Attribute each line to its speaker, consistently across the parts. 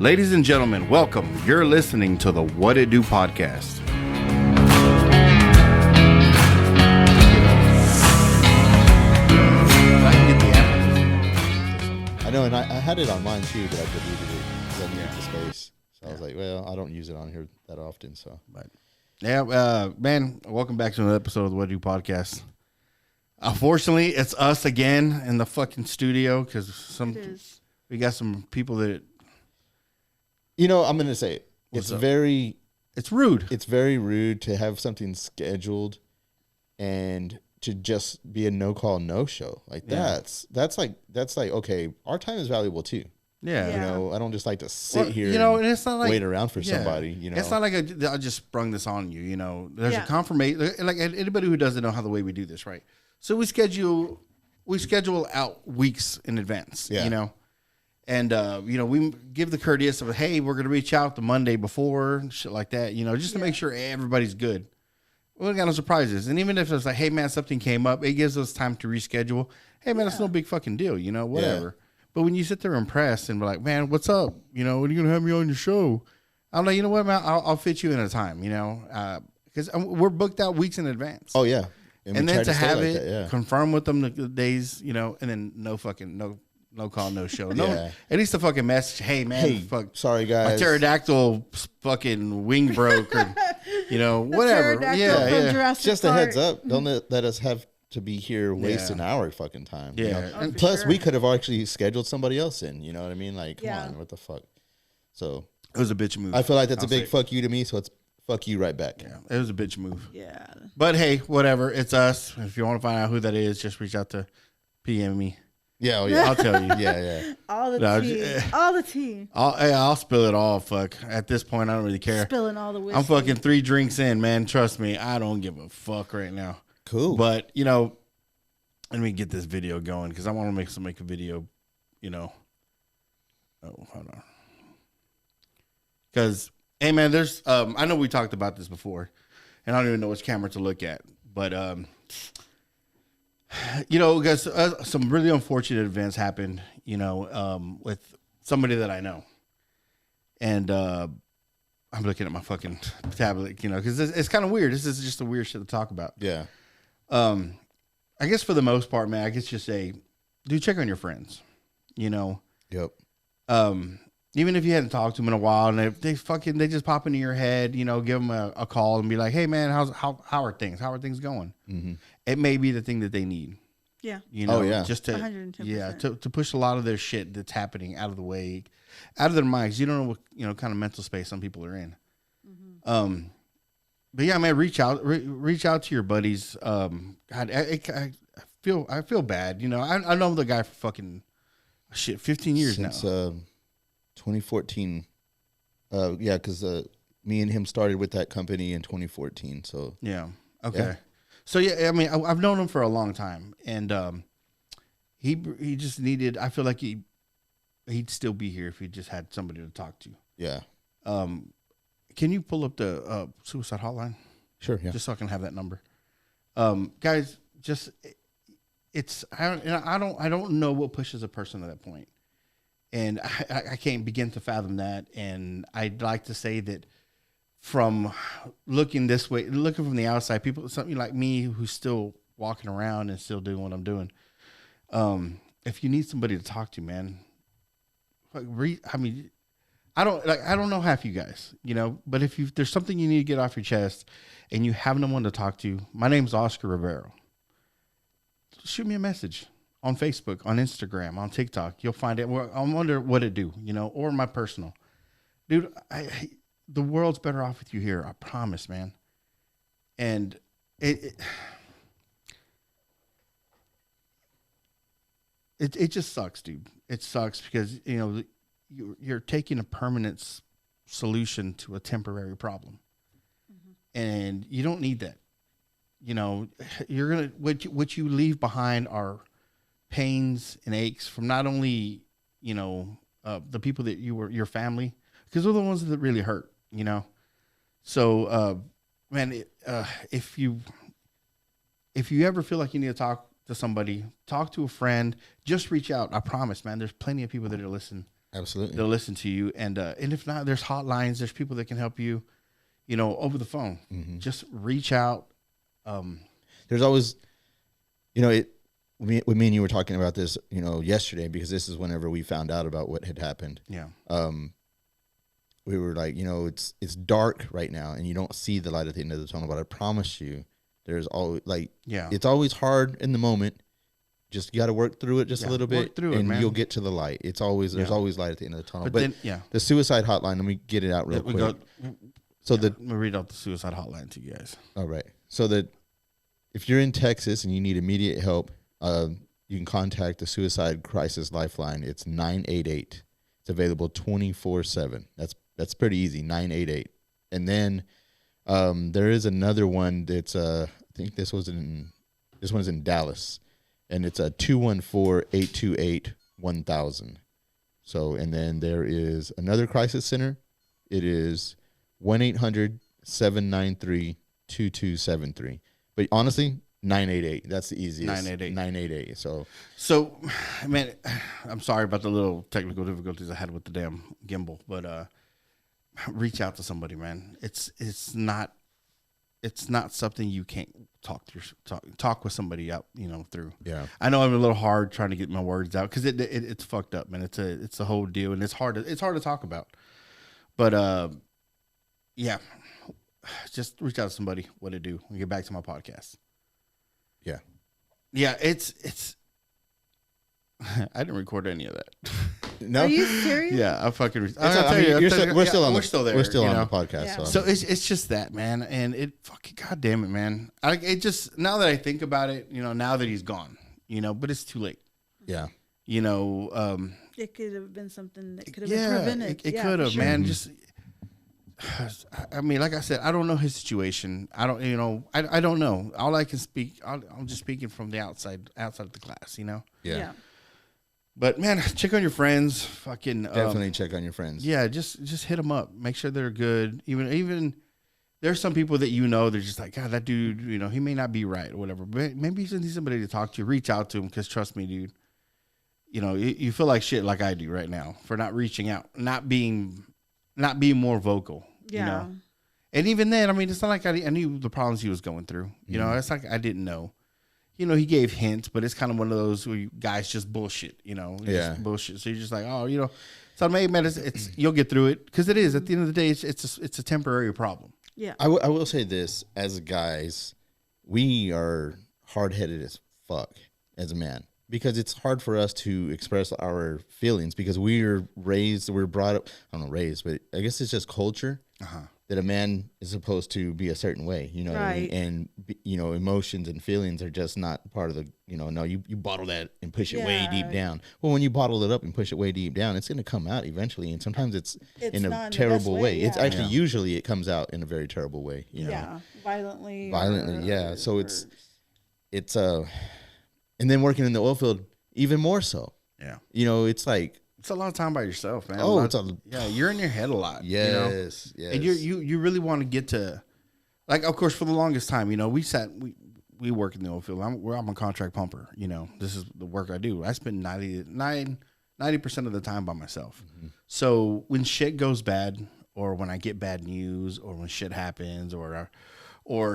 Speaker 1: Ladies and gentlemen, welcome. You're listening to the What It Do podcast.
Speaker 2: I know, and I had it on mine too, but I deleted it because I needed the space. So I was like, well, I don't use it on here that often. So,
Speaker 1: But yeah, man, welcome back to another episode of the What It Do podcast. Unfortunately, it's us again in the fucking studio because we got some people that.
Speaker 2: you know, I'm gonna say it. It's rude. It's very rude to have something scheduled and to just be a no call, no show. Like that's like okay, our time is valuable too.
Speaker 1: Yeah.
Speaker 2: You know, I don't just like to sit here
Speaker 1: and it's not like
Speaker 2: wait around for somebody, you know.
Speaker 1: It's not like I just sprung this on you, you know. There's a confirmation, like anybody who doesn't know how the way we do this, right? So we schedule out weeks in advance, you know. And, you know, we give the courteous of, hey, we're going to reach out the Monday before and shit like that, you know, just to make sure everybody's good. We got no surprises. And even if it's like, hey, man, something came up, it gives us time to reschedule. Hey, man, it's no big fucking deal, you know, whatever. Yeah. But when you sit there and press and be like, man, what's up? You know, when are you going to have me on your show? I'm like, you know what, man, I'll fit you in a time, you know, because we're booked out weeks in advance.
Speaker 2: Oh, yeah.
Speaker 1: And then to have it, confirm with them the days, you know, and then no call, no show. No, at least a fucking message. Hey, man, fuck,
Speaker 2: sorry, guys.
Speaker 1: My pterodactyl fucking wing broke, or you know, whatever. Yeah.
Speaker 2: Just a heads up. Don't let us have to be here wasting our fucking time.
Speaker 1: Yeah.
Speaker 2: You know? And plus, we could have actually scheduled somebody else in. You know what I mean? Like, come on, what the fuck? So
Speaker 1: it was a bitch move.
Speaker 2: I feel like that's a big fuck you to me. So it's fuck you right back.
Speaker 1: Yeah, it was a bitch move.
Speaker 3: Yeah.
Speaker 1: But hey, whatever. It's us. If you want to find out who that is, just reach out to PM me.
Speaker 2: Yeah, I'll
Speaker 1: tell you.
Speaker 2: Yeah.
Speaker 3: All the tea.
Speaker 1: I'll spill it all. Fuck. At this point, I don't really care.
Speaker 3: Spilling all the whiskey.
Speaker 1: I'm fucking 3 drinks in, man. Trust me, I don't give a fuck right now.
Speaker 2: Cool.
Speaker 1: But you know, let me get this video going because I want to make a video. You know. Oh, hold on. Because hey, man, there's I know we talked about this before, and I don't even know which camera to look at, but you know, because some really unfortunate events happened, you know, with somebody that I know. And I'm looking at my fucking tablet, you know, because it's kind of weird. This is just a weird shit to talk about.
Speaker 2: Yeah.
Speaker 1: I guess for the most part, man, I guess just say, dude, check on your friends, you know.
Speaker 2: Yep.
Speaker 1: Even if you hadn't talked to them in a while and they just pop into your head, you know, give them a call and be like, hey, man, how are things? How are things going? Mm-hmm. It may be the thing that they need.
Speaker 3: Yeah.
Speaker 1: You know, just to
Speaker 3: 110%.
Speaker 1: to push a lot of their shit that's happening out of the way, out of their minds. You don't know what, you know, kind of mental space some people are in. Mm-hmm. But yeah, man, reach out to your buddies. God, I feel bad. You know, I know the guy for fucking 15 years
Speaker 2: Since,
Speaker 1: now.
Speaker 2: 2014. Yeah, because me and him started with that company in 2014. So
Speaker 1: yeah. Okay. Yeah. So yeah, I mean, I've known him for a long time, and he just needed. I feel like he'd still be here if he just had somebody to talk to.
Speaker 2: Yeah.
Speaker 1: Can you pull up the suicide hotline?
Speaker 2: Sure. Yeah.
Speaker 1: Just so I can have that number. Guys, just I don't know what pushes a person to that point, and I can't begin to fathom that. And I'd like to say that. From looking this way, looking from the outside, people, something like me who's still walking around and still doing what I'm doing. If you need somebody to talk to, man, I mean, I don't know half you guys, you know, but if there's something you need to get off your chest and you have no one to talk to, my name's Oscar Rivero. Shoot me a message on Facebook, on Instagram, on TikTok. You'll find it. I wonder what it do, you know, or my personal. Dude, the world's better off with you here. I promise, man. And it just sucks, dude. It sucks because, you know, you're taking a permanent solution to a temporary problem. Mm-hmm. And you don't need that. You know, what you leave behind are pains and aches from not only, you know, the people that your family, because they're the ones that really hurt. You know, so man, if you ever feel like you need to talk to somebody, talk to a friend, just reach out. I promise, man. There's plenty of people that are listening.
Speaker 2: Absolutely.
Speaker 1: They'll listen to you. And if not, there's hotlines. There's people that can help you, over the phone.
Speaker 2: Mm-hmm.
Speaker 1: Just reach out.
Speaker 2: There's always, with me and you were talking about this, yesterday, because this is whenever we found out about what had happened.
Speaker 1: Yeah.
Speaker 2: We were like, it's dark right now and you don't see the light at the end of the tunnel, but I promise you there's always it's always hard in the moment. Just you got to work through it a little bit and you'll get to the light. It's always, there's always light at the end of the tunnel. But the suicide hotline, let me get it out real quick.
Speaker 1: Let me read out the suicide hotline to you guys.
Speaker 2: All right. So that if you're in Texas and you need immediate help, you can contact the Suicide Crisis Lifeline. It's 988. It's available 24/7. That's pretty easy. 988. And then there is another one that's I think this one's in Dallas, and it's a 214-828-1000. So, and then there is another crisis center. It is 1-800-793-2273. But honestly, 988. That's the easiest. 988. So,
Speaker 1: man, I'm sorry about the little technical difficulties I had with the damn gimbal, but reach out to somebody, man. It's not something you can't talk with somebody out, through.
Speaker 2: Yeah.
Speaker 1: I know I'm a little hard trying to get my words out because it's fucked up, man. It's a whole deal, and it's hard to talk about. But yeah, just reach out to somebody. What to do? We get back to my podcast.
Speaker 2: Yeah.
Speaker 1: Yeah, it's I didn't record any of that.
Speaker 2: No.
Speaker 3: Are you serious?
Speaker 1: Yeah, I fucking.
Speaker 2: We're still on the podcast.
Speaker 3: Yeah.
Speaker 1: So it's just that, man, and it fucking goddamn it, man. It just now that I think about it, now that he's gone, but it's too late.
Speaker 2: Yeah.
Speaker 3: It could have been something that could have been prevented.
Speaker 1: It could have, man.
Speaker 2: Mm-hmm.
Speaker 1: Just. I mean, like I said, I don't know his situation. I don't, I don't know. All I can speak, I'm just speaking from the outside of the class,
Speaker 2: Yeah.
Speaker 1: But man, check on your friends. Fucking
Speaker 2: definitely check on your friends.
Speaker 1: Yeah, just hit them up. Make sure they're good. Even there's some people that they're just like, God, that dude, he may not be right or whatever. But maybe you need somebody to talk to. Reach out to him because trust me, dude. You feel like shit like I do right now for not reaching out, not being more vocal.
Speaker 3: Yeah.
Speaker 1: And even then, I mean, it's not like I knew the problems he was going through. It's like I didn't know. He gave hints, but it's kind of one of those where you guys just bullshit, just bullshit. So you're just like, oh, so maybe, man, it's you'll get through it because it is at the end of the day, it's a temporary problem.
Speaker 3: Yeah.
Speaker 2: I will say this as guys, we are hard headed as fuck as a man because it's hard for us to express our feelings because we're brought up. I don't know, raised, but I guess it's just culture. That a man is supposed to be a certain way,
Speaker 3: right.
Speaker 2: and emotions and feelings are just not part of the, no, you bottle that and push it way deep down. Well, when you bottle it up and push it way deep down, it's going to come out eventually. And sometimes it's in a terrible way.
Speaker 3: Yeah.
Speaker 2: It's actually, usually it comes out in a very terrible way,
Speaker 3: Yeah. Violently.
Speaker 2: Yeah. So it's and then working in the oil field, even more so.
Speaker 1: Yeah.
Speaker 2: It's like,
Speaker 1: it's a lot of time by yourself, man.
Speaker 2: Oh,
Speaker 1: you're in your head a lot.
Speaker 2: Yes, yes.
Speaker 1: And you really want to get to, like, of course, for the longest time, we work in the oil field. I'm a contract pumper. This is the work I do. I spend 90% of the time by myself. Mm-hmm. So when shit goes bad, or when I get bad news, or when shit happens, or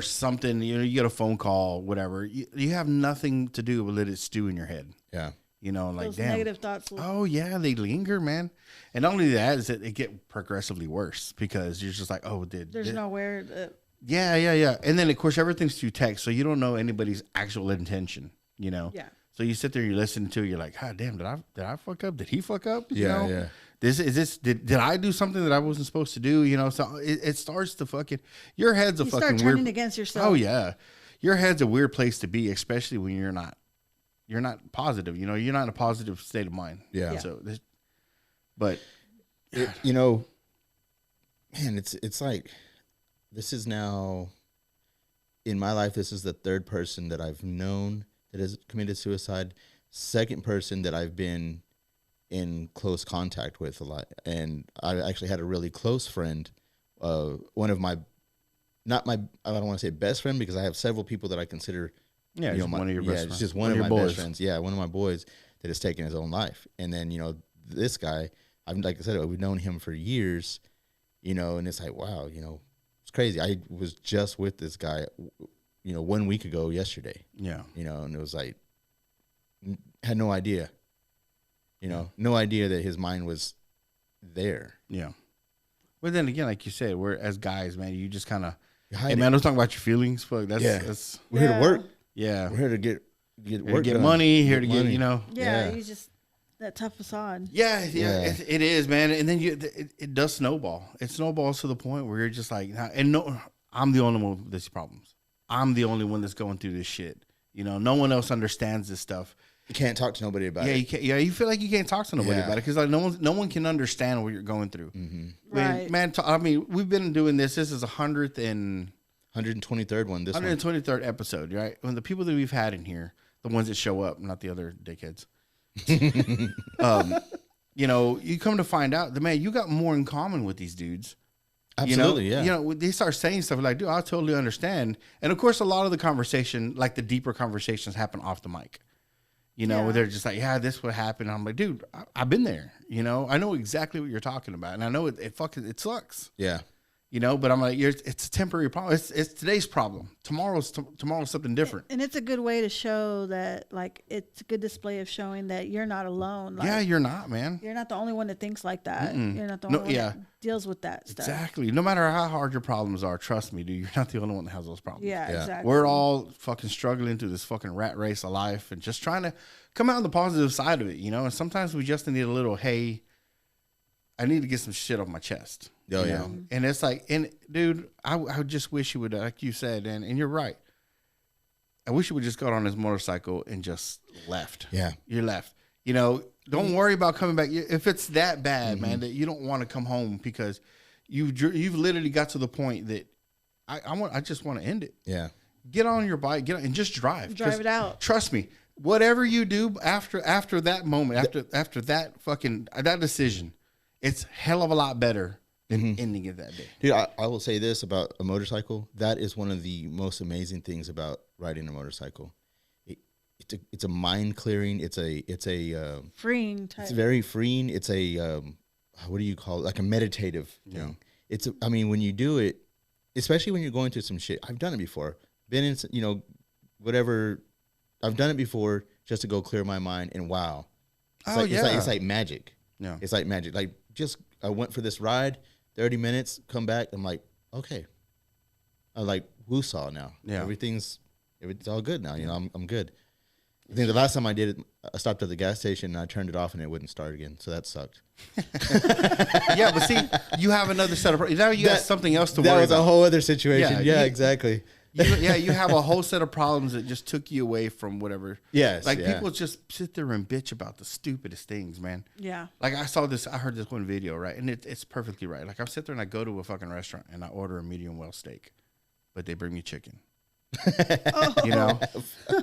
Speaker 1: something, you get a phone call, whatever, you have nothing to do but let it stew in your head.
Speaker 2: Yeah.
Speaker 1: Like,
Speaker 3: those
Speaker 1: damn.
Speaker 3: negative thoughts.
Speaker 1: Oh yeah, they linger, man. And not only that is that it get progressively worse because you're just like, oh,
Speaker 3: there's nowhere.
Speaker 1: Yeah. And then of course everything's through text, so you don't know anybody's actual intention. Yeah. So you sit there, you listen to it, you're like, God damn, did I fuck up? Did he fuck up?
Speaker 2: Yeah.
Speaker 1: Did I do something that I wasn't supposed to do? So it starts to fucking your head's a
Speaker 3: you
Speaker 1: fucking
Speaker 3: start turning
Speaker 1: weird
Speaker 3: against yourself.
Speaker 1: Oh yeah, your head's a weird place to be, especially when you're not positive, you're not in a positive state of mind.
Speaker 2: Yeah.
Speaker 1: So, but
Speaker 2: man, it's like, this is now in my life. This is the third person that I've known that has committed suicide. Second person that I've been in close contact with a lot. And I actually had a really close friend, one of my, I don't want to say best friend because I have several people that I consider.
Speaker 1: Yeah, one of your best friends.
Speaker 2: It's just one of my best friends. Yeah, one of my boys that has taken his own life. And then, this guy, I'm like I said, we've known him for years, you know, and it's like, wow, you know, it's crazy. I was just with this guy, you know, 1 week ago yesterday.
Speaker 1: Yeah.
Speaker 2: You know, and it was like, had no idea, you know, no idea that his mind was there.
Speaker 1: Yeah. But then again, like you said, we're as guys, man, you just kind of, hey,
Speaker 2: it.
Speaker 1: man, don't talk about your feelings. Fuck, that's
Speaker 2: we're here to work.
Speaker 1: Yeah.
Speaker 2: We're here to get work
Speaker 1: get
Speaker 2: done.
Speaker 1: money, here to
Speaker 2: money.
Speaker 1: get, you know.
Speaker 3: Yeah, you just that tough facade.
Speaker 1: Yeah. It is, man. And then it does snowball. It snowballs to the point where you're just like, and no, I'm the only one with these problems. I'm the only one that's going through this shit. You know, no one else understands this stuff.
Speaker 2: You can't talk to nobody about it.
Speaker 1: You can't. Yeah, you feel like you can't talk to nobody about it because like no one can understand what you're going through.
Speaker 2: Mm-hmm.
Speaker 3: Right,
Speaker 1: man. I mean, we've been doing this. This is
Speaker 2: 123rd one. This
Speaker 1: 123rd episode, right? When the people that we've had in here, the ones that show up, not the other dickheads. You know, you come to find out that, man, you got more in common with these dudes.
Speaker 2: Absolutely,
Speaker 1: you know, they start saying stuff like, dude, I totally understand. And of course, a lot of the conversation, like the deeper conversations, happen off the mic. You know, where they're just like, yeah, this would happen. I'm like, dude, I've been there. You know, I know exactly what you're talking about. And I know it sucks.
Speaker 2: Yeah.
Speaker 1: You know, but I'm like, it's a temporary problem. It's today's problem. Tomorrow's something different.
Speaker 3: and it's a good way to show that, like, it's a good display of showing that you're not alone. Like,
Speaker 1: yeah, you're not, man.
Speaker 3: You're not the only one that thinks like that. You're not the only one that deals with that stuff.
Speaker 1: Exactly. No matter how hard your problems are, trust me, dude, you're not the only one that has those problems.
Speaker 3: Yeah, exactly.
Speaker 1: We're all fucking struggling through this fucking rat race of life and just trying to come out on the positive side of it, you know? And sometimes we just need a little, hey, I need to get some shit off my chest.
Speaker 2: Oh,
Speaker 1: you
Speaker 2: yeah.
Speaker 1: know? And it's like, and dude, I just wish you would, like you said, and you're right. I wish you would just got on his motorcycle and just left.
Speaker 2: Yeah.
Speaker 1: You're left. You know, don't worry about coming back. If it's that bad, man, that you don't want to come home because you've literally got to the point that I just want to end it.
Speaker 2: Yeah.
Speaker 1: Get on your bike, get on, and just drive.
Speaker 3: Drive it out.
Speaker 1: Trust me. Whatever you do after that moment, after that fucking that decision, it's hell of a lot better than ending it that day.
Speaker 2: Dude, I will say this about a motorcycle. That is one of the most amazing things about riding a motorcycle. It's a mind clearing. It's a
Speaker 3: Freeing type.
Speaker 2: It's very freeing. It's a what do you call it? Like a meditative thing. I mean, when you do it, especially when you're going through some shit. I've done it before. Been in, you know, whatever. I've done it before just to go clear my mind, and wow, it's like magic.
Speaker 1: Yeah,
Speaker 2: it's like magic. Like I went for this ride, 30 minutes, come back, I'm like, okay, I like woosah now.
Speaker 1: Yeah,
Speaker 2: everything's all good now. You know, I'm good. I think the last time I did it, I stopped at the gas station and I turned it off and it wouldn't start again. So that sucked.
Speaker 1: Yeah, but see, you have another set of now you got something else to worry about.
Speaker 2: That was a whole other situation. Yeah, exactly.
Speaker 1: You have a whole set of problems that just took you away from whatever.
Speaker 2: Yes.
Speaker 1: Like people just sit there and bitch about the stupidest things, man.
Speaker 3: Yeah.
Speaker 1: Like I heard this one video, right? And it's perfectly right. Like I sit there and I go to a fucking restaurant and I order a medium well steak, but they bring me chicken. You know?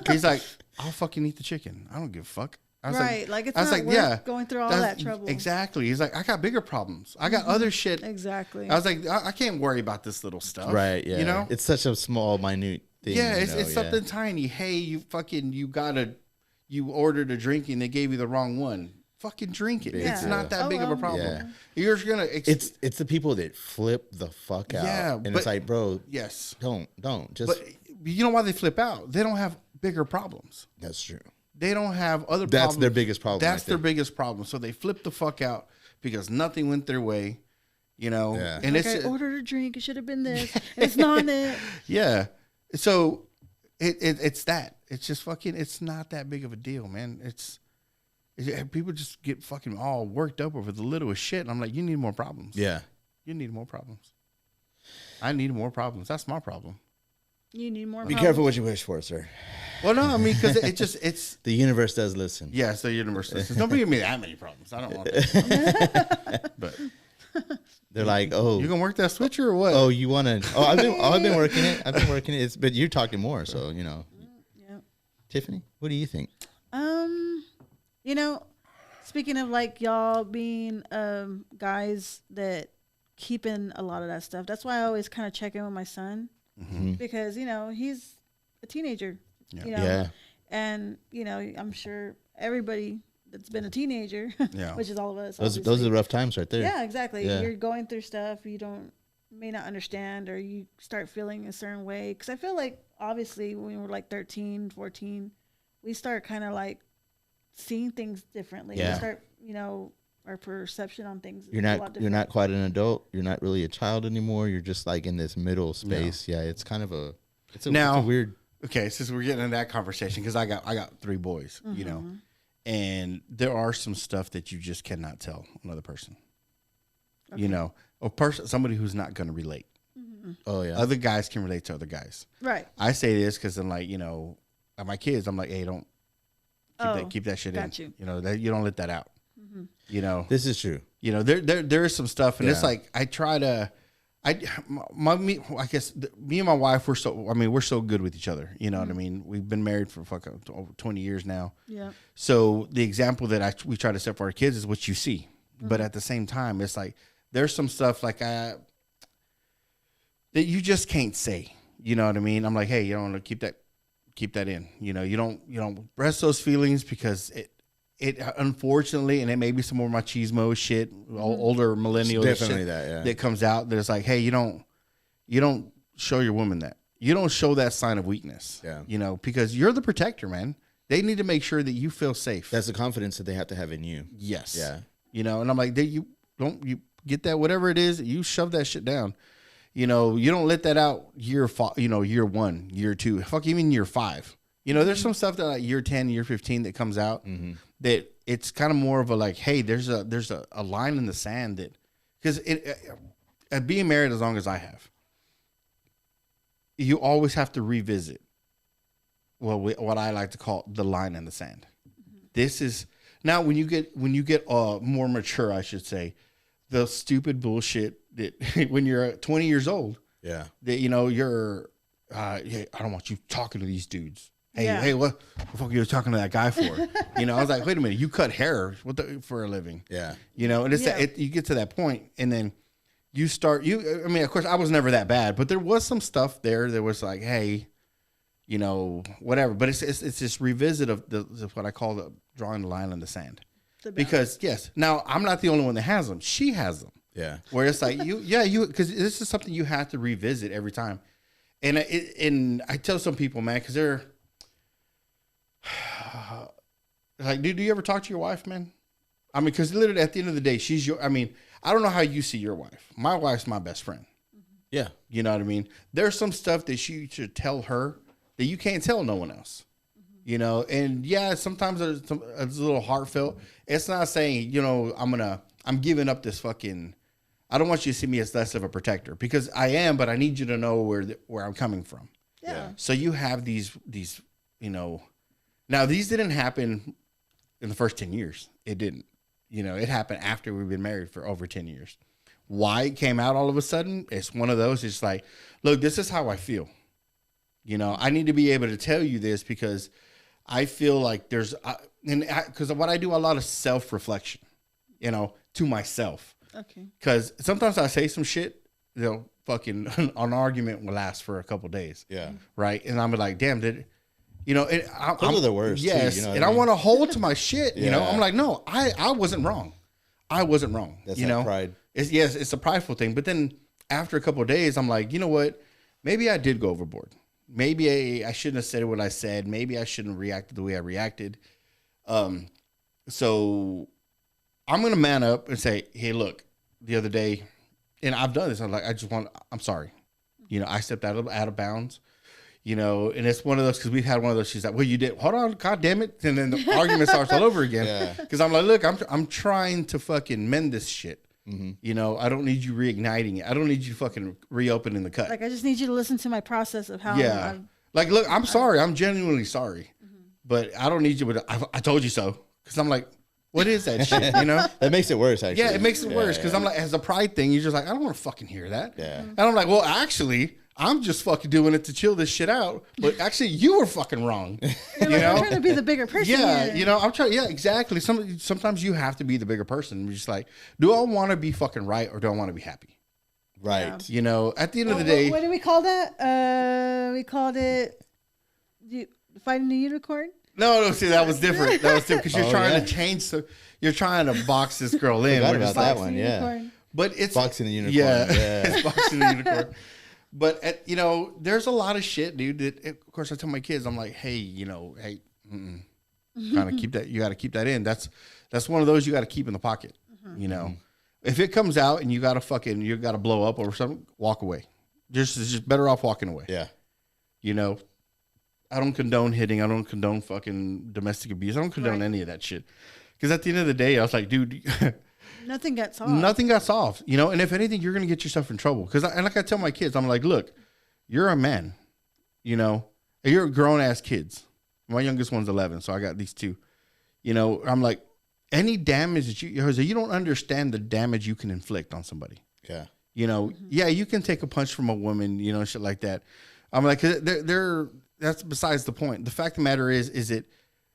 Speaker 1: He's like, I'll fucking eat the chicken. I don't give a fuck. I was
Speaker 3: like it's not worth going through all that trouble.
Speaker 1: Exactly. He's like, I got bigger problems. I got other shit.
Speaker 3: Exactly.
Speaker 1: I was like, I can't worry about this little stuff.
Speaker 2: Right. Yeah.
Speaker 1: You know?
Speaker 2: It's such a small, minute thing.
Speaker 1: Yeah. It's something tiny. Hey, you ordered a drink and they gave you the wrong one. Fucking drink it.
Speaker 2: Yeah.
Speaker 1: It's not that big of a problem.
Speaker 2: Yeah.
Speaker 1: You're gonna.
Speaker 2: It's the people that flip the fuck out.
Speaker 1: Yeah.
Speaker 2: And it's like, bro.
Speaker 1: Yes.
Speaker 2: Don't just.
Speaker 1: But you know why they flip out? They don't have bigger problems.
Speaker 2: That's true.
Speaker 1: They don't have other problems.
Speaker 2: That's their biggest problem.
Speaker 1: That's their biggest problem. So they flip the fuck out because nothing went their way, you know.
Speaker 2: Yeah.
Speaker 3: And I ordered a drink. It should have been this. It's not it.
Speaker 1: Yeah. So it's that. It's just fucking. It's not that big of a deal, man. People just get fucking all worked up over the littlest shit. And I'm like, you need more problems.
Speaker 2: Yeah.
Speaker 1: You need more problems. I need more problems. That's my problem.
Speaker 3: You need more.
Speaker 2: Be careful what you wish for, sir.
Speaker 1: Well, no, I mean, because it's
Speaker 2: the universe does listen.
Speaker 1: Yeah, so the universe listens. Don't give me that many problems. I don't want that. But
Speaker 2: they're like, oh,
Speaker 1: you gonna work that switcher or what?
Speaker 2: Oh, you want to? Oh, I've been working it. I've been working it. But you're talking more, so you know.
Speaker 3: Yeah.
Speaker 2: Tiffany, what do you think?
Speaker 3: You know, speaking of like y'all being guys that keeping a lot of that stuff, that's why I always kind of check in with my son.
Speaker 2: Mm-hmm.
Speaker 3: Because, you know, he's a teenager,
Speaker 1: Yeah.
Speaker 3: you know, and, you know, I'm sure everybody that's been a teenager, which is all of us.
Speaker 2: Those are the rough times right there.
Speaker 3: Yeah, exactly. Yeah. You're going through stuff you may not understand, or you start feeling a certain way. Because I feel like, obviously, when we're like 13, 14, we start kind of like seeing things differently.
Speaker 2: Yeah.
Speaker 3: We start, our perception on things.
Speaker 2: You're not quite an adult. You're not really a child anymore. You're just like in this middle space. Yeah, it's kind of it's a weird.
Speaker 1: Okay, since we're getting into that conversation, because I got 3 boys, and there are some stuff that you just cannot tell another person. Okay. Somebody who's not going to relate.
Speaker 2: Mm-hmm. Oh yeah,
Speaker 1: other guys can relate to other guys.
Speaker 3: Right.
Speaker 1: I say this because I'm like, my kids, I'm like, hey, don't keep that shit in. That you don't let that out. Mm-hmm.
Speaker 2: This is true.
Speaker 1: There is some stuff, and it's like I guess me and my wife, we're so good with each other. You know what I mean? We've been married for over 20 years now.
Speaker 3: Yeah.
Speaker 1: So the example that we try to set for our kids is what you see, but at the same time, it's like there's some stuff like that you just can't say. You know what I mean? I'm like, hey, you don't want to keep that in. You don't rest those feelings because it unfortunately, and it may be some more machismo shit, older millennial
Speaker 2: definitely
Speaker 1: shit that comes out. That it's like, hey, you don't show your woman that. You don't show that sign of weakness. Yeah. Because you're the protector, man. They need to make sure that you feel safe.
Speaker 2: That's the confidence that they have to have in you.
Speaker 1: Yes.
Speaker 2: Yeah.
Speaker 1: And I'm like, you get that, whatever it is, you shove that shit down. You don't let that out year 1, year 2, even year 5. There's some stuff that like year 10, year 15 that comes out that it's kind of more of a like, hey, there's a line in the sand that, because being married as long as I have, you always have to revisit what I like to call the line in the sand. This is now when you get more mature, I should say, the stupid bullshit that when you're 20 years old, that you're hey, I don't want you talking to these dudes. Hey, what the fuck are you talking to that guy for? I was like, wait a minute, you cut hair for a living. Yeah. And it's you get to that point, and then you start. Of course, I was never that bad, but there was some stuff there that was like, hey, whatever. But it's this revisit of what I call the drawing the line in the sand. Because yes, now I'm not the only one that has them. She has them. Yeah. Where it's like because this is something you have to revisit every time. And I tell some people, man, because they're like, do you ever talk to your wife, man? Because literally at the end of the day, she's your. I don't know how you see your wife. My wife's my best friend. Yeah. You know what I mean? There's some stuff that you should tell her that you can't tell no one else. And sometimes it's a little heartfelt. It's not saying, I'm giving up this fucking. I don't want you to see me as less of a protector, because I am, but I need you to know where I'm coming from. Yeah. So you have these, now these didn't happen in the first 10 years. It didn't. It happened after we've been married for over 10 years. Why it came out all of a sudden? It's one of those. It's like, look, this is how I feel. I need to be able to tell you this because I feel like because what I do a lot of self-reflection, to myself. Okay. Because sometimes I say some shit, fucking an argument will last for a couple of days. Yeah. Right. And I'm like, damn, those
Speaker 2: are the worst.
Speaker 1: Yes. Too, I want to hold to my shit. I'm like, no, I wasn't wrong. I wasn't wrong.
Speaker 2: That's that pride.
Speaker 1: It's a prideful thing. But then after a couple of days, I'm like, you know what? Maybe I did go overboard. Maybe I shouldn't have said what I said. Maybe I shouldn't have reacted the way I reacted. So I'm going to man up and say, hey, look, the other day, and I've done this. I'm sorry. I stepped out of bounds, and it's one of those, because we've had one of those. She's like, well, you did. Hold on. God damn it. And then the argument starts all over again. Because I'm like, look, I'm trying to fucking mend this shit. Mm-hmm. I don't need you reigniting it. I don't need you fucking reopening the cut.
Speaker 3: Like, I just need you to listen to my process of how.
Speaker 1: Yeah. Like, look, I'm sorry. I'm genuinely sorry. Mm-hmm. But I don't need you. But I told you so. Because I'm like, what is that shit?
Speaker 2: That makes it worse, actually.
Speaker 1: Yeah, it makes it worse. Because I'm like, as a pride thing, you're just like, I don't want to fucking hear that. Yeah. And I'm like, well, actually, I'm just fucking doing it to chill this shit out. But actually, you were fucking wrong.
Speaker 3: I'm trying to be the bigger person.
Speaker 1: Yeah, I'm trying. Yeah, exactly. Sometimes you have to be the bigger person. You're just like, do I want to be fucking right, or do I want to be happy? Right. Yeah. At the end of the day.
Speaker 3: What do we call that? We called it fighting the unicorn.
Speaker 1: No, see, that was different. That was different because you're trying to change. So you're trying to box this girl in.
Speaker 2: Forgot about that one, yeah.
Speaker 1: But it's
Speaker 2: boxing the unicorn.
Speaker 1: Yeah, it's boxing the unicorn. But there's a lot of shit, dude. That of course I tell my kids, I'm like, hey, kind of keep that. You got to keep that in. That's one of those you got to keep in the pocket. If it comes out and you got to blow up over something, walk away. Just better off walking away.
Speaker 2: Yeah.
Speaker 1: I don't condone hitting. I don't condone fucking domestic abuse. I don't condone any of that shit. Because at the end of the day, I was like, dude,
Speaker 3: nothing got solved.
Speaker 1: Nothing got solved. And if anything, you're going to get yourself in trouble. Because like I tell my kids, I'm like, look, you're a man, and you're grown ass kids. My youngest one's 11, so I got these two. I'm like, any damage that you don't understand the damage you can inflict on somebody.
Speaker 2: Yeah.
Speaker 1: Yeah, you can take a punch from a woman, shit like that. I'm like, that's besides the point. The fact of the matter is that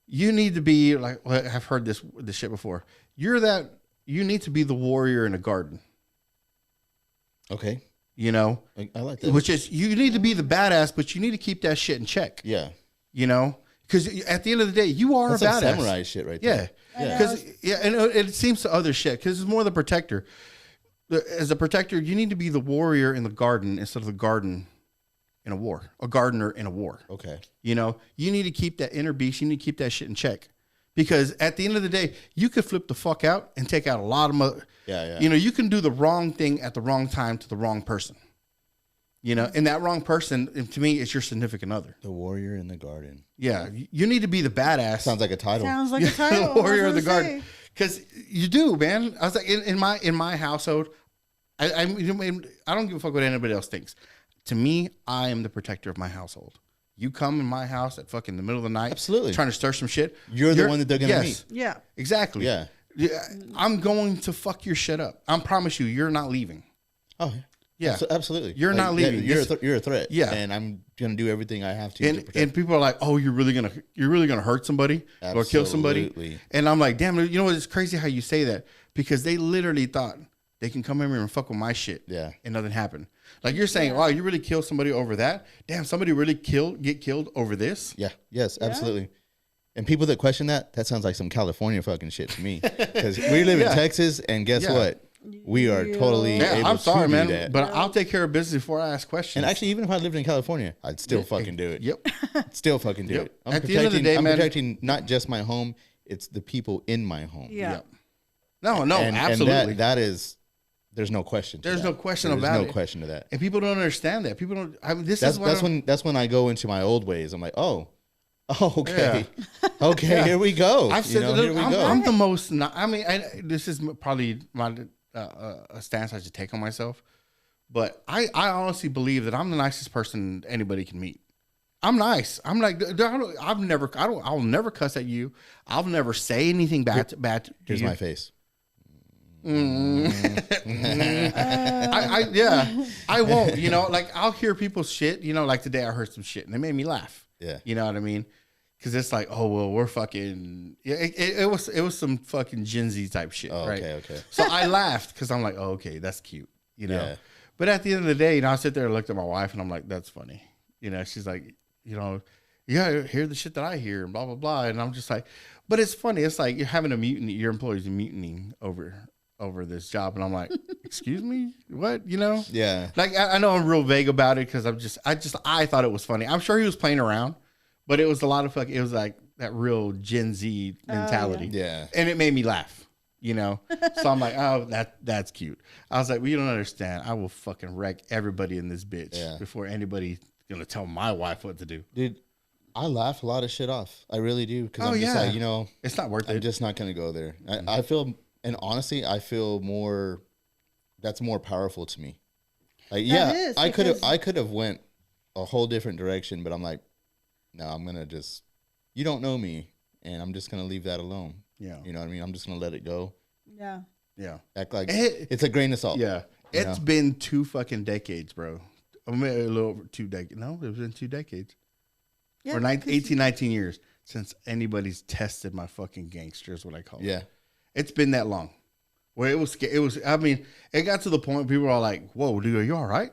Speaker 1: you need to be like, I've heard this shit before. You need to be the warrior in a garden.
Speaker 2: Okay.
Speaker 1: I
Speaker 2: like that.
Speaker 1: Which is, you need to be the badass, but you need to keep that shit in check.
Speaker 2: Yeah.
Speaker 1: Because at the end of the day, you are
Speaker 2: that's
Speaker 1: a badass.
Speaker 2: Samurai shit right there.
Speaker 1: Yeah. Because and it seems to other shit because it's more the protector. As a protector, you need to be the warrior in the garden instead of the garden in a war, a gardener in a war.
Speaker 2: Okay.
Speaker 1: You need to keep that inner beast. You need to keep that shit in check. Because at the end of the day, you could flip the fuck out and take out a lot of you can do the wrong thing at the wrong time to the wrong person. And that wrong person, to me, is your significant other.
Speaker 2: The warrior in the garden.
Speaker 1: Yeah. You need to be the badass.
Speaker 2: Sounds like a title.
Speaker 1: The warrior of the garden. Because you do, man. I was like, in my household, I don't give a fuck what anybody else thinks. To me, I am the protector of my household. You come in my house at fucking the middle of the night,
Speaker 2: absolutely,
Speaker 1: trying to stir some shit.
Speaker 2: You're the one that they're gonna meet.
Speaker 3: Yeah,
Speaker 1: exactly.
Speaker 2: Yeah,
Speaker 1: I'm going to fuck your shit up. I promise you, you're not leaving.
Speaker 2: Oh,
Speaker 1: yeah,
Speaker 2: absolutely.
Speaker 1: You're not leaving.
Speaker 2: You're a threat.
Speaker 1: Yeah,
Speaker 2: and I'm gonna do everything I have to.
Speaker 1: And people are like, "Oh, you're really gonna hurt somebody or kill somebody?" And I'm like, "Damn, it's crazy how you say that because they literally thought they can come in here and fuck with my shit.
Speaker 2: Yeah,
Speaker 1: and nothing happened." Like you're saying, wow, you really killed somebody over that? Damn, somebody really get killed over this?
Speaker 2: Yeah. Yes, absolutely. And people that question that sounds like some California fucking shit to me. Because we live in Texas, and guess what? We are totally able
Speaker 1: I'm sorry,
Speaker 2: to
Speaker 1: man,
Speaker 2: do that.
Speaker 1: but I'll take care of business before I ask questions.
Speaker 2: And actually, even if I lived in California, I'd still fucking do it.
Speaker 1: Yep.
Speaker 2: Still fucking do it.
Speaker 1: At the end of the day,
Speaker 2: I'm protecting not just my home, it's the people in my home.
Speaker 3: Yeah.
Speaker 1: Yep. No, absolutely.
Speaker 2: And that is... There's no question.
Speaker 1: There's no question about it.
Speaker 2: There's no question to that.
Speaker 1: And people don't understand that. People don't. I mean,
Speaker 2: that's when I go into my old ways. I'm like, okay, okay, here we go.
Speaker 1: I've said I'm the most. This is probably my a stance I should take on myself, but I honestly believe that I'm the nicest person anybody can meet. I'm nice. I'm like, I'll never cuss at you. I'll never say anything bad to
Speaker 2: Here's
Speaker 1: you.
Speaker 2: My face.
Speaker 1: I won't, like I'll hear people's shit, like today I heard some shit and it made me laugh.
Speaker 2: Yeah.
Speaker 1: You know what I mean? Cause it's like, oh, well, we're fucking, it was some fucking Gen Z type shit. Right.
Speaker 2: Okay.
Speaker 1: So I laughed cause I'm like, oh, okay, that's cute.
Speaker 2: Yeah.
Speaker 1: But at the end of the day, I sit there and looked at my wife and I'm like, that's funny. She's like, hear the shit that I hear and blah, blah, blah. And I'm just like, but it's funny. It's like you're having a mutiny, your employees are mutinying over this job, and I'm like, excuse me, what?
Speaker 2: Yeah.
Speaker 1: Like I know I'm real vague about it because I thought it was funny. I'm sure he was playing around, but it was a lot of it was like that real Gen Z mentality.
Speaker 2: Yeah.
Speaker 1: And it made me laugh. So I'm like, oh, that's cute. I was like, well, you don't understand. I will fucking wreck everybody in this bitch before anybody's gonna tell my wife what to do.
Speaker 2: Dude, I laugh a lot of shit off. I really do because I'm just like,
Speaker 1: it's not worth it.
Speaker 2: I'm just not gonna go there. I feel. And honestly, I feel that's more powerful to me. Like, I could have went a whole different direction, but I'm like, no, I'm going to just, you don't know me, and I'm just going to leave that alone.
Speaker 1: Yeah.
Speaker 2: You know what I mean? I'm just going to let it go.
Speaker 3: Yeah.
Speaker 1: Yeah.
Speaker 2: Act like it's a grain of salt.
Speaker 1: Yeah. It's been 2 fucking decades, bro. I mean, a little over 2 decades. No, it's been 2 decades.
Speaker 3: Yeah,
Speaker 1: or 19 years since anybody's tested my fucking gangster is what I call it.
Speaker 2: Yeah.
Speaker 1: It's been that long. Where it was, I mean, it got to the point people were all like, whoa, dude, are you all right?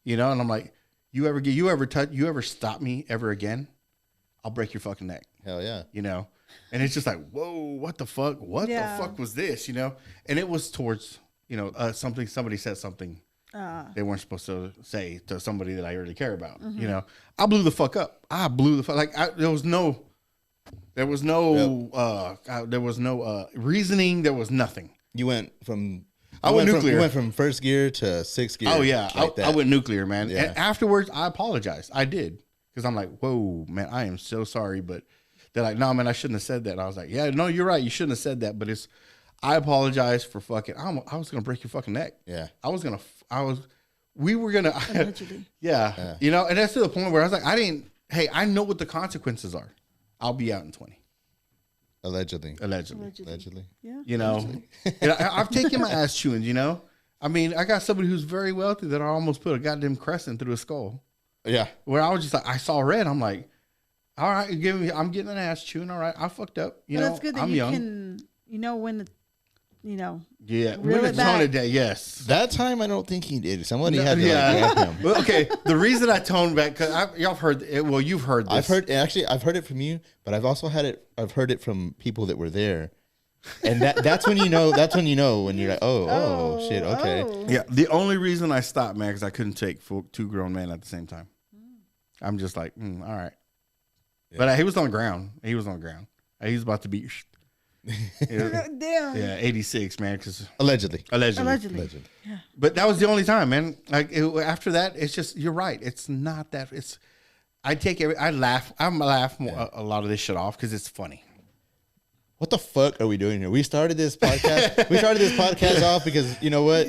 Speaker 1: And I'm like, you ever stop me ever again? I'll break your fucking neck.
Speaker 2: Hell yeah.
Speaker 1: You know, and it's just like, whoa, what the fuck? What the fuck was this? You know, and it was towards, you know, somebody said something they weren't supposed to say to somebody that I really care about. You know, I blew the fuck up. There was no reasoning. There was nothing.
Speaker 2: You went from
Speaker 1: nuclear.
Speaker 2: You went from first gear to sixth gear.
Speaker 1: Oh yeah,
Speaker 2: like
Speaker 1: I went nuclear, man.
Speaker 2: Yeah.
Speaker 1: And afterwards, I apologized. I did, because I'm like, whoa, man, I am so sorry. But they're like, no, man, I shouldn't have said that. And I was like, yeah, no, you're right. You shouldn't have said that. But I apologize for fucking. I was gonna break your fucking neck.
Speaker 2: Yeah.
Speaker 1: We were gonna. Yeah. You know, and that's to the point where I was like, I know what the consequences are. I'll be out in 20.
Speaker 2: Allegedly.
Speaker 3: Yeah.
Speaker 1: You know, I've taken my ass chewing, you know. I mean, I got somebody who's very wealthy that I almost put a goddamn crescent through his skull.
Speaker 2: Yeah.
Speaker 1: Where I was just like, I saw red. I'm like, all right, I'm getting an ass chewing. All right, I fucked up. You know,
Speaker 3: that's good that
Speaker 1: I'm
Speaker 3: you
Speaker 1: young.
Speaker 3: can, you know, when the, you know.
Speaker 1: Yeah,
Speaker 3: reel it back.
Speaker 1: Yes.
Speaker 2: That time, I don't think he did. Somebody had to grab him.
Speaker 1: Well, okay, the reason I toned back, because y'all have heard it. Well, you've heard this.
Speaker 2: I've heard it from you, but I've also I've heard it from people that were there. And that's when you know. That's when you know when you're like, oh shit, okay.
Speaker 1: Yeah, the only reason I stopped, man, because I couldn't take two grown men at the same time. I'm just like, all right. Yeah. But he was on the ground. He was about to be.
Speaker 3: Damn.
Speaker 1: Yeah, 86, man.
Speaker 2: Allegedly.
Speaker 3: Yeah.
Speaker 1: But that was the only time, man. Like after that, it's just, you're right. It's not that. I laugh. I'm a lot of this shit off because it's funny.
Speaker 2: What the fuck are we doing here? We started this podcast off because, you know what?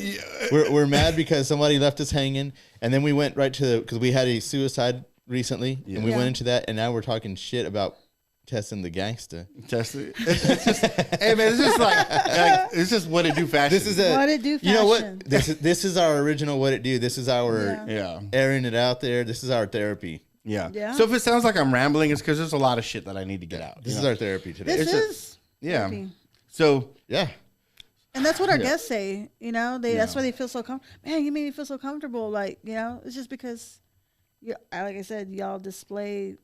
Speaker 2: We're mad because somebody left us hanging, and then we went right to because we had a suicide recently, and we went into that, and now we're talking shit about testing the gangster.
Speaker 1: It's just, hey man, it's just like it's just what it do fashion.
Speaker 2: This is
Speaker 3: what it do fashion.
Speaker 2: You know what? This is our original what it do. This is our airing it out there. This is our therapy.
Speaker 1: Yeah. So if it sounds like I'm rambling, it's because there's a lot of shit that I need to get out.
Speaker 2: This is our therapy today.
Speaker 3: This is
Speaker 1: therapy. So
Speaker 3: and that's what our guests say. You know, that's why they feel so comfortable. Man, you made me feel so comfortable. Like, you know, it's just because like I said, y'all display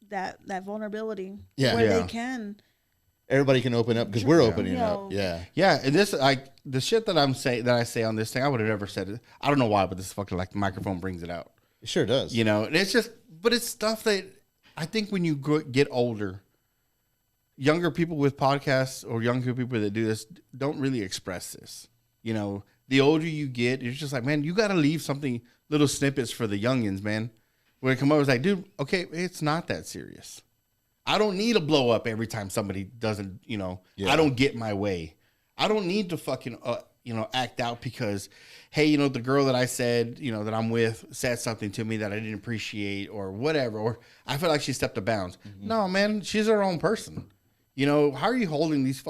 Speaker 3: that vulnerability where they can.
Speaker 2: Everybody can open up because we're opening up. Yeah.
Speaker 1: And this, like, the shit that I say on this thing, I would have never said it. I don't know why, but this fucking, like, the microphone brings it out.
Speaker 2: It sure does.
Speaker 1: You know, and it's just, but it's stuff that I think when you get older, younger people with podcasts or younger people that do this don't really express this. You know, the older you get, it's just like, man, you got to leave something, little snippets for the youngins, man. Where it come over, it's like, dude, okay, it's not that serious. I don't need to blow up every time somebody doesn't, you know, I don't get my way. I don't need to fucking, act out because, hey, you know, the girl that I said, you know, that I'm with said something to me that I didn't appreciate or whatever, or I feel like she stepped the bounds. Mm-hmm. No, man, she's her own person. You know, how are you holding these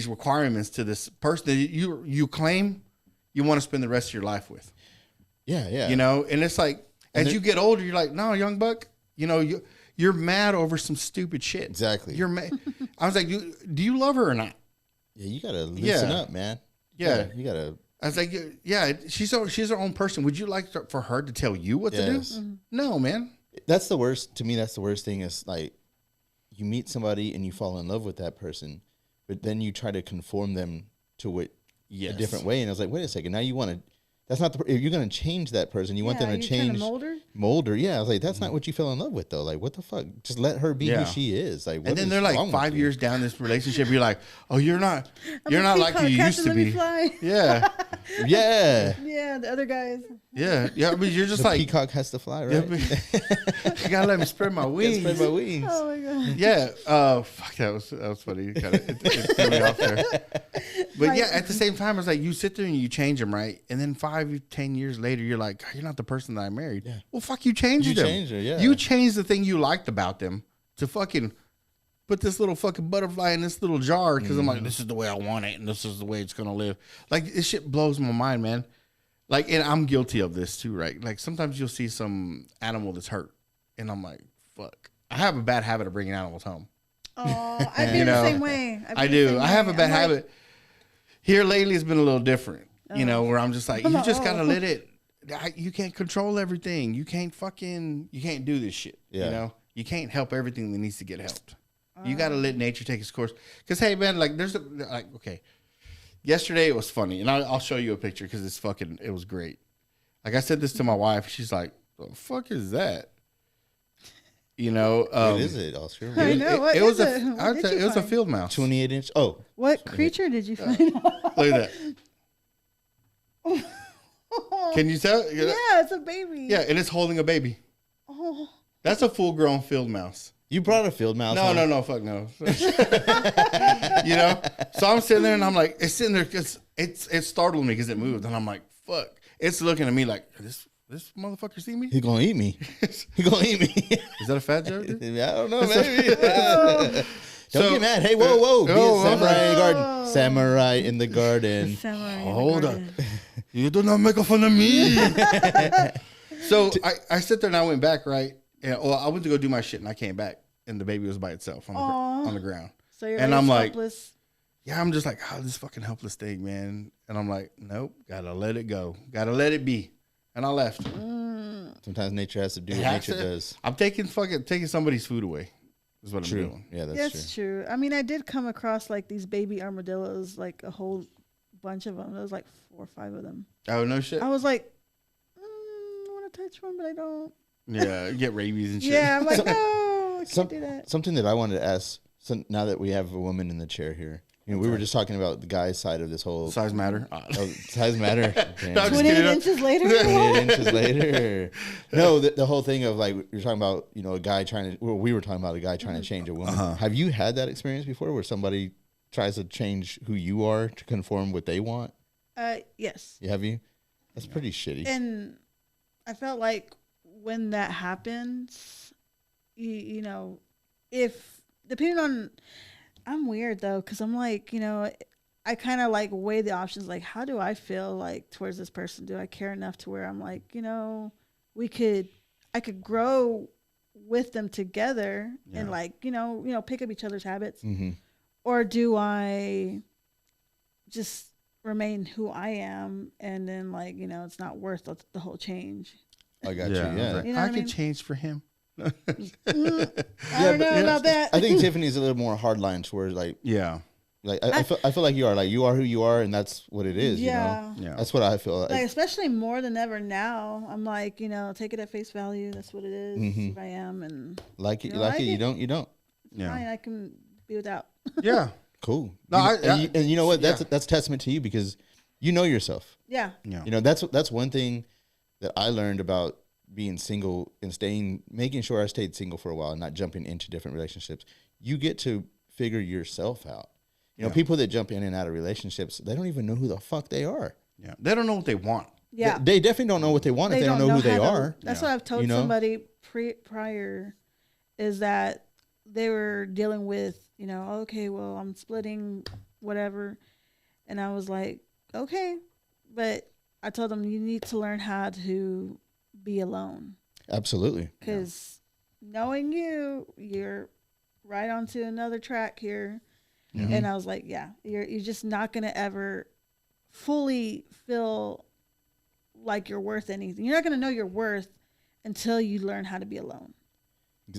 Speaker 1: requirements to this person that you claim you want to spend the rest of your life with?
Speaker 2: Yeah.
Speaker 1: You know, and it's like, as you get older, you're like, no, young buck, you know, you're mad over some stupid shit.
Speaker 2: Exactly.
Speaker 1: You're mad. I was like, do you love her or not?
Speaker 2: Yeah, you gotta listen up, man.
Speaker 1: Yeah,
Speaker 2: you gotta.
Speaker 1: I was like, yeah, she's her own person. Would you like for her to tell you what to do? Mm-hmm. No, man.
Speaker 2: That's the worst. To me, that's the worst thing. Is like, you meet somebody and you fall in love with that person, but then you try to conform them to a different way. And I was like, wait a second. Now you want to. That's not if you're going to change that person, you want them to change. Molder. Yeah. I was like, that's not what you fell in love with, though. Like, what the fuck? Just let her be who she is. Like,
Speaker 1: and then they're like 5 years down this relationship. You're like, oh, you're not like you used to be. Yeah.
Speaker 2: Yeah.
Speaker 3: Yeah. The other guys.
Speaker 1: Yeah. Yeah. But you're just
Speaker 2: the
Speaker 1: like
Speaker 2: peacock has to fly, right?
Speaker 1: You gotta let me spread my wings.
Speaker 3: Oh my god.
Speaker 1: Yeah. Fuck. That was funny. It threw me off there. But yeah, at the same time, it's like you sit there and you change them, right? And then 5-10 years later, you're like, you're not the person that I married.
Speaker 2: Yeah.
Speaker 1: Well, fuck, you changed them.
Speaker 2: Changed her, yeah.
Speaker 1: You changed the thing you liked about them to fucking put this little fucking butterfly in this little jar because I'm like, this is the way I want it and this is the way it's gonna live. Like, this shit blows my mind, man. Like, and I'm guilty of this too, right? Like, sometimes you'll see some animal that's hurt, and I'm like, fuck. I have a bad habit of bringing animals home.
Speaker 3: Oh, I've been the same way.
Speaker 1: I do. I have a bad habit. Here lately, it's been a little different. You know, where I'm just like, you just gotta let it. You can't control everything. You can't do this shit. Yeah. You know, You can't help everything that needs to get helped. You got to let nature take its course. Because, hey, man, like, okay. Yesterday it was funny. And I'll show you a picture because it was great. Like, I said this to my wife. She's like, the fuck is that? You know.
Speaker 2: What is it, Oscar?
Speaker 3: I know. It was
Speaker 1: a field mouse.
Speaker 2: 28 inch. Oh.
Speaker 3: What creature did you find?
Speaker 1: Look at that. Can you tell?
Speaker 3: Yeah, it's a baby.
Speaker 1: Yeah, and it's holding a baby.
Speaker 3: Oh.
Speaker 1: That's a full-grown field mouse.
Speaker 2: You brought a field mouse?
Speaker 1: No, fuck no. You know? So I'm sitting there and I'm like, it's sitting there because it startled me because it moved. And I'm like, fuck. It's looking at me like, this motherfucker see me?
Speaker 2: He gonna eat me. He gonna eat me.
Speaker 1: Is that a fat joke?
Speaker 2: I don't know, maybe. Don't get mad. Hey, whoa. Be a samurai in the garden. Samurai in the garden.
Speaker 1: Hold up. You do not make fun of me. So I sit there and I went back, right? And I went to go do my shit and I came back and the baby was by itself on the ground.
Speaker 3: So you're
Speaker 1: and I'm
Speaker 3: helpless.
Speaker 1: Like, yeah, I'm just like, this fucking helpless thing, man. And I'm like, nope, gotta let it go. Gotta let it be. And I left.
Speaker 2: Sometimes nature has to do what nature does.
Speaker 1: I'm taking somebody's food away. Is what I'm doing.
Speaker 2: Yeah,
Speaker 3: that's true. I mean, I did come across like these baby armadillos, like a whole bunch of them. There was like 4 or 5 of them.
Speaker 1: Oh, no shit?
Speaker 3: I was like, I want to touch one, but I don't.
Speaker 1: Yeah, you get rabies and shit.
Speaker 3: Yeah, I'm like, no, I can't do that.
Speaker 2: Something that I wanted to ask, so now that we have a woman in the chair here, you know, we were just talking about the guy's side of this whole...
Speaker 1: Size matter?
Speaker 2: Size matter.
Speaker 1: No,
Speaker 3: 28 inches later?
Speaker 2: 28 inches later. No, the whole thing of like, you're talking about, you know, a guy trying to... Well, we were talking about a guy trying to change a woman. Have you had that experience before where somebody tries to change who you are to conform what they want?
Speaker 3: Yes.
Speaker 2: Have you? That's pretty shitty.
Speaker 3: And I felt like when that happens, you know, if depending on, I'm weird though, because I'm like, you know, I kind of like weigh the options, like how do I feel like towards this person? Do I care enough to where I'm like, you know, I could grow with them together and like, you know, pick up each other's habits, or do I just remain who I am and then like, you know, it's not worth the whole change.
Speaker 2: I got you. Yeah,
Speaker 1: like,
Speaker 3: you know
Speaker 1: I could change for him.
Speaker 3: I don't know about that.
Speaker 2: I think Tiffany's a little more hardline towards like, like I feel like you are who you are, and that's what it is.
Speaker 3: Yeah,
Speaker 2: you know? That's what I feel
Speaker 3: like, especially more than ever now. I'm like, you know, take it at face value. That's what it is. Who I am, and
Speaker 2: like it, you like it. You don't.
Speaker 3: It's fine. I can be without.
Speaker 1: Yeah,
Speaker 2: cool. No, and you know what? That's testament to you because you know yourself.
Speaker 3: Yeah.
Speaker 2: You know that's one thing that I learned about being single and making sure I stayed single for a while and not jumping into different relationships. You get to figure yourself out. You know, people that jump in and out of relationships, they don't even know who the fuck they are.
Speaker 1: Yeah, they don't know what they want.
Speaker 3: Yeah,
Speaker 2: they definitely don't know what they want if they don't know who they are.
Speaker 3: That's what I've told somebody prior, is that they were dealing with, you know, okay, well, I'm splitting, whatever, and I was like, okay, but I told them you need to learn how to be alone.
Speaker 2: Absolutely.
Speaker 3: Because knowing you're right onto another track here. And I was like, you're just not going to ever fully feel like you're worth anything. You're not going to know your worth until you learn how to be alone.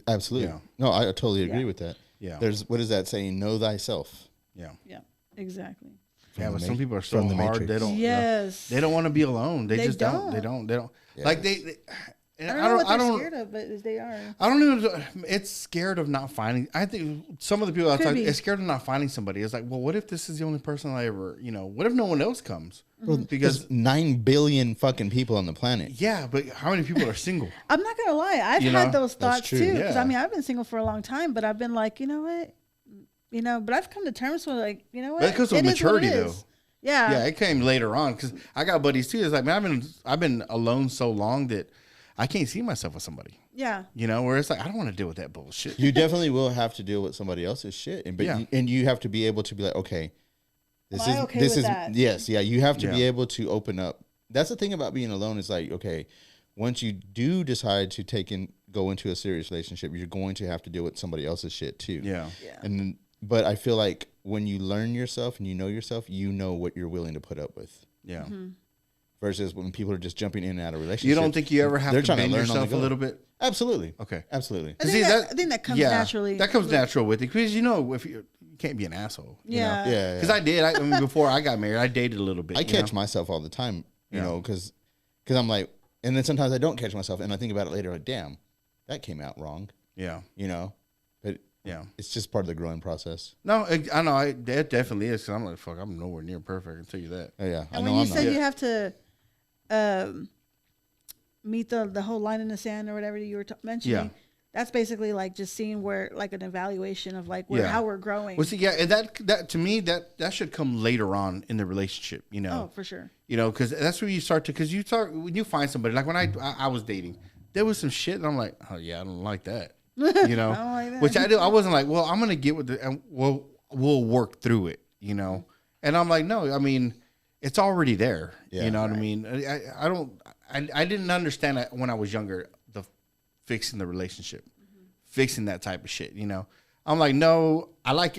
Speaker 2: Absolutely. Yeah. No, I totally agree with that.
Speaker 1: Yeah.
Speaker 2: What is that saying? Know thyself.
Speaker 3: Yeah, exactly.
Speaker 1: But some people are so hard.
Speaker 2: Matrix.
Speaker 1: They don't.
Speaker 3: Yes.
Speaker 1: They don't want to be alone. They just don't. They don't. Yeah. Like
Speaker 3: I don't know what they're scared of, but they are.
Speaker 1: I don't know. It's scared of not finding. I think some of the people I talk is scared of not finding somebody. It's like, well, what if this is the only person I ever, you know, what if no one else comes?
Speaker 2: Well, because 9 billion fucking people on the planet.
Speaker 1: Yeah, but how many people are single?
Speaker 3: I'm not going to lie. I've had those thoughts too. Because
Speaker 1: I
Speaker 3: mean, I've been single for a long time, but I've been like, you know what? You know, but I've come to terms with like, you know what?
Speaker 1: Because of maturity though.
Speaker 3: Yeah.
Speaker 1: Yeah, it came later on because I got buddies too. It's like, man, I've been alone so long that I can't see myself with somebody.
Speaker 3: Yeah.
Speaker 1: You know, where it's like, I don't want to deal with that bullshit.
Speaker 2: You definitely will have to deal with somebody else's shit. And you have to be able to be like, okay, this is that? Yes. Yeah. You have to be able to open up. That's the thing about being alone is like, okay, once you do decide to go into a serious relationship, you're going to have to deal with somebody else's shit too.
Speaker 1: Yeah.
Speaker 2: But I feel like when you learn yourself and you know yourself, you know what you're willing to put up with.
Speaker 1: Yeah.
Speaker 2: versus when people are just jumping in and out of relationships.
Speaker 1: You don't think you ever have to bend yourself a little bit?
Speaker 2: Absolutely.
Speaker 1: Okay.
Speaker 2: Absolutely.
Speaker 3: I think that comes naturally.
Speaker 1: That comes natural with it because if you can't be an asshole.
Speaker 3: Yeah.
Speaker 2: Yeah.
Speaker 1: Because I did. Before I got married, I dated a little bit.
Speaker 2: I catch myself all the time, you know, because I'm like, and then sometimes I don't catch myself, and I think about it later, like, damn, that came out wrong.
Speaker 1: Yeah.
Speaker 2: You know, but
Speaker 1: yeah,
Speaker 2: it's just part of the growing process.
Speaker 1: No, I know it definitely is. Cause I'm like, fuck, I'm nowhere near perfect. I can tell you that.
Speaker 2: Oh, yeah.
Speaker 3: And when you said you have to meet the whole line in the sand or whatever you were mentioning. Yeah. That's basically like just seeing where, like an evaluation of like how we're growing.
Speaker 1: Well, see, and that to me that should come later on in the relationship, you know.
Speaker 3: Oh, for sure.
Speaker 1: You know, because that's where you start to, because when you find somebody, like when I was dating, there was some shit, and I'm like, oh yeah, I don't like that, you know,
Speaker 3: I don't like that.
Speaker 1: Which I do. I wasn't like, well, I'm gonna get with and we'll work through it, you know. And I'm like, no, I mean, it's already there, you know what I mean. I didn't understand that when I was younger, the fixing the relationship, fixing that type of shit, you know. I'm like, no, I like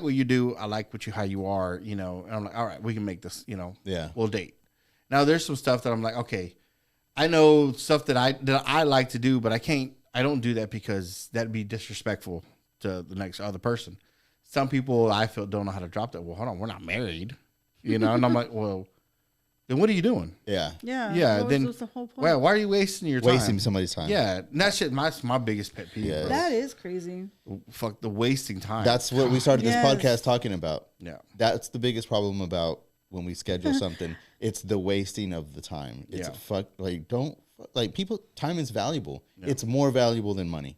Speaker 1: what you do. I like how you are, you know. And I'm like, all right, we can make this, you know.
Speaker 2: Yeah.
Speaker 1: We'll date. Now there's some stuff that I'm like, okay, I know stuff that I like to do, but I don't do that because that'd be disrespectful to the next other person. Some people I feel don't know how to drop that. Well, hold on, we're not married, you know. And I'm like, well, then what are you doing?
Speaker 3: Yeah.
Speaker 1: Then
Speaker 3: the whole point?
Speaker 1: Well, why are you wasting your time?
Speaker 2: Wasting somebody's time.
Speaker 1: Yeah, and that shit. My biggest pet peeve.
Speaker 2: Yeah.
Speaker 3: That is crazy.
Speaker 1: Fuck the wasting time.
Speaker 2: That's what we started this podcast talking about.
Speaker 1: Yeah,
Speaker 2: that's the biggest problem about when we schedule something. It's the wasting of the time. It's people. Time is valuable. Yeah. It's more valuable than money.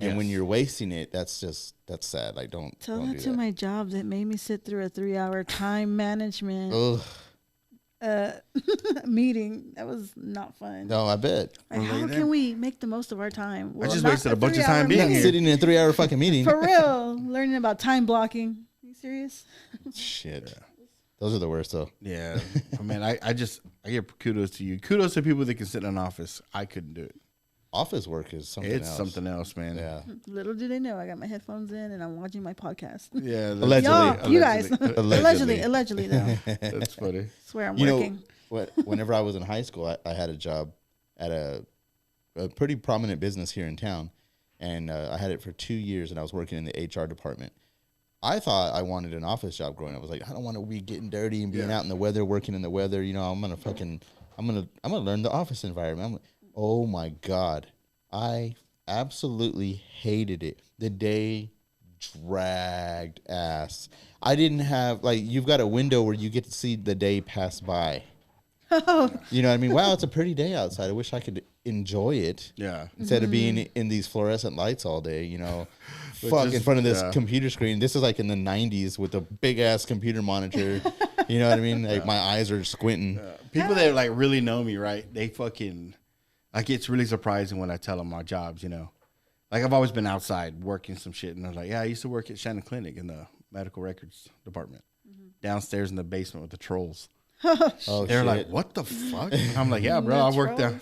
Speaker 2: And when you're wasting it, that's sad. Like don't
Speaker 3: tell that
Speaker 2: do
Speaker 3: to my job that made me sit through a 3-hour time management meeting. That was not fun.
Speaker 2: No, I bet.
Speaker 3: Like, how can we make the most of our time?
Speaker 1: Well, I just wasted a bunch of time being here.
Speaker 2: Sitting in a 3-hour fucking meeting.
Speaker 3: For real. Learning about time blocking. Are you serious?
Speaker 2: Shit. Yeah. Those are the worst though.
Speaker 1: Yeah. Man, I give kudos to you. Kudos to people that can sit in an office. I couldn't do it.
Speaker 2: Office work is something else.
Speaker 1: It's something else, man.
Speaker 2: Yeah.
Speaker 3: Little do they know, I got my headphones in and I'm watching my podcast.
Speaker 1: Yeah.
Speaker 2: Allegedly.
Speaker 3: You guys. Allegedly though.
Speaker 1: That's funny.
Speaker 3: I swear I'm working.
Speaker 2: Whenever I was in high school, I had a job at a pretty prominent business here in town. And I had it for 2 years and I was working in the HR department. I thought I wanted an office job growing up. I was like, I don't want to be getting dirty and being out in the weather, working in the weather. You know, I'm gonna learn the office environment. Oh my God, I absolutely hated it. The day dragged ass. I didn't have you've got a window where you get to see the day pass by. You know what I mean? Wow, it's a pretty day outside. I wish I could enjoy it.
Speaker 1: Yeah.
Speaker 2: Instead of being in these fluorescent lights all day, you know. In front of this computer screen. This is like in the 90s with a big ass computer monitor. You know what I mean? Like my eyes are squinting.
Speaker 1: People that like really know me, right? They fucking it's really surprising when I tell them my jobs, you know. Like I've always been outside working some shit, and they're like, yeah, I used to work at Shannon Clinic in the medical records department, downstairs in the basement with the trolls. They're like, what the fuck? And I'm like, yeah, bro, I worked there.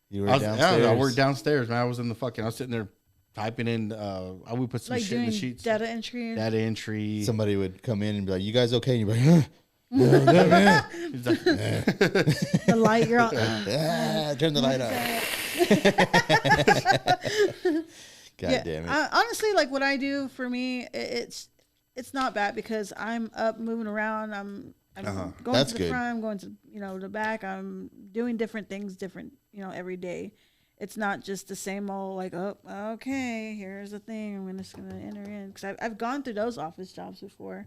Speaker 2: You were downstairs?
Speaker 1: I worked downstairs, man. I was sitting there typing in. I would put some shit in the sheets.
Speaker 3: Data entry.
Speaker 2: Somebody would come in and be like, "You guys okay?" And you'd be like,
Speaker 3: the light, you're all,
Speaker 2: turn the light off. God damn it!
Speaker 3: Honestly, like what I do for me, it's not bad because I'm up, moving around. I'm going
Speaker 2: That's
Speaker 3: to the
Speaker 2: good.
Speaker 3: front. I'm going to the back. I'm doing different things, every day. It's not just the same old like, oh, okay, here's the thing. I'm just gonna enter in because I've gone through those office jobs before,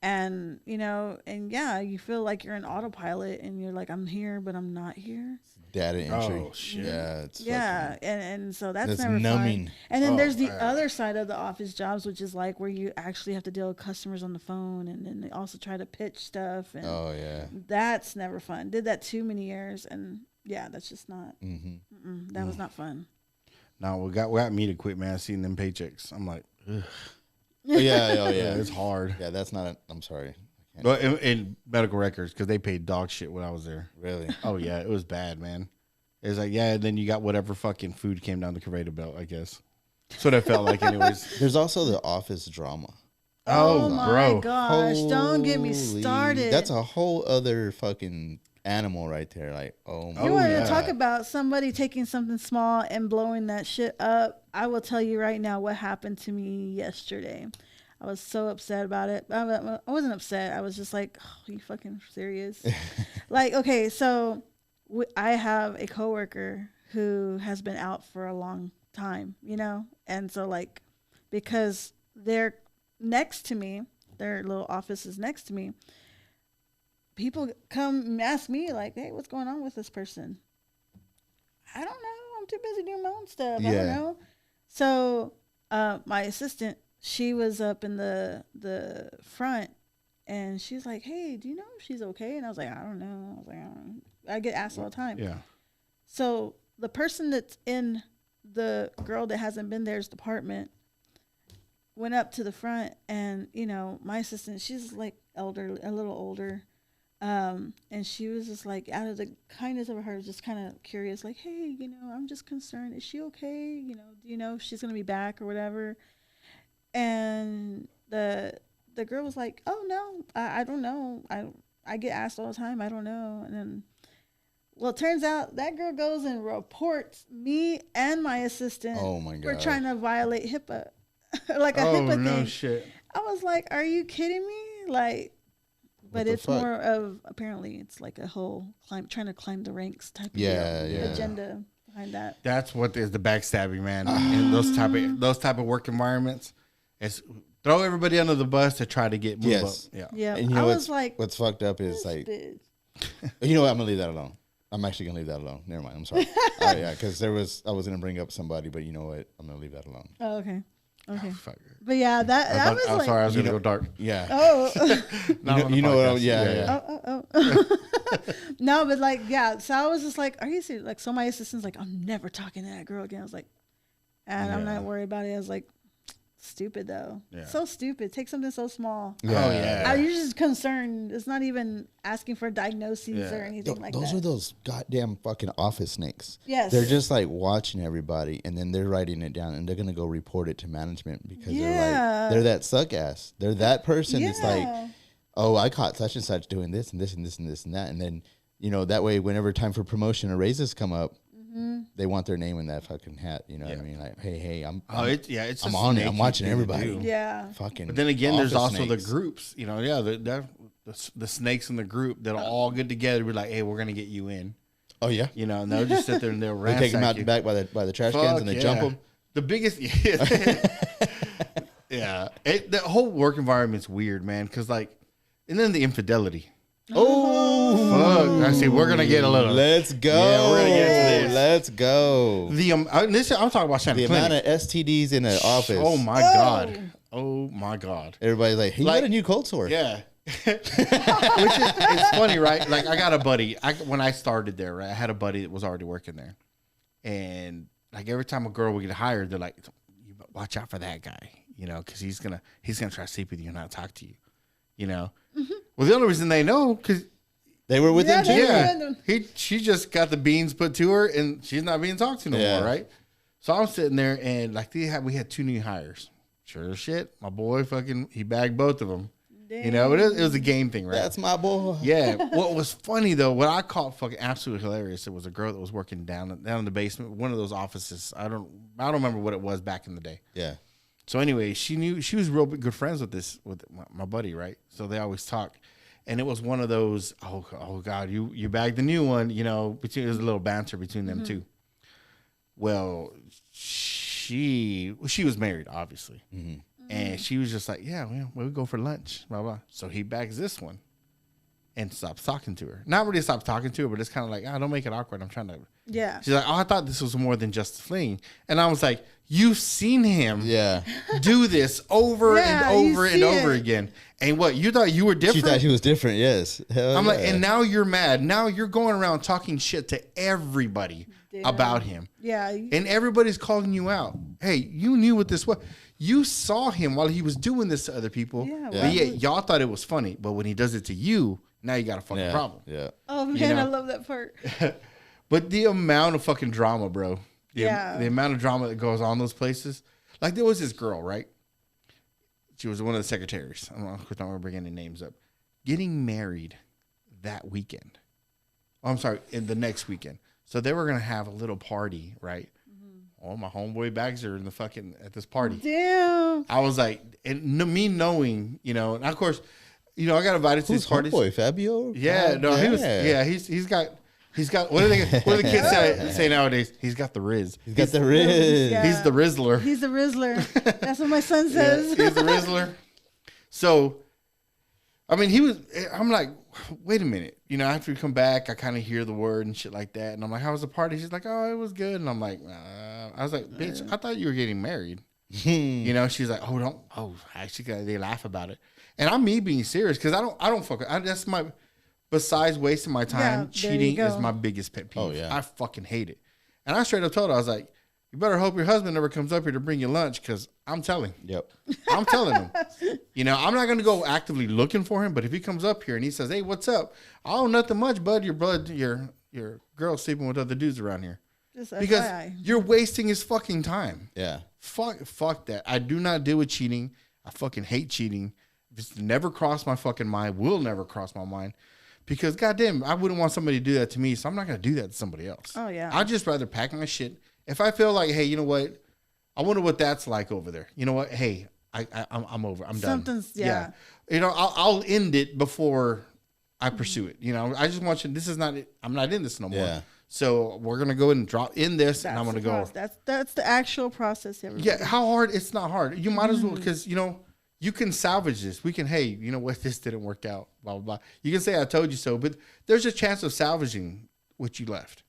Speaker 3: and you feel like you're an autopilot and you're like, I'm here, but I'm not here.
Speaker 2: Data entry.
Speaker 1: Oh shit.
Speaker 2: Yeah,
Speaker 3: and so that's never
Speaker 2: numbing.
Speaker 3: fun. And then there's the other side of the office jobs, which is like where you actually have to deal with customers on the phone, and then they also try to pitch stuff. And that's never fun. Did that too many years, and that's just not. That was not fun.
Speaker 1: No, we got me to quit, man. Seeing them paychecks, I'm like, ugh.
Speaker 2: Yeah,
Speaker 1: it's hard.
Speaker 2: Yeah, that's not. I'm sorry.
Speaker 1: But in medical records, because they paid dog shit when I was there.
Speaker 2: Really?
Speaker 1: Oh yeah, it was bad, man. It was like, and then you got whatever fucking food came down the conveyor belt, I guess. That's what it felt like, anyways.
Speaker 2: There's also the office drama.
Speaker 3: Oh my gosh! Don't get me started.
Speaker 2: That's a whole other fucking animal right there. Like, oh my
Speaker 3: You want
Speaker 2: God.
Speaker 3: to talk about somebody taking something small and blowing that shit up? I will tell you right now what happened to me yesterday. I was so upset about it. I wasn't upset. I was just like, oh, you fucking serious? Like, okay, so I have a coworker who has been out for a long time, you know? And so, like, because they're next to me, their little office is next to me, people come and ask me, like, hey, what's going on with this person? I don't know. I'm too busy doing my own stuff. I don't know. So my assistant, she was up in the front, and she's like, hey, do you know if she's okay? And I was like, I don't know. I was like, I get asked all the time.
Speaker 1: Yeah.
Speaker 3: So the person that's in the girl that hasn't been there's department went up to the front, and, you know, my assistant, she's like a little older. And she was just like, out of the kindness of her heart, just kind of curious, like, hey, you know, I'm just concerned. Is she okay? You know, do you know if she's going to be back or whatever? And the girl was like, oh, no, I don't know. I get asked all the time. I don't know. And then, well, it turns out that girl goes and reports me and my assistant for trying to violate HIPAA. Like a HIPAA thing.
Speaker 1: No shit.
Speaker 3: I was like, are you kidding me? Like, but it's more of, apparently it's like a whole trying to climb the ranks type of deal. Agenda behind that.
Speaker 1: That's what is the backstabbing, man. In those type of work environments, it's throw everybody under the bus to try to get moved up.
Speaker 3: Yeah.
Speaker 2: And you know
Speaker 3: I was like,
Speaker 2: what's fucked up is like, you know what? I'm gonna leave that alone. I'm actually gonna leave that alone. Never mind. I'm sorry. Yeah, because I was gonna bring up somebody, but you know what? I'm gonna leave that alone.
Speaker 3: Oh, okay. Okay.
Speaker 1: Oh,
Speaker 3: but yeah, that was
Speaker 1: I'm
Speaker 3: like,
Speaker 1: sorry, I was gonna go dark.
Speaker 2: Yeah.
Speaker 3: Oh.
Speaker 2: you know what? Yeah.
Speaker 3: Oh. No, but like, yeah. So I was just like, are you serious? Like, so my assistant's like, I'm never talking to that girl again. I was like, and I'm not worried about it. I was like, stupid though.
Speaker 1: Yeah.
Speaker 3: So stupid. Take something so small.
Speaker 2: Yeah.
Speaker 1: Oh yeah.
Speaker 3: You're just concerned. It's not even asking for diagnoses or anything like that.
Speaker 2: Those are those goddamn fucking office snakes.
Speaker 3: Yes.
Speaker 2: They're just like watching everybody, and then they're writing it down, and they're gonna go report it to management because they're that suck ass. They're that person that's like, oh, I caught such and such doing this and this and this and this and that, and then, you know, that way whenever time for promotion or raises come up, they want their name in that fucking hat. You know what I mean? Like, hey, I'm on it. I'm watching everybody.
Speaker 3: Yeah.
Speaker 2: Fucking.
Speaker 1: But then again, there's also
Speaker 2: snakes.
Speaker 1: the groups. You know, the snakes in the group that are all good together. We're like, hey, we're gonna get you in.
Speaker 2: Oh yeah.
Speaker 1: You know, and they'll just sit there and they'll
Speaker 2: they take them out the back by the trash cans and they jump them.
Speaker 1: The biggest, yeah. The whole work environment's weird, man. Because like, and then the infidelity.
Speaker 2: Oh,
Speaker 1: fuck! I see. We're gonna get a little.
Speaker 2: Let's go.
Speaker 1: Yeah, we're gonna get into this.
Speaker 2: Let's go.
Speaker 1: I'm talking about Santa
Speaker 2: The amount of STDs in the office.
Speaker 1: Oh my god! Oh my god!
Speaker 2: Everybody's like, "He got a new cold sore."
Speaker 1: Yeah. It's funny, right? Like, I got a buddy. When I started there, right, I had a buddy that was already working there, and like every time a girl would get hired, they're like, "You watch out for that guy," you know, because he's gonna try to sleep with you and not talk to you, you know. Mm-hmm. Well, the only reason they know because
Speaker 2: they were with him too.
Speaker 1: Yeah, she just got the beans put to her, and she's not being talked to no more, right? So I'm sitting there, and like we had 2 new hires. Sure as shit, my boy he bagged both of them. Dang. You know, it was a game thing, right?
Speaker 2: That's my boy.
Speaker 1: Yeah. What was funny though, what I caught fucking absolutely hilarious, it was a girl that was working down in the basement, one of those offices. I don't remember what it was back in the day.
Speaker 2: Yeah.
Speaker 1: So anyway, she was real good friends with my buddy, right? So they always talk, and it was one of those. Oh God, you bagged the new one, you know. There was a little banter between them two. Well, she was married, obviously. Mm-hmm. And she was just like, yeah, we'll go for lunch, blah, blah. So he bags this one and stops talking to her. Not really stops talking to her, but it's kind of like, don't make it awkward. I'm trying to.
Speaker 3: Yeah.
Speaker 1: She's like, I thought this was more than just a fling. And I was like, you've seen him do this over and over and over again. And what, you thought you were different?
Speaker 2: She thought she was different, yes.
Speaker 1: I'm like, and now you're mad. Now you're going around talking shit to everybody about him.
Speaker 3: Yeah.
Speaker 1: And everybody's calling you out. Hey, you knew what this was. You saw him while he was doing this to other people. Yeah. But yet y'all thought it was funny. But when he does it to you, now you got a fucking problem.
Speaker 2: Yeah.
Speaker 3: Oh, man, I love that part.
Speaker 1: But the amount of fucking drama, bro. The amount of drama that goes on those places. Like, there was this girl, right? She was one of the secretaries. I'm not going to bring any names up. Getting married that weekend. I'm sorry, in the next weekend. So they were gonna have a little party, right? All my homeboy bags are in the fucking at this party.
Speaker 3: Damn.
Speaker 1: I was like, and me knowing, and of course, I got invited to these parties.
Speaker 2: Homeboy, Fabio?
Speaker 1: Yeah, no, he was. Yeah, he's got. What do the kids say nowadays? He's got the Riz.
Speaker 2: He's got the Riz.
Speaker 3: Yeah.
Speaker 1: He's the Rizzler.
Speaker 3: He's the Rizzler. That's what my son says.
Speaker 1: Yeah, he's the Rizzler. So, I mean, I'm like, wait a minute. After we come back, I kind of hear the word and shit like that. And I'm like, how was the party? She's like, oh, it was good. And I'm like, I was like, bitch, I thought you were getting married. She's like, actually, they laugh about it. And I'm me being serious because I don't fuck. That's my, besides wasting my time, cheating is my biggest pet peeve.
Speaker 2: Oh, yeah.
Speaker 1: I fucking hate it. And I straight up told her, I was like, you better hope your husband never comes up here to bring you lunch because I'm telling.
Speaker 2: Yep.
Speaker 1: I'm telling him. I'm not going to go actively looking for him, but if he comes up here and he says, hey, what's up? Oh, nothing much, bud. Your girl's sleeping with other dudes around here.
Speaker 3: Just
Speaker 1: because
Speaker 3: FYI.
Speaker 1: you're wasting his fucking time.
Speaker 2: Yeah.
Speaker 1: Fuck that. I do not deal with cheating. I fucking hate cheating. It's never crossed my fucking mind. Will never cross my mind. Because goddamn, I wouldn't want somebody to do that to me, so I'm not going to do that to somebody else.
Speaker 3: Oh, yeah.
Speaker 1: I'd just rather pack my shit. If I feel like, hey, you know what? I wonder what that's like over there. You know what? Hey, I'm over. I'm done.
Speaker 3: Something's, yeah.
Speaker 1: I'll end it before I pursue it. I just want you. This is not it. I'm not in this no more.
Speaker 2: Yeah.
Speaker 1: So we're gonna go and drop in this, and I'm gonna go.
Speaker 3: That's the actual process. Everybody.
Speaker 1: Yeah. How hard? It's not hard. You might as well because you can salvage this. We can. Hey, you know what? This didn't work out. Blah blah blah. You can say I told you so, but there's a chance of salvaging what you left.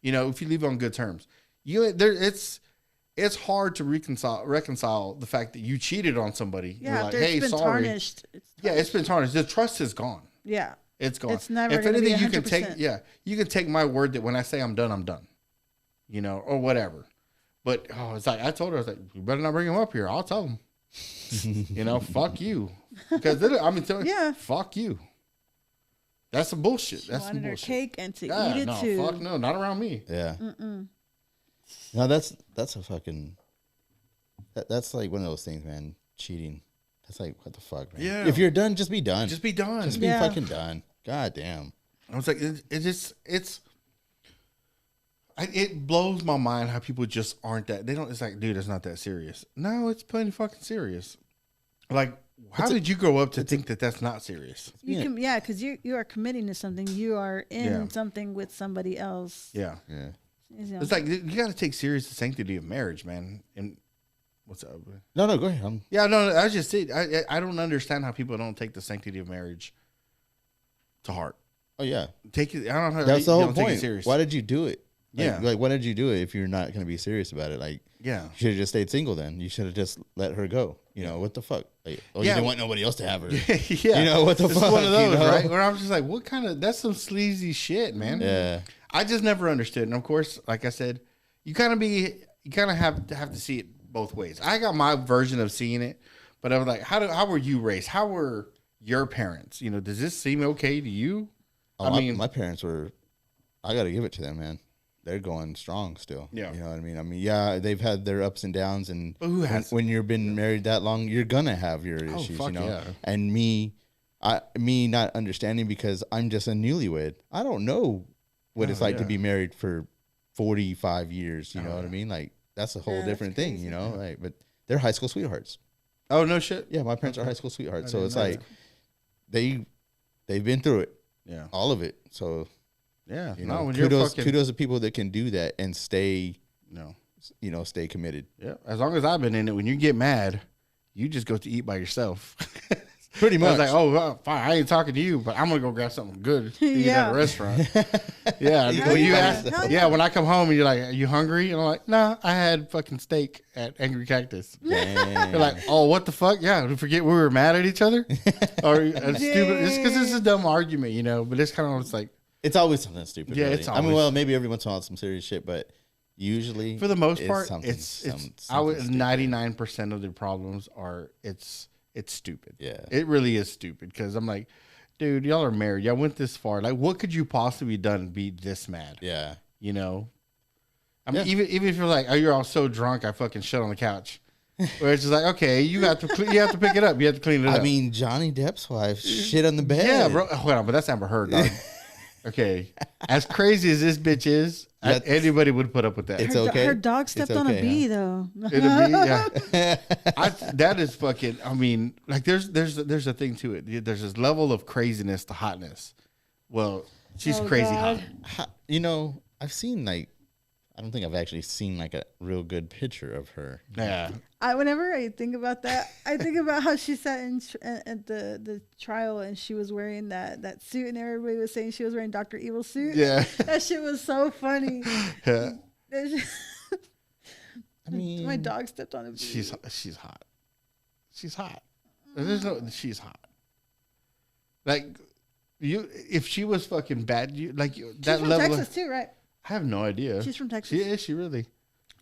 Speaker 1: If you leave on good terms, it's hard to reconcile the fact that you cheated on somebody.
Speaker 3: Yeah,
Speaker 1: you're like, hey,
Speaker 3: been
Speaker 1: sorry.
Speaker 3: Tarnished.
Speaker 1: It's been tarnished. The trust is gone.
Speaker 3: Yeah.
Speaker 1: It's gone.
Speaker 3: It's never.
Speaker 1: If
Speaker 3: anything,
Speaker 1: anything,
Speaker 3: be 100%.
Speaker 1: you can take my word that when I say I'm done, or whatever. But it's like I told her, I was like, you better not bring him up here. I'll tell him. Fuck you. Because fuck you. That's some bullshit. That's some bullshit.
Speaker 3: Her cake and to eat it too.
Speaker 1: Fuck no, not around me.
Speaker 2: Yeah. No, that's a fucking. That's like one of those things, man. Cheating. That's like, what the fuck, man?
Speaker 1: Yeah.
Speaker 2: If you're done, just be done.
Speaker 1: Just be done.
Speaker 2: Just be fucking done. God damn.
Speaker 1: I was like, it blows my mind how people just aren't that. They don't. It's like, dude, it's not that serious. No, it's plenty fucking serious. Like, how did you grow up to think that that's not serious?
Speaker 3: Because you are committing to something. You are in something with somebody else.
Speaker 1: Yeah.
Speaker 2: Yeah.
Speaker 1: It's like you got to take serious the sanctity of marriage, man. And what's up?
Speaker 2: No, go ahead.
Speaker 1: I just said I don't understand how people don't take the sanctity of marriage to heart.
Speaker 2: Oh yeah,
Speaker 1: take it. I don't know. How
Speaker 2: that's the whole point.
Speaker 1: Serious.
Speaker 2: Why did you do it?
Speaker 1: Like,
Speaker 2: why did you do it if you're not going to be serious about it? Like, you should have just stayed single then. You should have just let her go. What the fuck? Like, you didn't want nobody else to have her.
Speaker 1: Yeah.
Speaker 2: What the fuck?
Speaker 1: It's one of those, right? Where I'm just like, what kind of? That's some sleazy shit, man.
Speaker 2: Yeah.
Speaker 1: I just never understood. And of course, like I said, you kind of have to see it both ways. I got my version of seeing it, but I was like, how were you raised? How were your parents? Does this seem okay to you?
Speaker 2: Oh, I mean, my parents were. I got to give it to them, man. They're going strong still. Yeah. You know what I mean? I mean, yeah, they've had their ups and downs, and when you've been married that long, you're gonna have your issues,
Speaker 1: Yeah.
Speaker 2: And me not understanding because I'm just a newlywed. I don't know what it's like to be married for 45 years. You know what I mean? Like, that's a whole different thing, Like, but they're high school sweethearts.
Speaker 1: Oh, no shit.
Speaker 2: Yeah, my parents are high school sweethearts, so it's like they've been through it.
Speaker 1: Yeah,
Speaker 2: all of it. So
Speaker 1: yeah,
Speaker 2: kudos to people that can do that and stay, stay committed.
Speaker 1: Yeah, as long as I've been in it, when you get mad, you just go to eat by yourself.
Speaker 2: Pretty much.
Speaker 1: I was like, oh, well, fine, I ain't talking to you, but I'm gonna go grab something good to eat at a restaurant. When I come home and you're like, are you hungry? And I'm like, nah, I had fucking steak at Angry Cactus. You're like, oh, what the fuck? Yeah, we forget we were mad at each other, or stupid. It's because it's a dumb argument, But it's kind of like
Speaker 2: it's always something stupid.
Speaker 1: Yeah,
Speaker 2: really.
Speaker 1: it's always.
Speaker 2: Well, maybe every once in a while it's some serious shit, but usually,
Speaker 1: for the most part, it's 99% of the problems are it's stupid.
Speaker 2: Yeah.
Speaker 1: It really is stupid because I'm like, dude, y'all are married. Y'all went this far. Like, what could you possibly done to be this mad?
Speaker 2: Yeah.
Speaker 1: I mean, even if you're like, oh, you're all so drunk, I fucking shit on the couch. Where it's just like, okay, you have to pick it up. You have to clean it up.
Speaker 2: I mean, Johnny Depp's wife shit on the bed.
Speaker 1: Yeah, bro. Hold on, but that's Amber Heard, dog. Okay, as crazy as this bitch is, anybody would put up with that.
Speaker 2: It's okay.
Speaker 3: Her dog stepped on a bee, though.
Speaker 1: That is fucking. I mean, like there's a thing to it. There's this level of craziness to hotness. Well, she's crazy hot.
Speaker 2: You know, I've seen like, I don't think I've actually seen like a real good picture of her.
Speaker 1: Yeah.
Speaker 3: Whenever I think about that, I think about how she sat at the trial and she was wearing that suit, and everybody was saying she was wearing Dr. Evil suit.
Speaker 1: Yeah.
Speaker 3: That shit was so funny.
Speaker 1: Yeah.
Speaker 2: I mean,
Speaker 3: my dog stepped on a bee.
Speaker 1: She's hot. She's hot. She's hot. Like if she was fucking bad, that
Speaker 3: she's from
Speaker 1: level
Speaker 3: Texas too, right?
Speaker 1: I have no idea.
Speaker 3: She's from Texas.
Speaker 1: Is she really?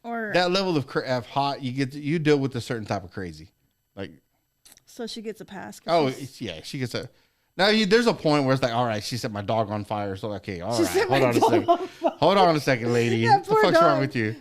Speaker 3: Or
Speaker 1: that level of hot, you deal with a certain type of crazy, like.
Speaker 3: So she gets a pass.
Speaker 1: Yeah, she gets a. Now there's a point where it's like, all right, she set my dog on fire. So okay, all right, hold on a second, lady. What the fuck's wrong with you?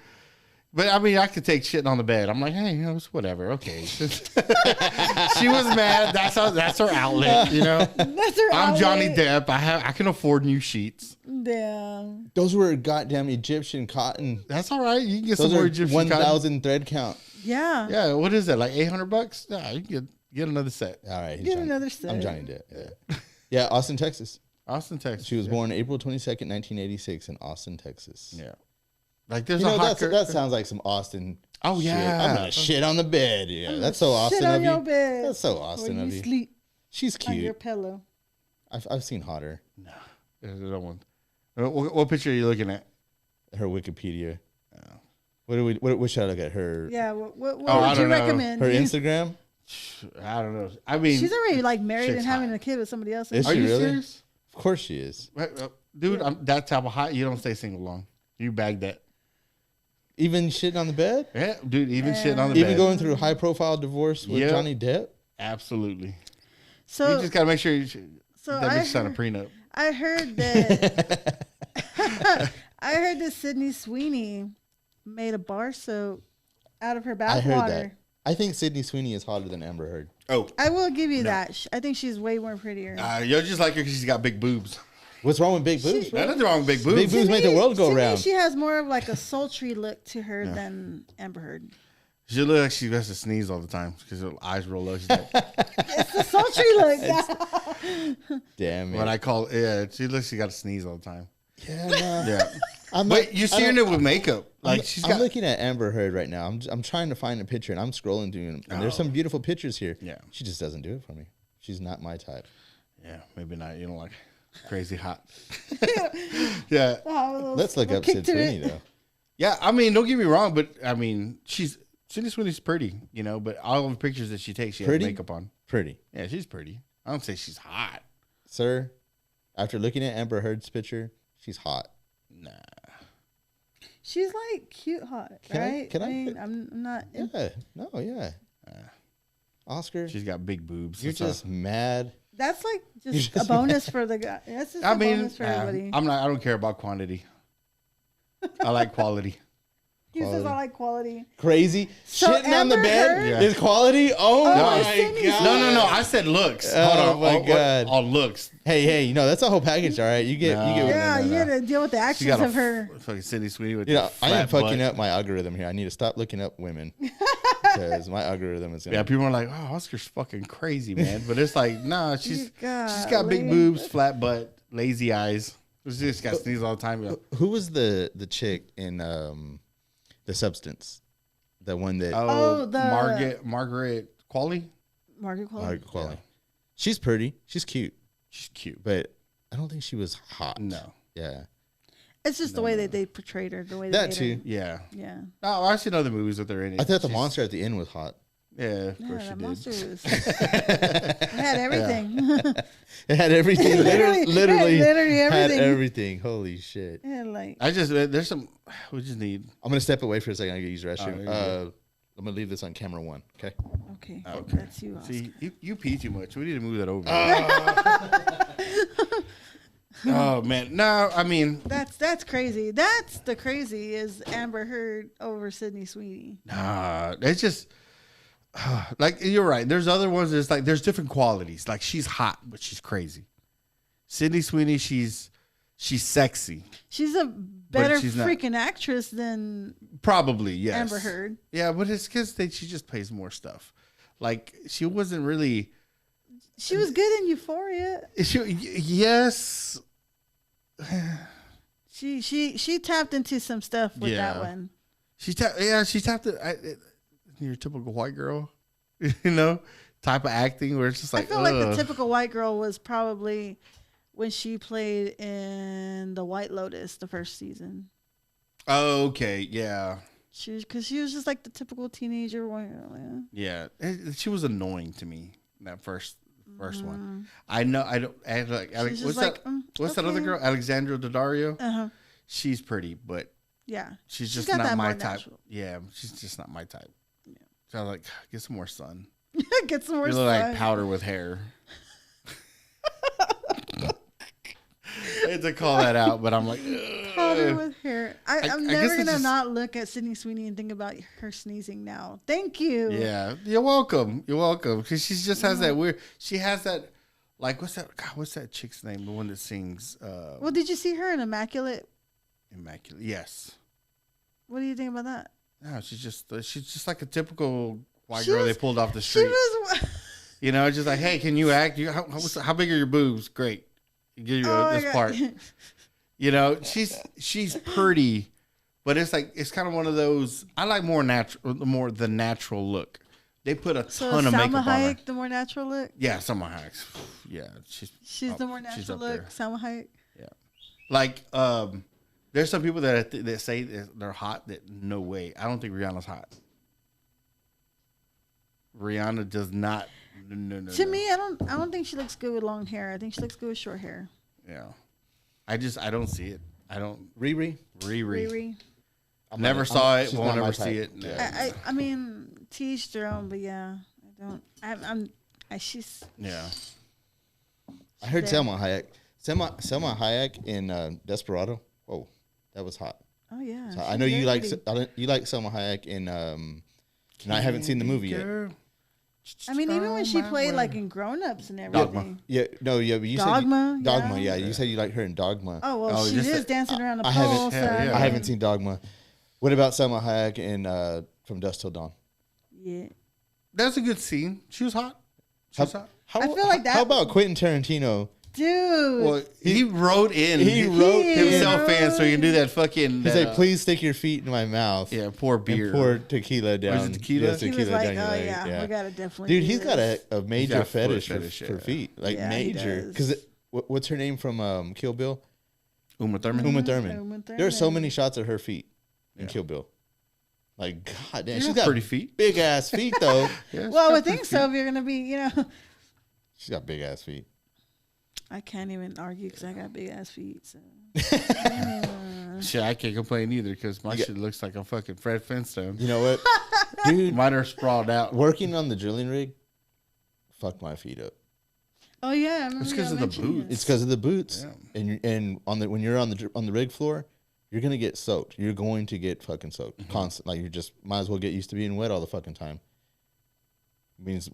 Speaker 1: But I mean, I could take shit on the bed. I'm like, hey, it's whatever. Okay. She was mad. That's her outlet. You know.
Speaker 3: That's her.
Speaker 1: I'm Johnny Depp. I can afford new sheets.
Speaker 3: Damn.
Speaker 2: Those were goddamn Egyptian cotton.
Speaker 1: That's all right. You can get some more Egyptian
Speaker 2: 1,000 thread count.
Speaker 3: Yeah.
Speaker 1: Yeah. What is that? Like $800? Yeah, you can get another set.
Speaker 2: All right.
Speaker 3: Get another set.
Speaker 2: I'm Johnny Depp. Yeah. Yeah. Austin, Texas.
Speaker 1: Austin, Texas.
Speaker 2: She was born April 22nd, 1986 in Austin, Texas.
Speaker 1: Yeah. Like there's a hot
Speaker 2: that sounds like some Austin.
Speaker 1: Oh yeah,
Speaker 2: shit. I'm gonna shit on the bed. Yeah, that's so Austin of you.
Speaker 3: Bed.
Speaker 2: That's so Austin of you.
Speaker 3: Sleep
Speaker 2: She's cute.
Speaker 3: on your pillow.
Speaker 2: I've seen hotter.
Speaker 1: No, there's no one. What picture are you looking at?
Speaker 2: Her Wikipedia. Oh. What should I look at? Her.
Speaker 3: Yeah. What would you recommend?
Speaker 2: Her Instagram.
Speaker 1: I don't know. I mean,
Speaker 3: she's already like married and having a kid with somebody else.
Speaker 2: Is
Speaker 1: are
Speaker 2: she
Speaker 1: you
Speaker 2: really?
Speaker 1: serious?
Speaker 2: Of course she is.
Speaker 1: Dude, I'm that type of hot. You don't stay single long. You bag that.
Speaker 2: Even shitting on the bed?
Speaker 1: Yeah, dude, even shitting on the bed.
Speaker 2: Even going through a high profile divorce with Johnny Depp?
Speaker 1: Absolutely.
Speaker 3: So
Speaker 1: you just gotta make sure that bitch sign a prenup.
Speaker 3: I heard that I heard that Sydney Sweeney made a bar soap out of her bath
Speaker 2: I heard
Speaker 3: water.
Speaker 2: that. I think Sydney Sweeney is hotter than Amber Heard.
Speaker 1: Oh.
Speaker 3: I will give you that. I think she's way more prettier.
Speaker 1: You'll just like her because she's got big boobs.
Speaker 2: What's wrong with big boobs?
Speaker 1: Nothing wrong with big boobs.
Speaker 2: Big boobs make the world go round.
Speaker 3: She has more of like a sultry look to her than Amber Heard.
Speaker 1: She looks like she has to sneeze all the time because her eyes roll up.
Speaker 3: It's the sultry look.
Speaker 2: Damn it.
Speaker 1: What I call she looks. She got to sneeze all the time.
Speaker 2: Yeah, no.
Speaker 1: Yeah. But you're seeing it with makeup. Like
Speaker 2: I'm looking at Amber Heard right now. I'm trying to find a picture, and I'm scrolling through them, and there's some beautiful pictures here.
Speaker 1: Yeah.
Speaker 2: She just doesn't do it for me. She's not my type.
Speaker 1: Yeah, maybe not. You don't like crazy hot. Yeah.
Speaker 2: Let's look up Sid Sweeney though.
Speaker 1: Yeah, I mean, don't get me wrong, but I mean, Sydney Sweeney's pretty, you know. But all of the pictures that she takes, she has makeup on.
Speaker 2: Pretty.
Speaker 1: Yeah, she's pretty. I don't say she's hot,
Speaker 2: sir. After looking at Amber Heard's picture, she's hot.
Speaker 1: Nah.
Speaker 3: She's like cute hot, right?
Speaker 2: Can I
Speaker 3: mean, I'm not.
Speaker 2: Yeah. No. Yeah. Oscar,
Speaker 1: she's got big boobs.
Speaker 2: You're just mad.
Speaker 3: That's like just a bonus for the guy. That's just bonus for everybody.
Speaker 1: I don't care about quantity. I like quality.
Speaker 3: He says I like quality.
Speaker 2: Crazy.
Speaker 3: So
Speaker 2: shitting on the bed is quality? Oh my God.
Speaker 1: No. I said looks.
Speaker 2: Oh my God.
Speaker 1: On looks.
Speaker 2: Hey, that's a whole package, all right? You get
Speaker 3: Yeah, you got to deal with the actions of her.
Speaker 1: Fucking Sydney Sweeney with
Speaker 2: I am fucking up my algorithm here. I need to stop looking up women. Because my algorithm is gonna
Speaker 1: people are like, oh, Oscar's fucking crazy, man. But it's like, nah, she's got big boobs, flat butt, lazy eyes. She's just got sneeze all the time.
Speaker 2: Who was the chick in The Substance? The one that
Speaker 1: Margaret Qualley?
Speaker 3: Margaret Qualley.
Speaker 2: Yeah. She's pretty. She's cute.
Speaker 1: She's cute.
Speaker 2: But I don't think she was hot.
Speaker 1: No.
Speaker 2: Yeah.
Speaker 3: It's just the way that they portrayed her. The way
Speaker 2: that
Speaker 3: they
Speaker 2: too.
Speaker 3: Her.
Speaker 1: Yeah.
Speaker 3: Yeah.
Speaker 1: Oh, I've seen other movies with her in it.
Speaker 2: I thought the monster at the end was hot.
Speaker 1: Yeah, of course she did.
Speaker 3: Monster was, it had everything.
Speaker 2: It had everything. Literally
Speaker 3: everything.
Speaker 2: Had everything. Holy shit.
Speaker 3: Yeah, like
Speaker 1: there's some. We just need.
Speaker 2: I'm gonna step away for a second. I gotta use the restroom. I'm gonna leave this on camera 1. Okay.
Speaker 3: Okay.
Speaker 2: That's
Speaker 3: you. Oscar.
Speaker 1: See, you pee too much. We need to move that over. Oh man, no, I mean
Speaker 3: that's crazy. That's the crazy is Amber Heard over Sydney Sweeney.
Speaker 1: Nah, it's just like you're right. There's other ones that's like there's different qualities. Like she's hot, but she's crazy. Sydney Sweeney, she's She's sexy.
Speaker 3: She's a better freaking actress than
Speaker 1: probably, yes.
Speaker 3: Amber Heard.
Speaker 1: Yeah, but it's because she just plays more stuff. Like, she wasn't really...
Speaker 3: She was good in Euphoria.
Speaker 1: Yes.
Speaker 3: She tapped into some stuff with that one. She tapped
Speaker 1: it. Your typical white girl, type of acting where it's just like...
Speaker 3: I feel like the typical white girl was probably... when she played in The White Lotus, the first season.
Speaker 1: Oh, okay, yeah.
Speaker 3: Because she was just like the typical teenager white girl.
Speaker 1: Yeah, she was annoying to me that first one. I know. I don't. What's that other girl? Alexandra Daddario. She's pretty, but she's just not my type. Natural. Yeah, she's just not my type. Yeah. So I was like, get some more sun.
Speaker 3: Get some more
Speaker 1: you
Speaker 3: sun.
Speaker 1: look like powder with hair. I had to call that out, but I'm like,
Speaker 3: powder with hair. I'm never gonna not look at Sydney Sweeney and think about her sneezing now. Thank you.
Speaker 1: Yeah, you're welcome. You're welcome. Because she just has that weird. She has that, like, what's that? God, what's that chick's name? The one that sings.
Speaker 3: Well, did you see her in Immaculate?
Speaker 1: Immaculate, yes.
Speaker 3: What do you think about that?
Speaker 1: No, she's just like a typical white girl they pulled off the street. She was. Just like, hey, can you act? How big are your boobs? Great. Give you this part. She's pretty, but it's kind of one of those. I like the natural look. They put a ton of makeup on her.
Speaker 3: Salma Hayek, the more natural look.
Speaker 1: Yeah, Salma Hayek. Yeah,
Speaker 3: she's the more natural look. Salma Hayek.
Speaker 1: Yeah, like there's some people that say they're hot. That no way. I don't think Rihanna's hot. Rihanna does not. No.
Speaker 3: To me, I don't think she looks good with long hair. I think she looks good with short hair.
Speaker 1: Yeah, I don't see it. I don't.
Speaker 2: Riri.
Speaker 1: Never saw it. Won't ever see it. No.
Speaker 3: I mean, to each their own, but yeah, I don't. She's.
Speaker 1: Yeah.
Speaker 2: I heard Selma Hayek. Selma Hayek in Desperado. Whoa, that was hot.
Speaker 3: Oh yeah.
Speaker 2: So I know you like Selma Hayek in. And I haven't seen the movie yet.
Speaker 3: I mean, even when she played like in Grown Ups and everything.
Speaker 2: Dogma. Yeah, no, yeah, but you
Speaker 3: Dogma.
Speaker 2: Said Dogma. Yeah, you said you like her in Dogma.
Speaker 3: Oh well, she is dancing around the pole.
Speaker 2: I haven't seen Dogma. What about Selma Hayek in From Dusk Till Dawn?
Speaker 3: Yeah,
Speaker 1: that's a good scene. She was hot.
Speaker 3: I feel like that.
Speaker 2: How about Quentin Tarantino?
Speaker 3: Dude.
Speaker 1: Well, he wrote himself in so he can do that fucking...
Speaker 2: He's like, please stick your feet in my mouth.
Speaker 1: Yeah, pour beer.
Speaker 2: And pour tequila down.
Speaker 1: Was it tequila?
Speaker 2: Yes, tequila
Speaker 3: he was like,
Speaker 2: down your leg.
Speaker 3: Yeah, we got to definitely
Speaker 2: Dude, he's got a major fetish for feet. Like,
Speaker 3: yeah,
Speaker 2: major. Because what's her name from Kill Bill?
Speaker 1: Uma Thurman.
Speaker 2: Uma Thurman. There are so many shots of her feet in Kill Bill. Like, God damn. She's got
Speaker 1: pretty feet.
Speaker 2: Big ass feet, though.
Speaker 3: Well, I would think so if you're going to be,
Speaker 2: She's got big ass feet.
Speaker 3: I can't even argue because I got big ass feet. So.
Speaker 1: Shit, I can't complain either because my shit looks like a fucking Fred Flintstone.
Speaker 2: You know what? Dude.
Speaker 1: Mine are sprawled out.
Speaker 2: Working on the drilling rig, fuck my feet up.
Speaker 3: Oh, yeah.
Speaker 1: It's because of the boots.
Speaker 2: It's because of the boots.
Speaker 1: Yeah.
Speaker 2: And when you're on the rig floor, you're going to get soaked. You're going to get fucking soaked. Mm-hmm. Constant. Like, you just might as well get used to being wet all the fucking time. It means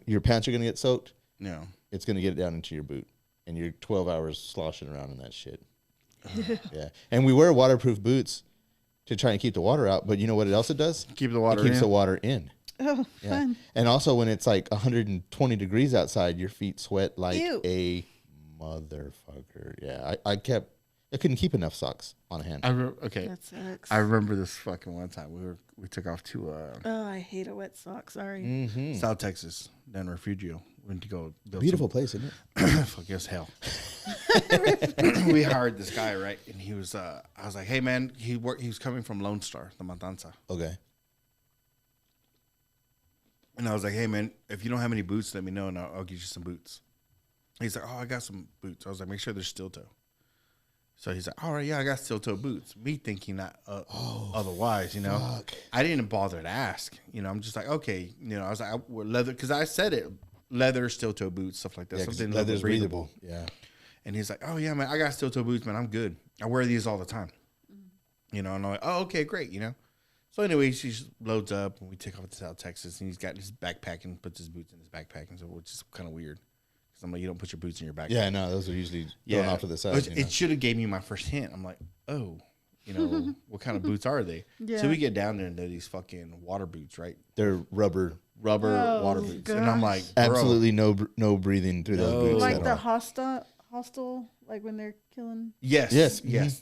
Speaker 2: your pants are going to get soaked.
Speaker 1: Yeah.
Speaker 2: It's going to get it down into your boot. And you're 12 hours sloshing around in that shit. Yeah. And we wear waterproof boots to try and keep the water out. But you know what else it does?
Speaker 1: Keep the water in.
Speaker 2: It keeps the water in.
Speaker 3: Oh, fun.
Speaker 2: And also when it's like 120 degrees outside, your feet sweat like
Speaker 3: Ew.
Speaker 2: a motherfucker. Yeah. I couldn't keep enough socks on hand.
Speaker 1: Okay.
Speaker 3: That sucks.
Speaker 1: I remember this fucking one time. We took off to
Speaker 3: I hate a wet sock. Sorry.
Speaker 2: Mm-hmm.
Speaker 1: South Texas, then Refugio. Went to go build
Speaker 2: beautiful place, isn't
Speaker 1: it? Fuck yes, hell. We hired this guy, right? And he was I was like, hey man, he was coming from Lone Star, the Matanza.
Speaker 2: Okay.
Speaker 1: And I was like, hey man, if you don't have any boots, let me know and I'll get you some boots. He's like, oh, I got some boots. I was like, make sure they're steel toe. So he's like, all right, yeah, I got steel toe boots. Me thinking that otherwise,
Speaker 2: fuck.
Speaker 1: I didn't bother to ask. I'm just like, okay, I was like, leather, because I said it, leather, steel toe boots, stuff like that.
Speaker 2: Yeah,
Speaker 1: something
Speaker 2: leather's breathable. Yeah.
Speaker 1: And he's like, oh yeah, man, I got steel toe boots, man. I'm good. I wear these all the time. And I'm like, oh, okay, great. So anyway, she just loads up and we take off to South Texas and he's got his backpack and puts his boots in his backpack, and so which is kind of weird. because I'm like, you don't put your boots in your backpack.
Speaker 2: Yeah, no, those are usually thrown off to the side.
Speaker 1: It should have gave me my first hint. I'm like, oh, what kind of boots are they?
Speaker 3: Yeah.
Speaker 1: So we get down there and they're these fucking water boots, right?
Speaker 2: They're rubber
Speaker 1: water boots, and I'm like, bro,
Speaker 2: absolutely no breathing through those boots.
Speaker 3: Like the hostile, like when they're killing.
Speaker 1: Yes,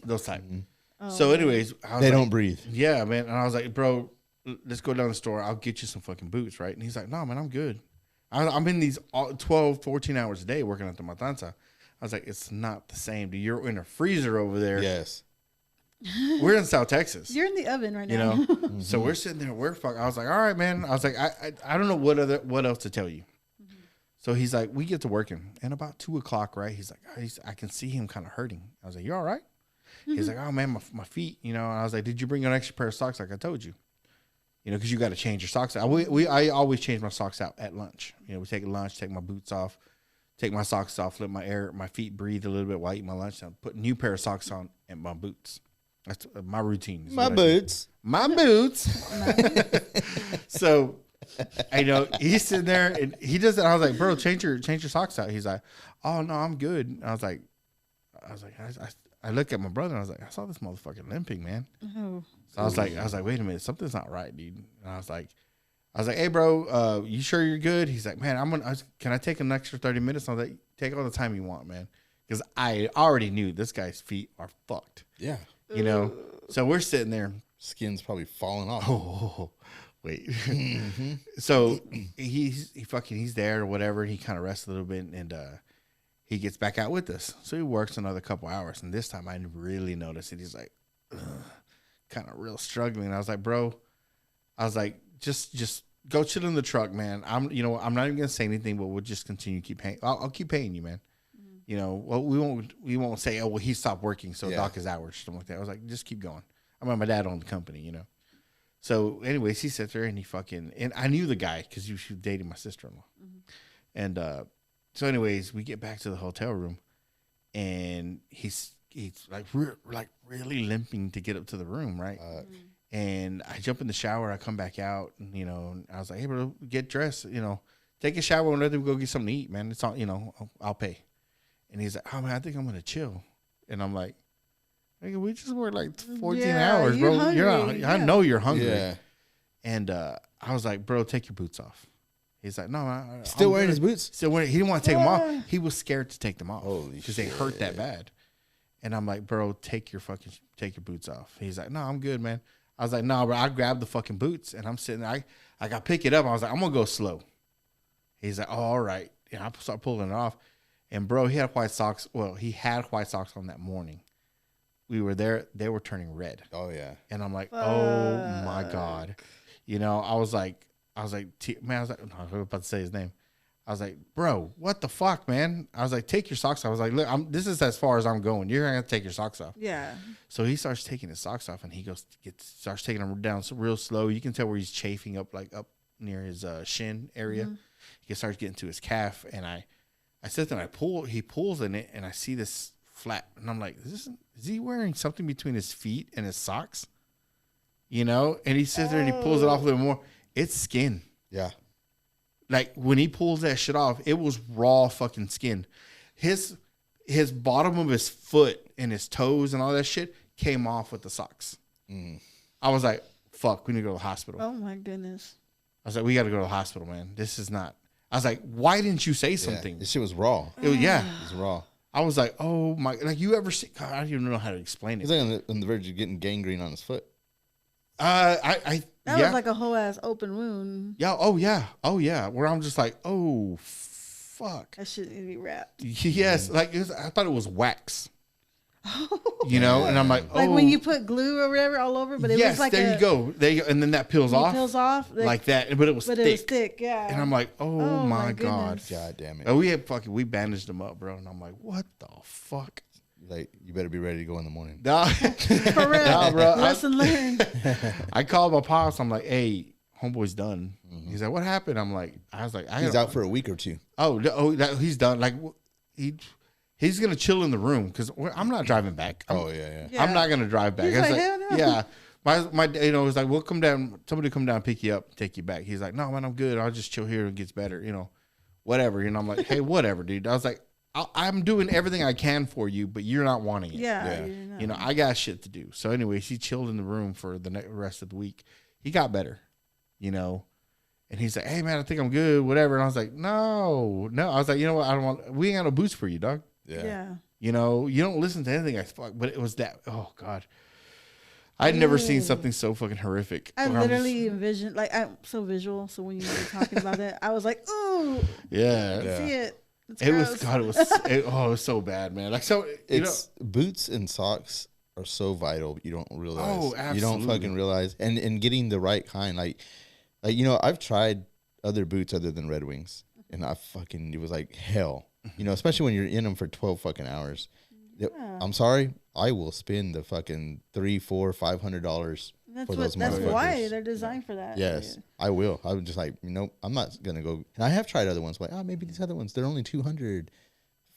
Speaker 1: those type.
Speaker 2: Mm-hmm.
Speaker 3: Oh.
Speaker 1: So, anyways,
Speaker 2: they don't breathe.
Speaker 1: Yeah, man. And I was like, bro, let's go down the store. I'll get you some fucking boots, right? And he's like, no, man, I'm good. I'm in these 12, 14 hours a day working at the Matanza. I was like, it's not the same. Dude, you're in a freezer over there.
Speaker 2: Yes.
Speaker 1: We're in South Texas.
Speaker 3: You're in the oven right now.
Speaker 1: Mm-hmm. So we're sitting there. I was like, all right, man. I was like, I don't know what else to tell you. Mm-hmm. So he's like, we get to working. And about 2:00, right? He's like, I can see him kind of hurting. I was like, you all right? Mm-hmm. He's like, oh, man, my feet, And I was like, did you bring an extra pair of socks like I told you? Because you got to change your socks out. I always change my socks out at lunch. We take lunch, take my boots off, take my socks off, let my feet breathe a little bit while I eat my lunch, and put a new pair of socks on and my boots. That's my routine.
Speaker 2: My boots.
Speaker 1: So, he's sitting there and he does it. I was like, bro, change your socks out. He's like, oh no, I'm good. And I was like, I look at my brother and I was like, I saw this motherfucker limping, man.
Speaker 3: Oh.
Speaker 1: So I was like, wait a minute, something's not right, dude. And I was like, hey, bro, you sure you're good? He's like, man, can I take an extra 30 minutes? I was like, take all the time you want, man. Because I already knew this guy's feet are fucked.
Speaker 2: Yeah.
Speaker 1: So we're sitting there.
Speaker 2: Skin's probably falling off.
Speaker 1: Oh, wait. Mm-hmm. So he's there or whatever. And he kind of rests a little bit and he gets back out with us. So he works another couple hours. And this time I really noticed it. He's like, kind of real struggling. I was like, bro, just go chill in the truck, man. I'm not even going to say anything, but we'll just continue to keep paying. I'll keep paying you, man. Well, we won't say, oh, well, he stopped working, so dock his hours, something like that. I was like, just keep going. My dad owned the company, So, anyways, he sits there and and I knew the guy because he was dating my sister-in-law. Mm-hmm. And so, anyways, we get back to the hotel room, and he's like really limping to get up to the room, right? And I jump in the shower, I come back out, and I was like, hey, bro, get dressed, take a shower, and let them go get something to eat, man. It's all, I'll pay. And he's like, oh, man, I think I'm going to chill. And I'm like, hey, we just worked like 14 hours, bro. I know you're hungry. Yeah. And I was like, bro, take your boots off. He's like, no.
Speaker 2: Still wearing his boots?
Speaker 1: Still wearing. He didn't want to take them off. He was scared to take them off because they hurt that bad. And I'm like, bro, take your boots off. He's like, no, I'm good, man. I was like, no, bro. I grabbed the fucking boots and I'm sitting there. I got pick it up. I was like, I'm going to go slow. He's like, oh, all right. And I start pulling it off. And bro, he had white socks. Well, he had white socks on that morning. We were there. They were turning red.
Speaker 2: Oh yeah.
Speaker 1: And I'm like, oh my God. I was like, man, I was about to say his name. I was like, bro, what the fuck, man? I was like, take your socks off. I was like, look, this is as far as I'm going. You're going to have to take your socks off.
Speaker 3: Yeah.
Speaker 1: So he starts taking his socks off and he starts taking them down real slow. You can tell where he's chafing up near his shin area. Mm-hmm. He starts getting to his calf. And I sit there and he pulls in it and I see this flat. And I'm like, is he wearing something between his feet and his socks? And he sits there and he pulls it off a little more. It's skin.
Speaker 2: Yeah.
Speaker 1: Like when he pulls that shit off, it was raw fucking skin. His bottom of his foot and his toes and all that shit came off with the socks. Mm. I was like, fuck, we need to go to the hospital.
Speaker 3: Oh my goodness.
Speaker 1: I was like, we got to go to the hospital, man. This is not. I was like, why didn't you say something?
Speaker 2: This shit was raw.
Speaker 1: It
Speaker 2: was raw.
Speaker 1: I was like, oh my, like you ever see, God, I don't even know how to explain it.
Speaker 2: He's like on the verge of getting gangrene on his foot.
Speaker 3: That was like a whole ass open wound.
Speaker 1: Yeah. Oh yeah. Where I'm just like, oh fuck.
Speaker 3: That shit need to be wrapped.
Speaker 1: Yes. Like I thought it was wax. And I'm like
Speaker 3: when you put glue or whatever all over, but it was like
Speaker 1: there you go, and then that peels off.
Speaker 3: Peels off
Speaker 1: like that, but it was thick.
Speaker 3: It was thick, yeah.
Speaker 1: And I'm like, oh my God,
Speaker 2: God damn it.
Speaker 1: Oh, we bandaged him up, bro, and I'm like, what the fuck?
Speaker 2: Like, you better be ready to go in the morning.
Speaker 1: Nah.
Speaker 3: For real. Nah, bro. Lesson learned.
Speaker 1: I called my pops. I'm like, hey, homeboy's done. Mm-hmm. He's like, what happened? I was like,
Speaker 2: he's out for a week or two.
Speaker 1: He's done. Like, he's going to chill in the room because I'm not driving back.
Speaker 2: Yeah.
Speaker 1: I'm not going to drive back.
Speaker 3: He's like, hell no.
Speaker 1: Yeah. My was like, we'll come down. Somebody come down, pick you up, take you back. He's like, no, man, I'm good. I'll just chill here and it gets better. whatever. And I'm like, hey, whatever, dude. I was like, I'm doing everything I can for you, but you're not wanting it.
Speaker 3: Yeah.
Speaker 1: You know, I got shit to do. So anyways, he chilled in the room for the rest of the week. He got better, you know, and he's like, hey man, I think I'm good, whatever. And I was like, no. I was like, you know what? We ain't got no boots for you, dog.
Speaker 3: Yeah.
Speaker 1: You know, you don't listen to anything I fuck, but it was that, oh God. I'd never seen something so fucking horrific.
Speaker 3: I literally envisioned, like, I'm so visual. So when you were talking about it, I was like, ooh.
Speaker 1: Yeah.
Speaker 3: I can see it.
Speaker 1: It was, God, it was so bad, man. Like, so,
Speaker 2: boots and socks are so vital. You don't realize.
Speaker 1: Oh, absolutely.
Speaker 2: You don't fucking realize. And getting the right kind, like, you know, I've tried other boots other than Red Wings, and it was like hell. You know, especially when you're in them for 12 fucking hours. Yeah. I'm sorry, I will spend the fucking $300, $400, $500 for those. That's
Speaker 3: why they're designed for that.
Speaker 2: Yes, I will. I would just like, nope, I'm not gonna go. And I have tried other ones, like, maybe these other ones, they're only $200.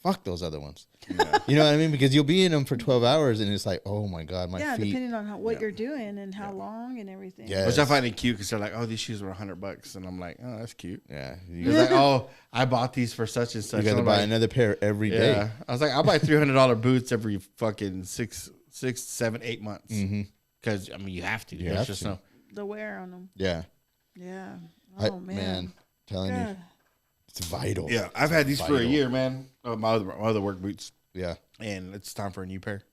Speaker 2: Fuck those other ones. Yeah. You know what I mean? Because you'll be in them for 12 hours, and it's like, oh my God, my feet.
Speaker 3: Depending on what you're doing and how long and everything.
Speaker 2: Yeah,
Speaker 1: which I find it cute because they're like, oh, these shoes were $100, and I'm like, oh, that's cute.
Speaker 2: Yeah,
Speaker 1: it's like, oh, I bought these for such and such.
Speaker 2: You got to buy another pair every day.
Speaker 1: Yeah, I was like, I buy $300 boots every fucking 6, 7, 8 months. Because I mean, you have to. There's just no
Speaker 3: the wear on them.
Speaker 2: Yeah.
Speaker 3: Yeah. Oh man,
Speaker 2: telling you. It's vital.
Speaker 1: Yeah, I've had these for a year, man. My other work boots.
Speaker 2: Yeah,
Speaker 1: and it's time for a new pair.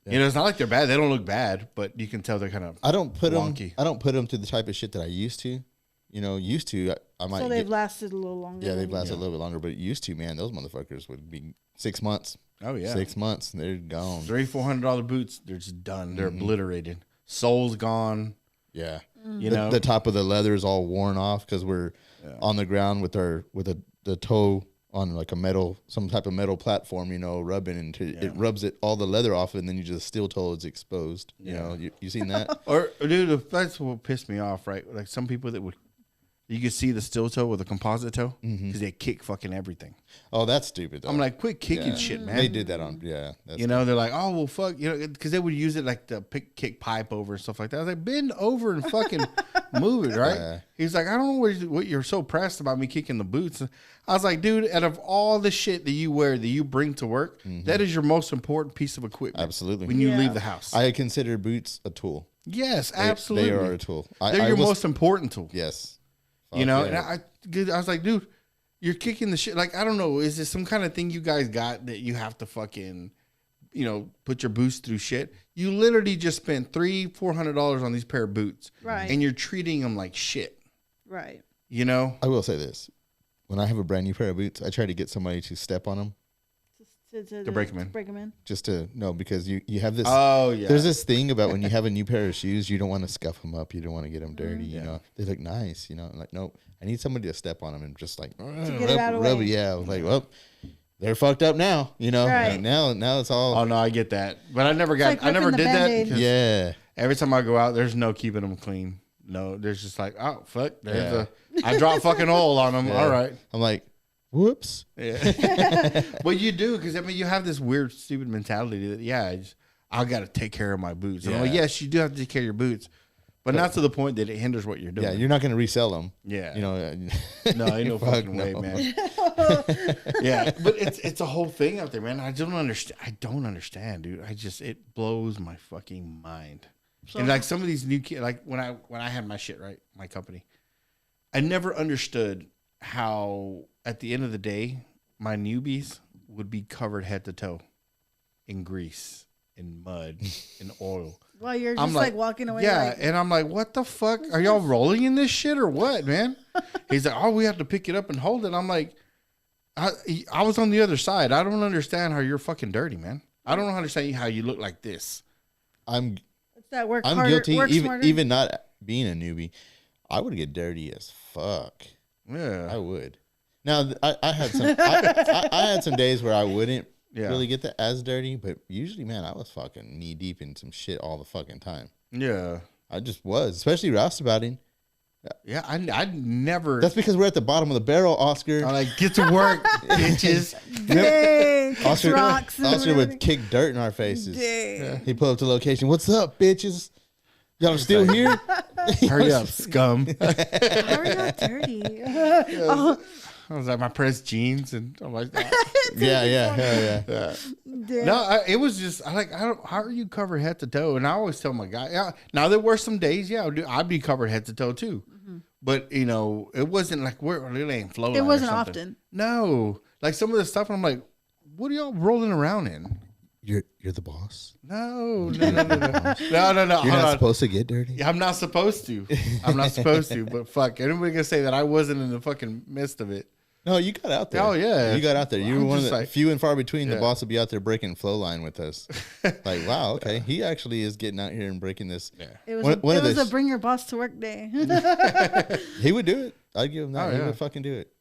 Speaker 1: Yeah. You know, it's not like they're bad. They don't look bad, but you can tell they're kind of.
Speaker 2: I don't put them to the type of shit that I used to. You know, I might.
Speaker 3: So they've lasted a little longer.
Speaker 2: Yeah, they've lasted a little bit longer, but used to, man, those motherfuckers would be 6 months.
Speaker 1: Oh yeah,
Speaker 2: 6 months, they're gone.
Speaker 1: $300-$400 boots, they're just done. They're obliterated. Sole's gone.
Speaker 2: Yeah,
Speaker 1: you know,
Speaker 2: the top of the leather is all worn off because we're on the ground with the toe on like some type of metal platform, you know, rubbing into it rubs all the leather off, and then you just steel toe is exposed. You know, you seen that?
Speaker 1: or dude, that's what pissed me off, right? Like some people you could see the steel toe with a composite toe because they kick fucking everything.
Speaker 2: Oh, that's stupid, though.
Speaker 1: I'm like, quit kicking shit, man.
Speaker 2: They did that on,
Speaker 1: you know, they're like, oh, well, fuck, you know, because they would use it like to kick pipe over and stuff like that. I was like, bend over and fucking move it, right? Yeah. He's like, I don't know what you're so pressed about me kicking the boots. I was like, dude, out of all the shit that you wear, that you bring to work, that is your most important piece of equipment.
Speaker 2: Absolutely.
Speaker 1: When you leave the house.
Speaker 2: I consider boots a tool.
Speaker 1: Yes, absolutely.
Speaker 2: They are a tool.
Speaker 1: They're your most important tool.
Speaker 2: Yes.
Speaker 1: You know, and I was like, dude, you're kicking the shit. Like, I don't know. Is this some kind of thing you guys got that you have to fucking, you know, put your boots through shit? You literally just spent $300-$400 on these pair of boots.
Speaker 3: Right.
Speaker 1: And you're treating them like shit.
Speaker 3: Right.
Speaker 1: You know?
Speaker 2: I will say this. When I have a brand new pair of boots, I try to get somebody to step on them.
Speaker 1: To break them in.
Speaker 3: Break them in.
Speaker 2: Just to, no, because you have this.
Speaker 1: Oh, yeah.
Speaker 2: There's this thing about when you have a new pair of shoes, you don't want to scuff them up. You don't want to get them dirty. You know, they look nice. You know, like, nope. I need somebody to step on them and just like, rub it. Yeah. Like, well, they're fucked up now. You know,
Speaker 3: right.
Speaker 2: Like now it's all.
Speaker 1: Oh, no, I get that. But I never did that.
Speaker 2: Yeah.
Speaker 1: Every time I go out, there's no keeping them clean. No, there's just like, oh, fuck. I dropped fucking oil on them. Yeah. All right.
Speaker 2: I'm like, whoops.
Speaker 1: Yeah. Well, you do, because I mean, you have this weird, stupid mentality that I got to take care of my boots. And I'm like, yes, you do have to take care of your boots, but not to the point that it hinders what you're doing.
Speaker 2: Yeah, you're not going to resell them.
Speaker 1: Yeah,
Speaker 2: you know.
Speaker 1: No, ain't no fucking way, man. Yeah, but it's a whole thing out there, man. I don't understand, dude. It blows my fucking mind. So, and like some of these new kids, like when I had my shit right, my company, I never understood how at the end of the day, my newbies would be covered head to toe in grease, in mud, in oil.
Speaker 3: Well, you're just like walking away.
Speaker 1: Yeah, and I'm like, what the fuck? Are y'all rolling in this shit or what, man? He's like, oh, we have to pick it up and hold it. I'm like, I was on the other side. I don't understand how you're fucking dirty, man. I don't understand how you look like this.
Speaker 2: I'm
Speaker 3: harder,
Speaker 2: guilty, even not being a newbie. I would get dirty as fuck.
Speaker 1: Yeah,
Speaker 2: I would. Now I had some I had some days where I wouldn't really get that as dirty, but usually, man, I was fucking knee deep in some shit all the fucking time.
Speaker 1: Yeah,
Speaker 2: I just was, especially roustaboutting.
Speaker 1: Yeah, I never.
Speaker 2: That's because we're at the bottom of the barrel, Oscar.
Speaker 1: I'm like, get to work, bitches.
Speaker 2: Oscar would kick dirt in our faces. Yeah. He pulled up to location. What's up, bitches? Y'all are still here?
Speaker 1: Hurry up, scum.
Speaker 3: How are you not dirty?
Speaker 1: I was like, my pressed jeans, and I'm like,
Speaker 2: yeah.
Speaker 1: No, it was just I don't. How are you covered head to toe? And I always tell my guy, yeah. Now there were some days, I'd be covered head to toe too, but it wasn't like we're really ain't flow.
Speaker 3: It wasn't often.
Speaker 1: No, like some of the stuff, I'm like, what are y'all rolling around in?
Speaker 2: You're the boss.
Speaker 1: No.
Speaker 2: You're not supposed to get dirty.
Speaker 1: I'm not supposed to. But fuck, anybody can say that I wasn't in the fucking midst of it.
Speaker 2: No, you got out there.
Speaker 1: Oh yeah,
Speaker 2: you got out there. You were one of the few and far between.
Speaker 1: Yeah.
Speaker 2: The boss would be out there breaking flow line with us. Like, wow, okay, he actually is getting out here and breaking this.
Speaker 1: Yeah,
Speaker 3: it was a bring your boss to work day.
Speaker 2: He would do it. I'd give him that. He would fucking do it.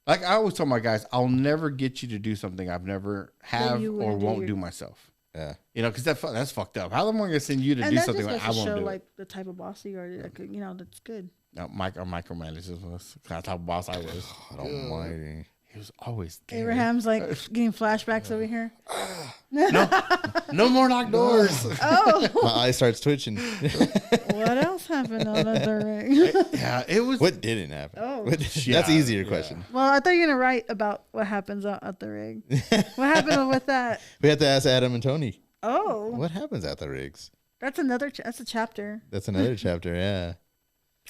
Speaker 1: Like I always tell my guys, I'll never get you to do something I've never have or won't do myself.
Speaker 2: Yeah,
Speaker 1: because that's fucked up. How am I gonna send you to do something like I won't do?
Speaker 3: Like the type of boss you are, that's good.
Speaker 1: No, micromanages us. Kind of type of boss I was.
Speaker 2: Almighty.
Speaker 1: He was always there.
Speaker 3: Abraham's like getting flashbacks over here.
Speaker 1: No more locked doors.
Speaker 3: Oh,
Speaker 2: my eye starts twitching.
Speaker 3: What else happened on the ring?
Speaker 1: Yeah, it was.
Speaker 2: What didn't happen?
Speaker 3: Oh,
Speaker 2: that's easier question.
Speaker 3: Well, I thought you were gonna write about what happens at the rig. What happened with that?
Speaker 2: We have to ask Adam and Tony.
Speaker 3: Oh,
Speaker 2: what happens at the rigs?
Speaker 3: That's another. That's a chapter.
Speaker 2: That's another chapter. Yeah.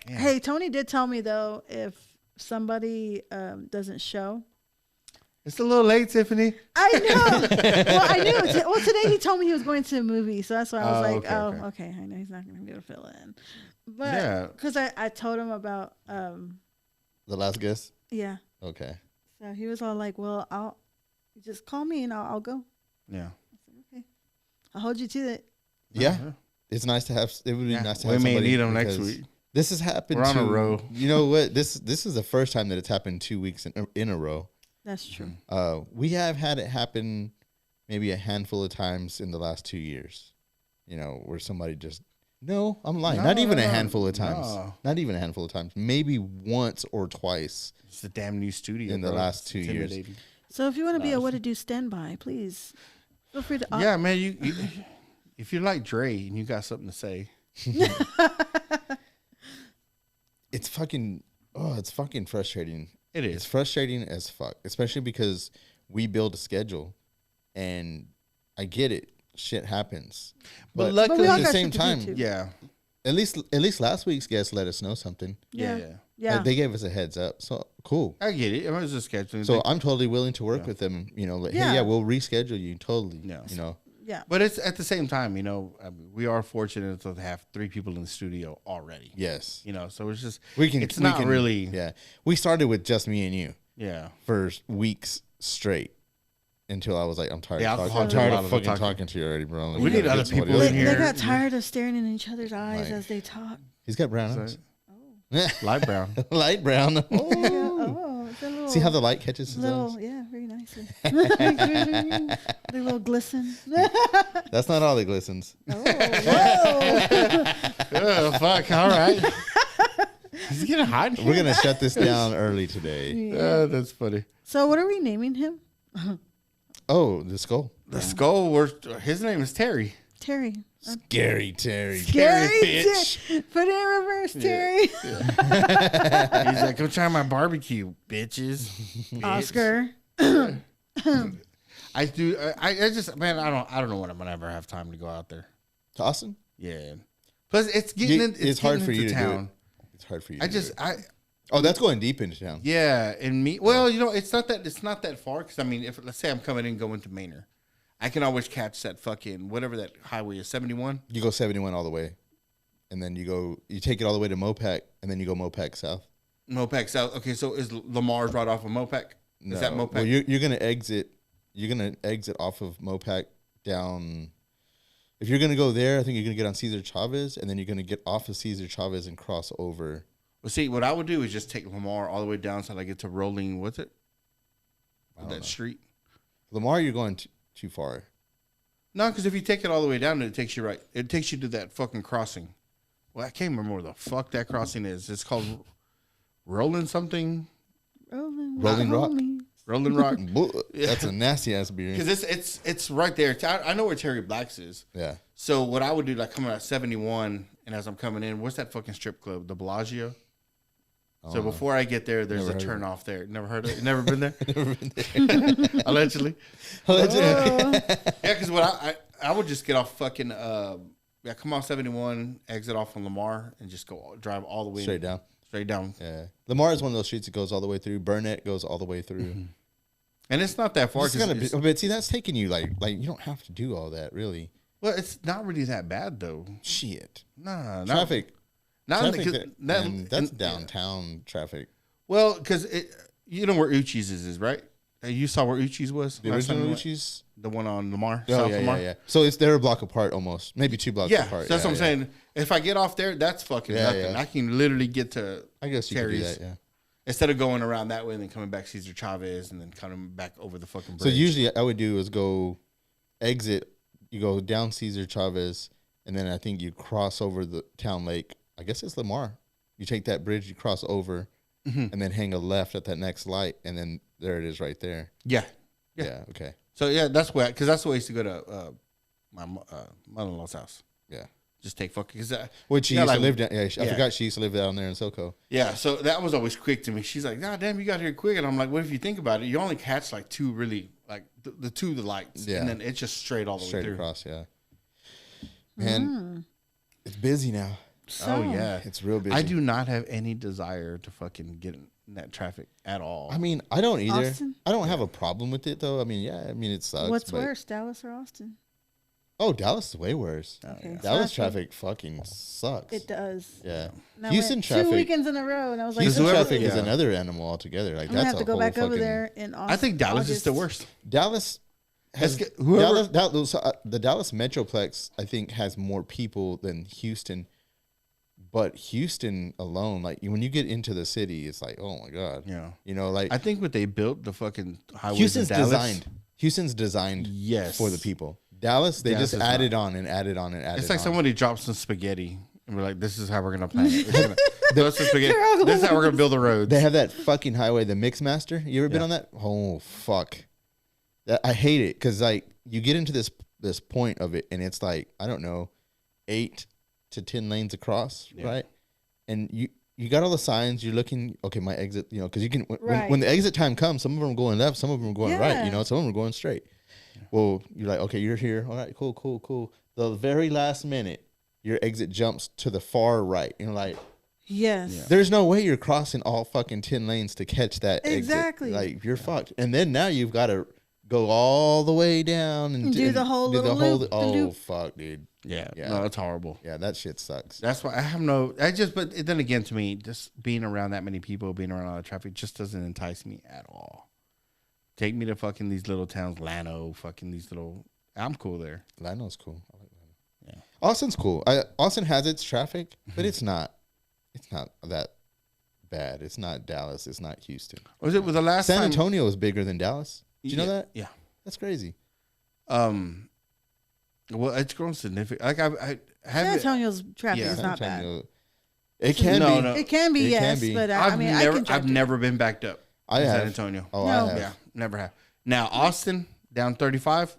Speaker 3: Hey, Tony did tell me though, if somebody doesn't show.
Speaker 1: It's a little late, Tiffany.
Speaker 3: I know. Well, I knew. Well, today he told me he was going to a movie, so that's why I was okay. I know he's not going to be able to fill in, but because I told him about
Speaker 2: the last guest.
Speaker 3: Yeah.
Speaker 2: Okay.
Speaker 3: So he was all like, "Well, I'll just call me and I'll go."
Speaker 1: Yeah.
Speaker 3: I said, "Okay, I'll hold you to it."
Speaker 2: Yeah, it's nice to have. It would be nice to have.
Speaker 1: We may need him next week.
Speaker 2: This has happened.
Speaker 1: We're on a row.
Speaker 2: You know what? This is the first time that it's happened 2 weeks in a row.
Speaker 3: That's true.
Speaker 2: We have had it happen maybe a handful of times in the last 2 years. Where somebody just I'm lying. Not even a handful of times. No. Not even a handful of times. Maybe once or twice.
Speaker 1: It's a damn new studio
Speaker 2: in the last 2 years.
Speaker 3: So if you want to be a What to Do standby, please feel free to.
Speaker 1: Yeah, man. You if you like Dre and you got something to say.
Speaker 2: It's fucking frustrating.
Speaker 1: It is.
Speaker 2: It's frustrating as fuck, especially because we build a schedule, and I get it. Shit happens, but luckily at the same time, At least last week's guest let us know something.
Speaker 3: Yeah.
Speaker 2: They gave us a heads up, so cool.
Speaker 1: I get it. It was a schedule.
Speaker 2: So I'm totally willing to work with them. Hey, we'll reschedule you. Totally.
Speaker 3: Yeah.
Speaker 1: But it's at the same time, we are fortunate to have 3 people in the studio already.
Speaker 2: Yes.
Speaker 1: So it's just
Speaker 2: it's not really. Yeah. We started with just me and you.
Speaker 1: Yeah.
Speaker 2: For weeks straight until I was like, I'm tired.
Speaker 1: Yeah,
Speaker 2: I'm tired of fucking talking to you already, bro.
Speaker 1: We need other people in here.
Speaker 3: They got tired of staring in each other's eyes as they talk.
Speaker 2: He's got brown eyes.
Speaker 1: Light brown.
Speaker 2: Light brown.
Speaker 3: Little,
Speaker 2: see how the light catches his
Speaker 3: eyes? Yeah, very nicely. They little glisten.
Speaker 2: That's not all that glistens.
Speaker 3: Oh, whoa.
Speaker 1: Oh, fuck. All right. He's getting hot.
Speaker 2: We're going to shut this down early today.
Speaker 1: Yeah, that's funny.
Speaker 3: So what are we naming him?
Speaker 2: Oh, the skull.
Speaker 1: The skull. His name is Terry.
Speaker 3: Terry.
Speaker 2: Scary Terry.
Speaker 3: Scary bitch. Put it in reverse, Terry.
Speaker 1: Yeah. He's like, go try my barbecue, bitches.
Speaker 3: Oscar.
Speaker 1: I do. I just, man, I don't know when I'm gonna ever have time to go out there.
Speaker 2: To Austin?
Speaker 1: Yeah. Plus, it's getting. It's
Speaker 2: hard for you to
Speaker 1: town.
Speaker 2: do it. It's hard for you. Oh, that's going deep into town.
Speaker 1: Yeah, and me. Well, it's not that far. Because I mean, if let's say I'm coming in going to Manor, I can always catch that fucking whatever that highway is, 71.
Speaker 2: You go 71 all the way, and then you take it all the way to Mopac, and then you go Mopac South.
Speaker 1: Mopac South. Okay, so is Lamar's right off of Mopac?
Speaker 2: No.
Speaker 1: Is that Mopac?
Speaker 2: Well, you're gonna exit. You're gonna exit off of Mopac down. If you're gonna go there, I think you're gonna get on Cesar Chavez, and then you're gonna get off of Cesar Chavez and cross over.
Speaker 1: Well, see, what I would do is just take Lamar all the way down so I get to Rolling. What's it? That street.
Speaker 2: Lamar, you're going too far.
Speaker 1: No, because if you take it all the way down, it takes you right. It takes you to that fucking crossing. Well, I can't remember where the fuck that crossing is. It's called Rolling something.
Speaker 2: Rolling Rock.
Speaker 1: Rolling Rock.
Speaker 2: That's a nasty ass beer.
Speaker 1: Because it's right there. I know where Terry Black's is.
Speaker 2: Yeah.
Speaker 1: So what I would do, like coming out 71, and as I'm coming in, what's that fucking strip club? The Bellagio. So before I get there, there's a turn off there. Never heard of it? Never been there?
Speaker 2: Never been there.
Speaker 1: Allegedly. Yeah, because what I would just get off fucking come off 71, exit off on Lamar, and just drive all the way
Speaker 2: straight down.
Speaker 1: Straight down.
Speaker 2: Yeah, Lamar is one of those streets that goes all the way through. Burnett goes all the way through.
Speaker 1: Mm-hmm. And it's not that far.
Speaker 2: But see, that's taking you like you don't have to do all that really.
Speaker 1: Well, it's not really that bad though.
Speaker 2: Shit.
Speaker 1: Nah,
Speaker 2: traffic. That's
Speaker 1: and,
Speaker 2: downtown traffic.
Speaker 1: Well, because you know where Uchi's is, right? You saw where Uchi's was?
Speaker 2: The original Uchi's?
Speaker 1: The one on Lamar?
Speaker 2: Oh, South Lamar? Yeah. So they're a block apart almost. Maybe 2 blocks apart.
Speaker 1: So that's what I'm saying. If I get off there, that's fucking nothing. I can literally get to
Speaker 2: I guess you
Speaker 1: Terry's.
Speaker 2: could do that, yeah.
Speaker 1: Instead of going around that way and then coming back Cesar Chavez and then coming back over the fucking bridge.
Speaker 2: So usually I would do is go exit, you go down Cesar Chavez, and then I think you cross over the town lake. I guess it's Lamar. You take that bridge, you cross over, and then hang a left at that next light, and then there it is right there.
Speaker 1: Yeah.
Speaker 2: Okay.
Speaker 1: So that's where, because that's the way I used to go to my mother-in-law's house.
Speaker 2: Yeah.
Speaker 1: Just take fucking,
Speaker 2: which she used to live down. Yeah, I forgot she used to live down there in SoCo.
Speaker 1: Yeah, so that was always quick to me. She's like, "God damn, you got here quick." And I'm like, "What if you think about it? You only catch like 2 really, like the 2 the lights, and then it's just straight all the way through,
Speaker 2: across." Yeah. Man, it's busy now.
Speaker 1: Oh yeah,
Speaker 2: it's real busy.
Speaker 1: I do not have any desire to fucking get in that traffic at all.
Speaker 2: I mean, I don't either.
Speaker 3: Austin?
Speaker 2: I don't have a problem with it though. I mean, it sucks.
Speaker 3: What's worse, Dallas or Austin?
Speaker 2: Oh, Dallas is way worse.
Speaker 3: Okay.
Speaker 2: Dallas traffic fucking sucks.
Speaker 3: It does.
Speaker 2: Yeah.
Speaker 3: And
Speaker 2: Houston traffic.
Speaker 3: 2 weekends in a row, and I was like,
Speaker 2: Houston traffic is another animal altogether. Like
Speaker 3: I'm
Speaker 2: that's
Speaker 3: gonna have to go back over there in August.
Speaker 1: I think Dallas is the worst.
Speaker 2: Dallas has the Dallas Metroplex. I think has more people than Houston, but Houston alone, like when you get into the city, it's like, oh my god.
Speaker 1: Yeah.
Speaker 2: You know, like
Speaker 1: I think what they built the fucking highways.
Speaker 2: Houston's designed.
Speaker 1: Yes.
Speaker 2: For the people. Dallas, they just added on and added on and added.
Speaker 1: It's like
Speaker 2: on.
Speaker 1: somebody dropped some spaghetti and we're like, "This is how we're gonna plan it. This is how we're gonna build the roads."
Speaker 2: They have that fucking highway, the Mixmaster. You ever been on that? Oh fuck, I hate it because like you get into this point of it and it's like I don't know, 8 to 10 lanes across, right? And you got all the signs. You're looking, okay, my exit, you know, because you can when the exit time comes, some of them are going left, some of them are going right. You know, some of them are going straight. Well, you're like, okay, you're here. All right, cool. The very last minute, your exit jumps to the far right. You're like,
Speaker 3: yes. Yeah.
Speaker 2: There's no way you're crossing all fucking 10 lanes to catch that
Speaker 3: exactly.
Speaker 2: exit. Like, you're fucked. And then now you've got to go all the way down and
Speaker 3: do the whole loop.
Speaker 2: Oh, fuck, dude.
Speaker 1: Yeah. No, it's horrible.
Speaker 2: Yeah, that shit sucks.
Speaker 1: That's why but then again, to me, just being around that many people, being around all the traffic just doesn't entice me at all. Take me to fucking these little towns, Llano, fucking these little. I'm cool there.
Speaker 2: Llano's cool. I like Llano.
Speaker 1: Yeah.
Speaker 2: Austin's cool. Austin has its traffic, but it's not that bad. It's not Dallas. It's not Houston.
Speaker 1: Was it the last
Speaker 2: San Antonio is bigger than Dallas? Did you know that?
Speaker 1: Yeah.
Speaker 2: That's crazy.
Speaker 1: Well, it's grown significant. Like I have
Speaker 3: San Antonio's traffic is not bad.
Speaker 2: It can be.
Speaker 3: No. It can be, yes, but
Speaker 1: I've never been backed up.
Speaker 2: I have.
Speaker 1: San Antonio.
Speaker 2: Oh, no. I have.
Speaker 1: Yeah, never have. Now Austin down 35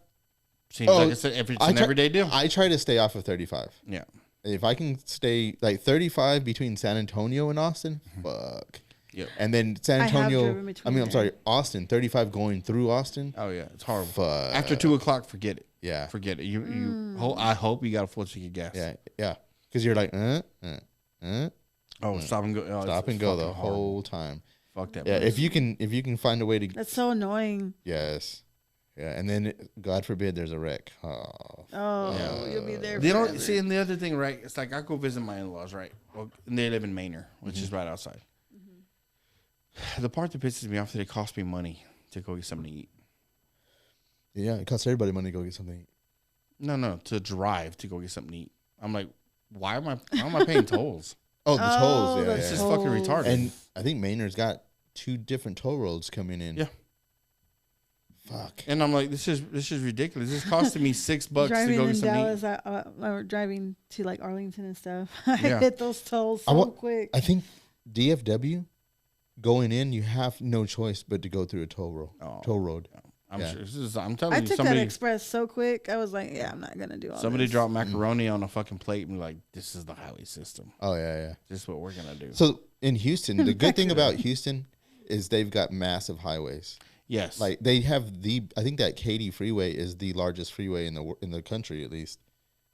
Speaker 1: seems like it's an everyday deal.
Speaker 2: I try to stay off of 35.
Speaker 1: Yeah.
Speaker 2: If I can stay like 35 between San Antonio and Austin, fuck.
Speaker 1: Yeah.
Speaker 2: And then San Antonio. I'm sorry, Austin. 35 going through Austin.
Speaker 1: Oh yeah, it's horrible.
Speaker 2: Fuck.
Speaker 1: After 2:00, forget it.
Speaker 2: Yeah.
Speaker 1: Forget it. I hope you got a full tank of gas.
Speaker 2: Yeah. Because you're like,
Speaker 1: stop and go.
Speaker 2: Stop and go the whole time.
Speaker 1: Fuck that.
Speaker 2: Yeah, if you can find a way to.
Speaker 3: That's so annoying.
Speaker 2: Yes. Yeah, and then God forbid there's a wreck.
Speaker 3: You'll be there.
Speaker 1: They don't see, and the other thing, right? It's like I go visit my in-laws, right? Well, and they live in Manor, which is right outside. The part that pisses me off is that it costs me money to go get something to eat.
Speaker 2: Yeah, it costs everybody money to go get something to eat.
Speaker 1: No, to drive to go get something to eat. I'm like, why am I paying tolls?
Speaker 2: Oh, the tolls. Yeah,
Speaker 1: it's just fucking retarded.
Speaker 2: And I think Maynard's got 2 different toll roads coming in.
Speaker 1: Yeah.
Speaker 2: Fuck.
Speaker 1: And I'm like, this is ridiculous. This is costing me $6 to go get something to eat.
Speaker 3: We're driving to like Arlington and stuff. I hit those tolls quick.
Speaker 2: I think DFW going in, you have no choice but to go through a toll road.
Speaker 1: I'm sure. I'm telling you,
Speaker 3: I took that express so quick. I was like, I'm not gonna do all
Speaker 1: somebody
Speaker 3: this.
Speaker 1: dropped macaroni on a fucking plate and be like, this is the highway system.
Speaker 2: Oh yeah.
Speaker 1: This is what we're gonna do.
Speaker 2: So in Houston, the good thing about Houston is they've got massive highways.
Speaker 1: Yes.
Speaker 2: Like they have I think that Katy freeway is the largest freeway in the country, at least.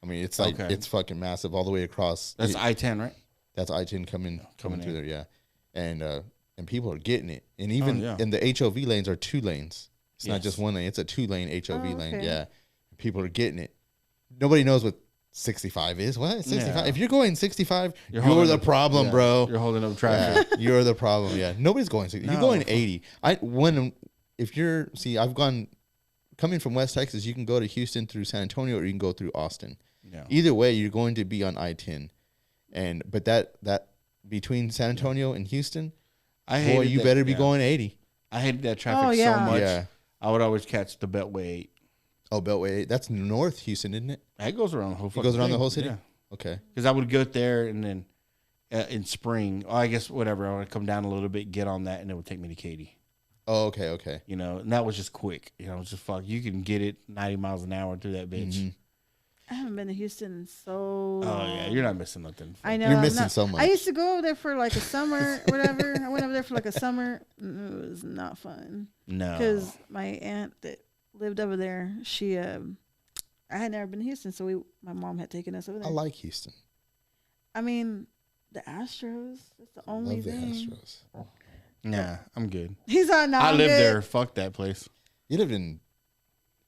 Speaker 2: I mean, it's like it's fucking massive all the way across.
Speaker 1: That's I-10, right?
Speaker 2: That's I-10 coming through there, yeah. And people are getting it. And even in the HOV lanes are 2 lanes. It's not just 1 lane. It's a 2-lane HOV lane. Yeah. People are getting it. Nobody knows what 65 is. What? 65? Yeah. If you're going 65, you're the problem, bro.
Speaker 1: You're holding up traffic.
Speaker 2: Yeah, you're the problem. Yeah. Nobody's going 60. No. You're going 80. I've gone coming from West Texas, you can go to Houston through San Antonio or you can go through Austin. Yeah. Either way, you're going to be on I-10. But that between San Antonio and Houston, you better be going 80.
Speaker 1: I hated that traffic so much. Yeah. I would always catch the Beltway 8.
Speaker 2: Oh, Beltway 8. That's North Houston, isn't it?
Speaker 1: It goes around the whole
Speaker 2: fucking thing. It goes around the whole city?
Speaker 1: Yeah.
Speaker 2: Okay.
Speaker 1: Because I would go there and then in spring, I guess whatever, I would come down a little bit, get on that, and it would take me to Katy.
Speaker 2: Oh, okay.
Speaker 1: You know, and that was just quick. You know, it's just you can get it 90 miles an hour through that bitch. Mm-hmm.
Speaker 3: I haven't been to Houston in so long.
Speaker 1: Oh, yeah. You're not missing nothing.
Speaker 3: I know.
Speaker 2: You're missing so much.
Speaker 3: I used to go over there for like a summer, whatever. I went over there for like a summer. It was not fun.
Speaker 1: No.
Speaker 3: Because my aunt that lived over there, I had never been to Houston, so my mom had taken us over there.
Speaker 2: I like Houston.
Speaker 3: I mean, the Astros. That's the only thing. Love the Astros.
Speaker 1: Nah, I'm good.
Speaker 3: He's on now.
Speaker 1: I lived there. Fuck that place.
Speaker 2: You lived in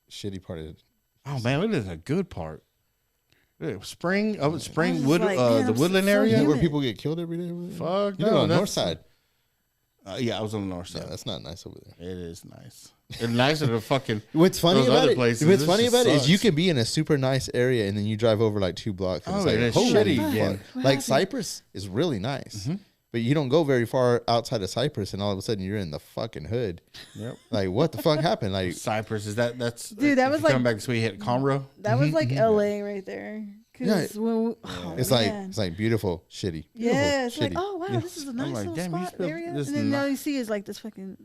Speaker 2: shitty part of it.
Speaker 1: Oh, man, we lived in a good part. Spring, Wood, like, the Woodland area
Speaker 2: where people get killed every day.
Speaker 1: Fuck
Speaker 2: no, on the north side.
Speaker 1: Yeah, I was on the north side.
Speaker 2: Yeah, that's not nice over there.
Speaker 1: It is nice. It's nicer than fucking.
Speaker 2: What's funny about it? What's funny about it is you can be in a super nice area and then you drive over like 2 blocks. And it's shitty. Yeah. Like Cypress is really nice, but you don't go very far outside of Cypress, and all of a sudden you're in the fucking hood. Yep. Like what the fuck happened? Like
Speaker 1: Cypress that's
Speaker 3: dude. That was like
Speaker 1: coming back this way. Hit Conroe.
Speaker 3: That was like LA right there.
Speaker 2: Yeah. It's like beautiful, shitty.
Speaker 3: Yeah, it's shitty. Like, oh wow, this is a nice little spot area. And then all you see is like this fucking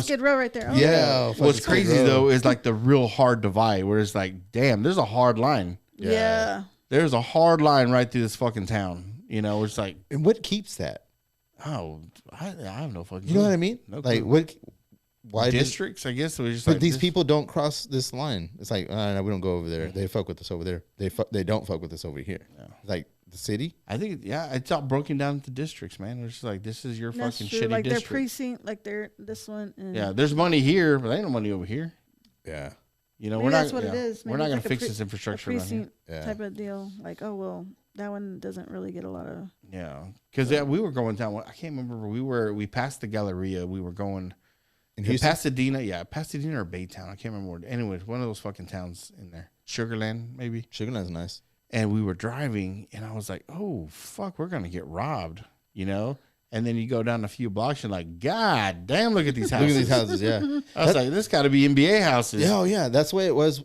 Speaker 3: Skid Row right there. Oh,
Speaker 2: yeah.
Speaker 1: What's crazy though is like the real hard divide where it's like, damn, there's a hard line.
Speaker 3: Yeah.
Speaker 1: There's a hard line right through this fucking town. You know, it's like,
Speaker 2: and what keeps that?
Speaker 1: Oh, I have no fucking.
Speaker 2: You know what I mean?
Speaker 1: No
Speaker 2: like what? Why
Speaker 1: districts? I guess it was just.
Speaker 2: But these people don't cross this line. It's like, no, we don't go over there. They fuck with us over there. They don't fuck with us over here. Yeah. Like the city.
Speaker 1: I think it's all broken down into districts, man. It's just like this is your fucking shitty
Speaker 3: like
Speaker 1: district.
Speaker 3: Their precinct, like their this one.
Speaker 1: Yeah, there's money here, but there ain't no money over here.
Speaker 2: Yeah.
Speaker 1: You know,
Speaker 3: maybe that's what it is. Maybe
Speaker 1: we're not gonna fix this infrastructure around here.
Speaker 3: Type of deal. Like, oh well, that one doesn't really get a lot of.
Speaker 1: Yeah, because we were going down. I can't remember. We passed the Galleria. We were going in Pasadena. Yeah, Pasadena or Baytown. I can't remember where. Anyways, one of those fucking towns in there. Sugarland, maybe.
Speaker 2: Sugarland's nice.
Speaker 1: And we were driving, and I was like, "Oh fuck, we're gonna get robbed," you know. And then you go down a few blocks, and like, God damn, look at these houses.
Speaker 2: Look at these houses, yeah.
Speaker 1: I was like, this got to be NBA houses.
Speaker 2: Yeah, yeah, that's the way it was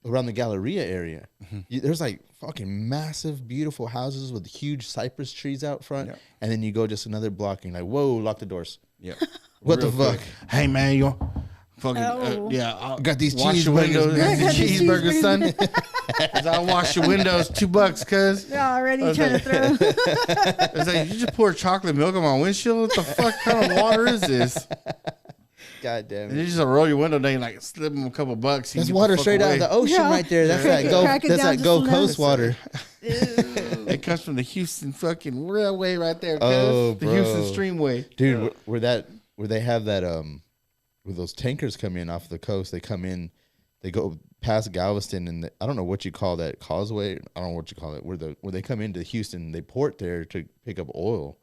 Speaker 2: around the Galleria area. There's like fucking massive, beautiful houses with huge cypress trees out front, and then you go just another block, and you're like, whoa, lock the doors.
Speaker 1: Yeah.
Speaker 2: What the fuck?
Speaker 1: Hey man, you fucking
Speaker 2: got these
Speaker 1: cheeseburgers. Got the cheeseburgers, son. I wash your windows, $2, cuz.
Speaker 3: They're already trying to throw.
Speaker 1: It's like, you just pour chocolate milk on my windshield? What the fuck kind of water is this?
Speaker 2: God damn it.
Speaker 1: And you just roll your window down, like slip them a couple bucks.
Speaker 2: That's water straight out of the ocean right there. That's that Gulf Coast water.
Speaker 1: It comes from the Houston fucking railway right there, cuz.
Speaker 2: Oh,
Speaker 1: the Houston Streamway.
Speaker 2: Dude, where they have that, where those tankers come in off the coast, they come in, they go past Galveston, and I don't know what you call that causeway. I don't know what you call it. Where they come into Houston, they port there to pick up oil.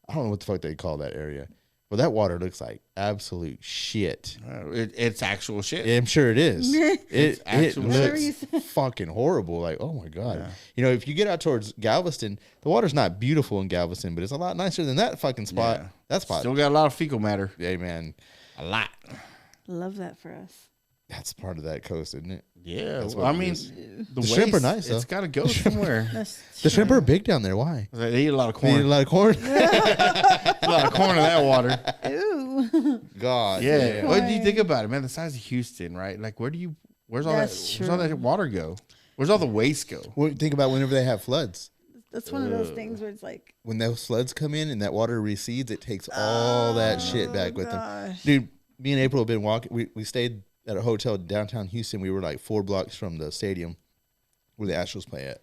Speaker 2: I don't know what the fuck they call that area. Well, that water looks like absolute shit.
Speaker 1: It's actual shit.
Speaker 2: I'm sure it is. It looks fucking horrible. Like, oh my God. Yeah. You know, if you get out towards Galveston, the water's not beautiful in Galveston, but it's a lot nicer than that fucking spot. Yeah. That spot.
Speaker 1: Still got a lot of fecal matter.
Speaker 2: Yeah, man.
Speaker 1: A lot.
Speaker 3: Love that for us.
Speaker 2: That's part of that coast, isn't it?
Speaker 1: Yeah. Well, I mean, the
Speaker 2: shrimp are nice, though.
Speaker 1: It's got to go somewhere.
Speaker 2: The shrimp are big down there. Why?
Speaker 1: They eat a lot of corn.
Speaker 2: They eat a lot of corn?
Speaker 1: A lot of corn in that water.
Speaker 3: Ooh.
Speaker 2: God.
Speaker 1: Yeah. What do you think about it, man? The size of Houston, right? Like, where's all that water go? Where's all the waste go?
Speaker 2: Well, think about whenever they have floods.
Speaker 3: That's one of those things where it's like
Speaker 2: when those floods come in and that water recedes, it takes all that shit back with them. Dude, me and April have been walking. We stayed at a hotel downtown Houston. We were like 4 blocks from the stadium where the Astros play at.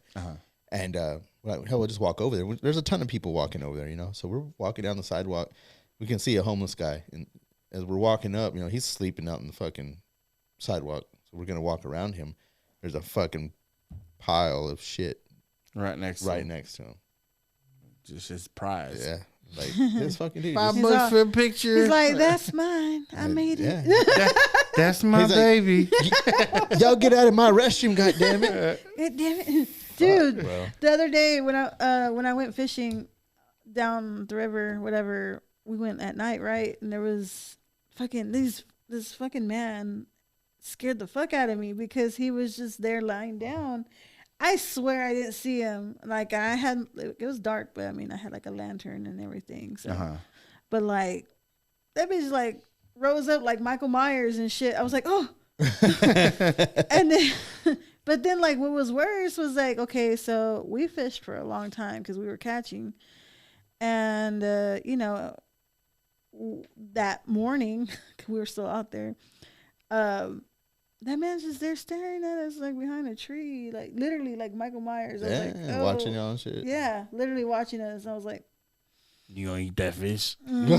Speaker 2: And we'll just walk over there. There's a ton of people walking over there, you know. So we're walking down the sidewalk. We can see a homeless guy, and as we're walking up, you know, he's sleeping out on the fucking sidewalk. So we're gonna walk around him. There's a fucking pile of shit
Speaker 1: right next to him. Just his prize.
Speaker 2: Yeah. Like this fucking dude.
Speaker 1: $5 for a picture.
Speaker 3: He's like, that's mine. I made it.
Speaker 1: That's my baby.
Speaker 2: Y'all get out of my restroom, goddammit.
Speaker 3: God damn it. Dude, the other day when I went fishing down the river, whatever, we went at night, right? And there was this fucking man scared the fuck out of me because he was just there lying down. I swear I didn't see him. Like it was dark, but I mean I had like a lantern and everything. So, but like that bitch like rose up like Michael Myers and shit. I was like, oh, and then, but then like what was worse was like, okay, so we fished for a long time because we were catching, and you know, that morning we were still out there. That man's just there staring at us like behind a tree, like literally like Michael Myers. I was like, oh.
Speaker 2: Watching y'all and shit.
Speaker 3: Yeah, literally watching us. I was like,
Speaker 1: you gonna eat that fish?
Speaker 3: You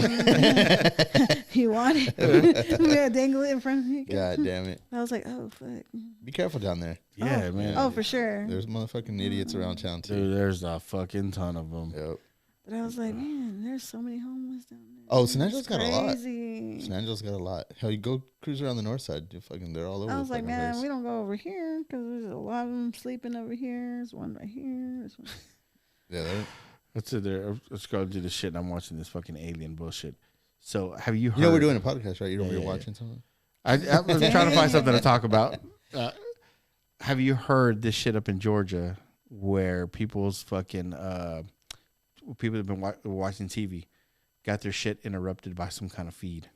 Speaker 3: want it? We gotta dangle it in front of me.
Speaker 2: God damn it.
Speaker 3: I was like, oh fuck.
Speaker 2: Be careful down there.
Speaker 1: Yeah, man.
Speaker 3: Oh, for sure.
Speaker 2: There's motherfucking idiots around town too.
Speaker 1: Dude, there's a fucking ton of them.
Speaker 2: Yep.
Speaker 3: But I was like, man, there's so many homeless down there.
Speaker 2: Oh, San Angelo's got a lot.
Speaker 3: San
Speaker 2: Angelo's got a lot. Hell, you go cruise around the north side, they're all over.
Speaker 3: I was
Speaker 2: the
Speaker 3: like, man,
Speaker 2: place.
Speaker 3: we don't go over here because there's a lot of them sleeping over here. There's one right here. There's one.
Speaker 2: Yeah.
Speaker 1: Let's sit there. Let's go do the shit. And I'm watching this fucking alien bullshit. So, have you heard?
Speaker 2: You know, we're doing a podcast, right? You're watching something?
Speaker 1: I was trying to find something to talk about. Have you heard this shit up in Georgia where people's fucking people have been watching TV got their shit interrupted by some kind of feed?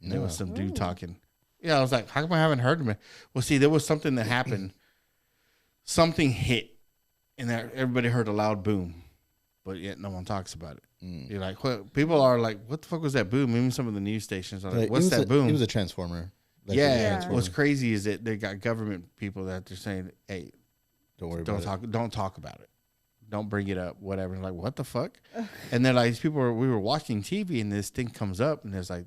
Speaker 1: And there was some dude talking. Yeah, I was like, how come I haven't heard of it? Well, see, there was something that happened. Something hit, and everybody heard a loud boom, but yet no one talks about it. You're like, people are like, what the fuck was that boom? Even some of the news stations are like, what's that boom?
Speaker 2: It was a transformer.
Speaker 1: What's crazy is that they got government people that they're saying, hey, don't talk about it. Don't bring it up, whatever. Like, what the fuck? And then like these people we were watching TV and this thing comes up and there's like,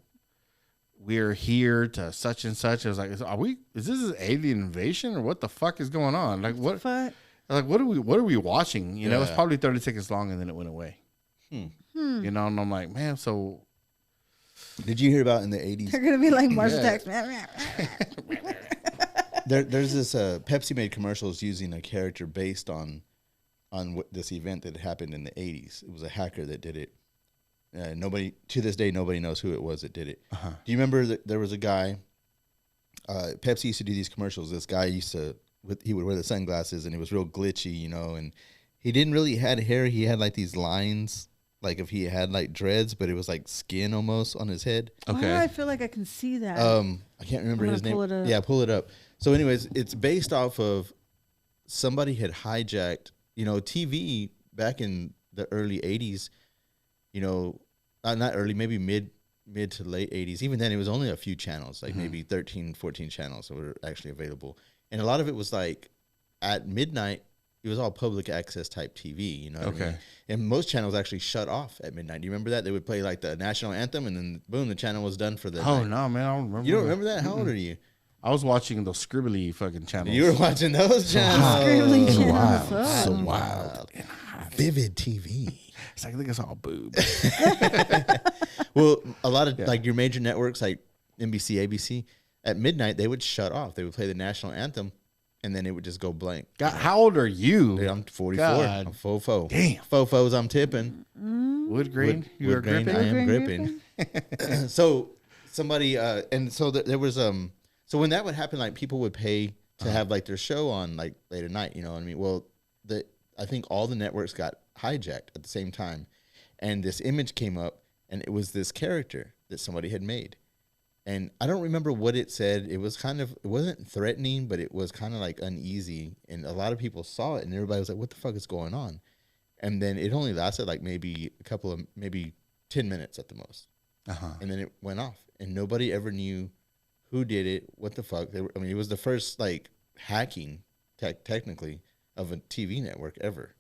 Speaker 1: we're here to such and such. I was like, is this an alien invasion or what the fuck is going on? Like what? Fuck? Like what are we watching? You know, it's probably 30 seconds long and then it went away. You know, and I'm like, man, so.
Speaker 2: Did you hear about in the 80s?
Speaker 3: They're gonna be like Mars Attacks, man.
Speaker 2: There's this Pepsi made commercials using a character based on this event that happened in the 80s. It was a hacker that did it. Nobody to this day, nobody knows who it was that did it. Do you remember that there was a guy? Pepsi used to do these commercials. This guy he would wear the sunglasses and it was real glitchy, you know, and he didn't really had hair. He had like these lines, like if he had like dreads, but it was like skin almost on his head.
Speaker 3: Okay. I feel like I can see that.
Speaker 2: I can't remember his name. Yeah, pull it up. So anyways, it's based off of somebody had hijacked, you know, TV back in the early 80s, you know, not early, maybe mid to late 80s. Even then, it was only a few channels, like maybe 13, 14 channels that were actually available. And a lot of it was like at midnight, it was all public access type TV, you know what I mean? And most channels actually shut off at midnight. Do you remember that? They would play like the national anthem and then boom, the channel was done for the night.
Speaker 1: No, man, I don't remember.
Speaker 2: You don't remember that? How old are you?
Speaker 1: I was watching those scribbly fucking channels.
Speaker 2: You were watching those channels.
Speaker 3: Scribbly channels.
Speaker 1: So wild.
Speaker 2: Vivid TV.
Speaker 1: It's like, I think it's all boob.
Speaker 2: Well, a lot of like your major networks like NBC, ABC, at midnight, they would shut off. They would play the national anthem and then it would just go blank.
Speaker 1: God, how old are you?
Speaker 2: Dude, I'm 44. God. I'm fofo.
Speaker 1: Damn.
Speaker 2: Fofos, I'm tipping.
Speaker 1: Wood grain? You are gripping?
Speaker 2: I am gripping. So somebody, and so there was, so when that would happen, like people would pay to have like their show on like late at night, you know what I mean? Well, I think all the networks got hijacked at the same time. And this image came up and it was this character that somebody had made. And I don't remember what it said. It was it wasn't threatening, but it was kind of like uneasy. And a lot of people saw it and everybody was like, what the fuck is going on? and then it only lasted like maybe 10 minutes at the most, and then it went off, and nobody ever knew who did it, what the fuck. It was the first like hacking technically of a TV network ever,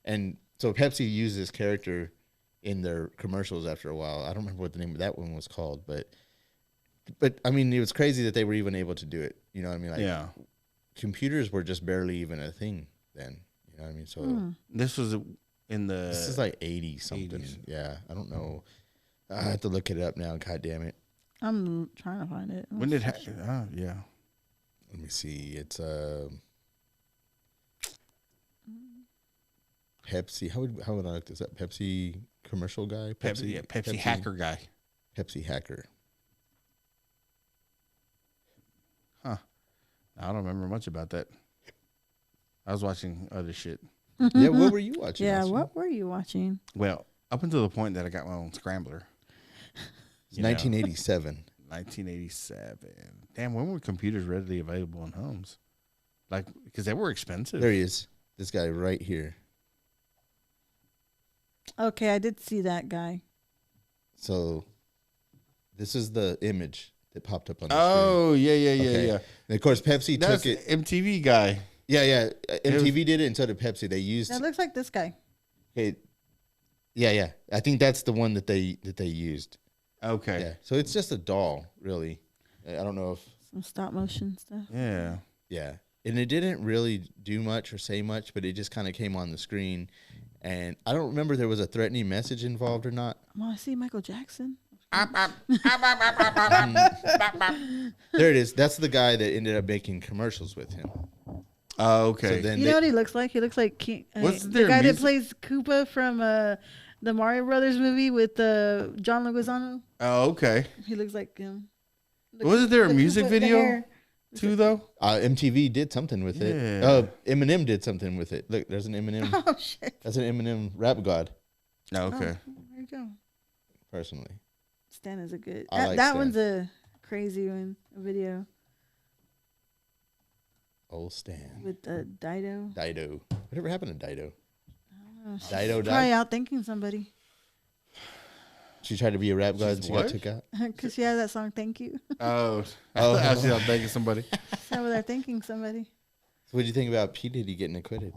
Speaker 2: and so Pepsi used this character in their commercials after a while. I don't remember what the name of that one was called, but I mean, it was crazy that they were even able to do it. You know what I mean? Like, computers were just barely even a thing then. You know what I mean? So
Speaker 1: this was this
Speaker 2: is like 80 something. 80s. Yeah, I don't know. I have to look it up now. God damn it.
Speaker 3: I'm trying to find it.
Speaker 1: When did yeah.
Speaker 2: Let me see. It's Pepsi. How would I look this up? Pepsi commercial guy?
Speaker 1: Pepsi hacker guy.
Speaker 2: Pepsi hacker.
Speaker 1: Huh. I don't remember much about that. I was watching other shit.
Speaker 2: Yeah, what were you watching?
Speaker 3: Yeah, what were you watching?
Speaker 1: Well, up until the point that I got my own scrambler.
Speaker 2: It's 1987.
Speaker 1: 1987. Damn, when were computers readily available in homes? Like, because they were expensive.
Speaker 2: There he is. This guy right here.
Speaker 3: Okay, I did see that guy.
Speaker 2: So, this is the image that popped up on the
Speaker 1: screen.
Speaker 2: Yeah. And of course, Pepsi
Speaker 1: That's
Speaker 2: took it.
Speaker 1: MTV guy.
Speaker 2: Yeah. MTV did it, and so did Pepsi. They used.
Speaker 3: That looks like this guy.
Speaker 2: Okay. Yeah. I think that's the one that they used.
Speaker 1: Okay.
Speaker 2: Yeah. So it's just a doll, really. I don't know if
Speaker 3: some stop motion stuff.
Speaker 1: Yeah.
Speaker 2: Yeah. And it didn't really do much or say much, but it just kind of came on the screen. And I don't remember there was a threatening message involved or not.
Speaker 3: I see Michael Jackson.
Speaker 2: There it is. That's the guy that ended up making commercials with him.
Speaker 1: Oh, okay.
Speaker 3: So then you know what he looks like? He looks like the guy that plays Koopa from the Mario Brothers movie with John Leguizamo.
Speaker 1: Oh, okay.
Speaker 3: He looks like him.
Speaker 1: Wasn't there a music video too, though?
Speaker 2: MTV did something with it. Eminem did something with it. Look, there's an Eminem.
Speaker 3: Oh, shit.
Speaker 2: That's an Eminem rap god.
Speaker 1: Oh, okay.
Speaker 3: There you go.
Speaker 2: Personally.
Speaker 3: Stan is a good.
Speaker 2: Like
Speaker 3: that
Speaker 2: Stan.
Speaker 3: one's a crazy one. A video.
Speaker 2: Old Stan.
Speaker 3: With Dido.
Speaker 2: Dido. Whatever happened to Dido?
Speaker 3: I don't know.
Speaker 2: Dido died?
Speaker 3: Probably out thinking somebody.
Speaker 2: She tried to be a rap god and she got took out?
Speaker 3: Because she has that song, Thank You.
Speaker 1: I was thanking somebody.
Speaker 3: She's over there thanking somebody.
Speaker 2: So what do you think about P. Diddy getting acquitted?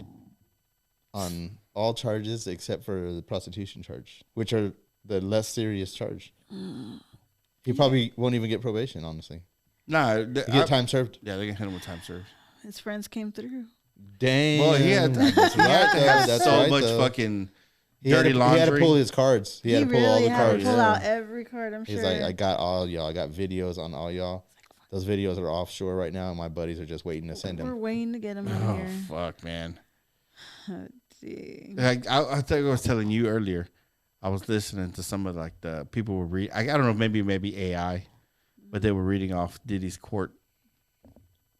Speaker 2: On all charges except for the prostitution charge, which are the less serious charge. He probably won't even get probation, honestly.
Speaker 1: Nah.
Speaker 2: He get time served.
Speaker 1: Yeah, they're going to hit him with time served.
Speaker 3: His friends came through.
Speaker 2: Damn.
Speaker 1: Well, he had so much fucking dirty laundry.
Speaker 2: He had to pull his cards. He had to pull all the cards.
Speaker 3: Pull out every card, I'm sure.
Speaker 2: He's like, I got all y'all. I got videos on all y'all. Those videos are offshore right now, and my buddies are just waiting to send them.
Speaker 3: We're waiting to get them in here.
Speaker 1: Oh, fuck, man.
Speaker 3: Dang.
Speaker 1: I think I was telling you earlier. I was listening to some of like the people were reading. I don't know, maybe AI, but they were reading off Diddy's court,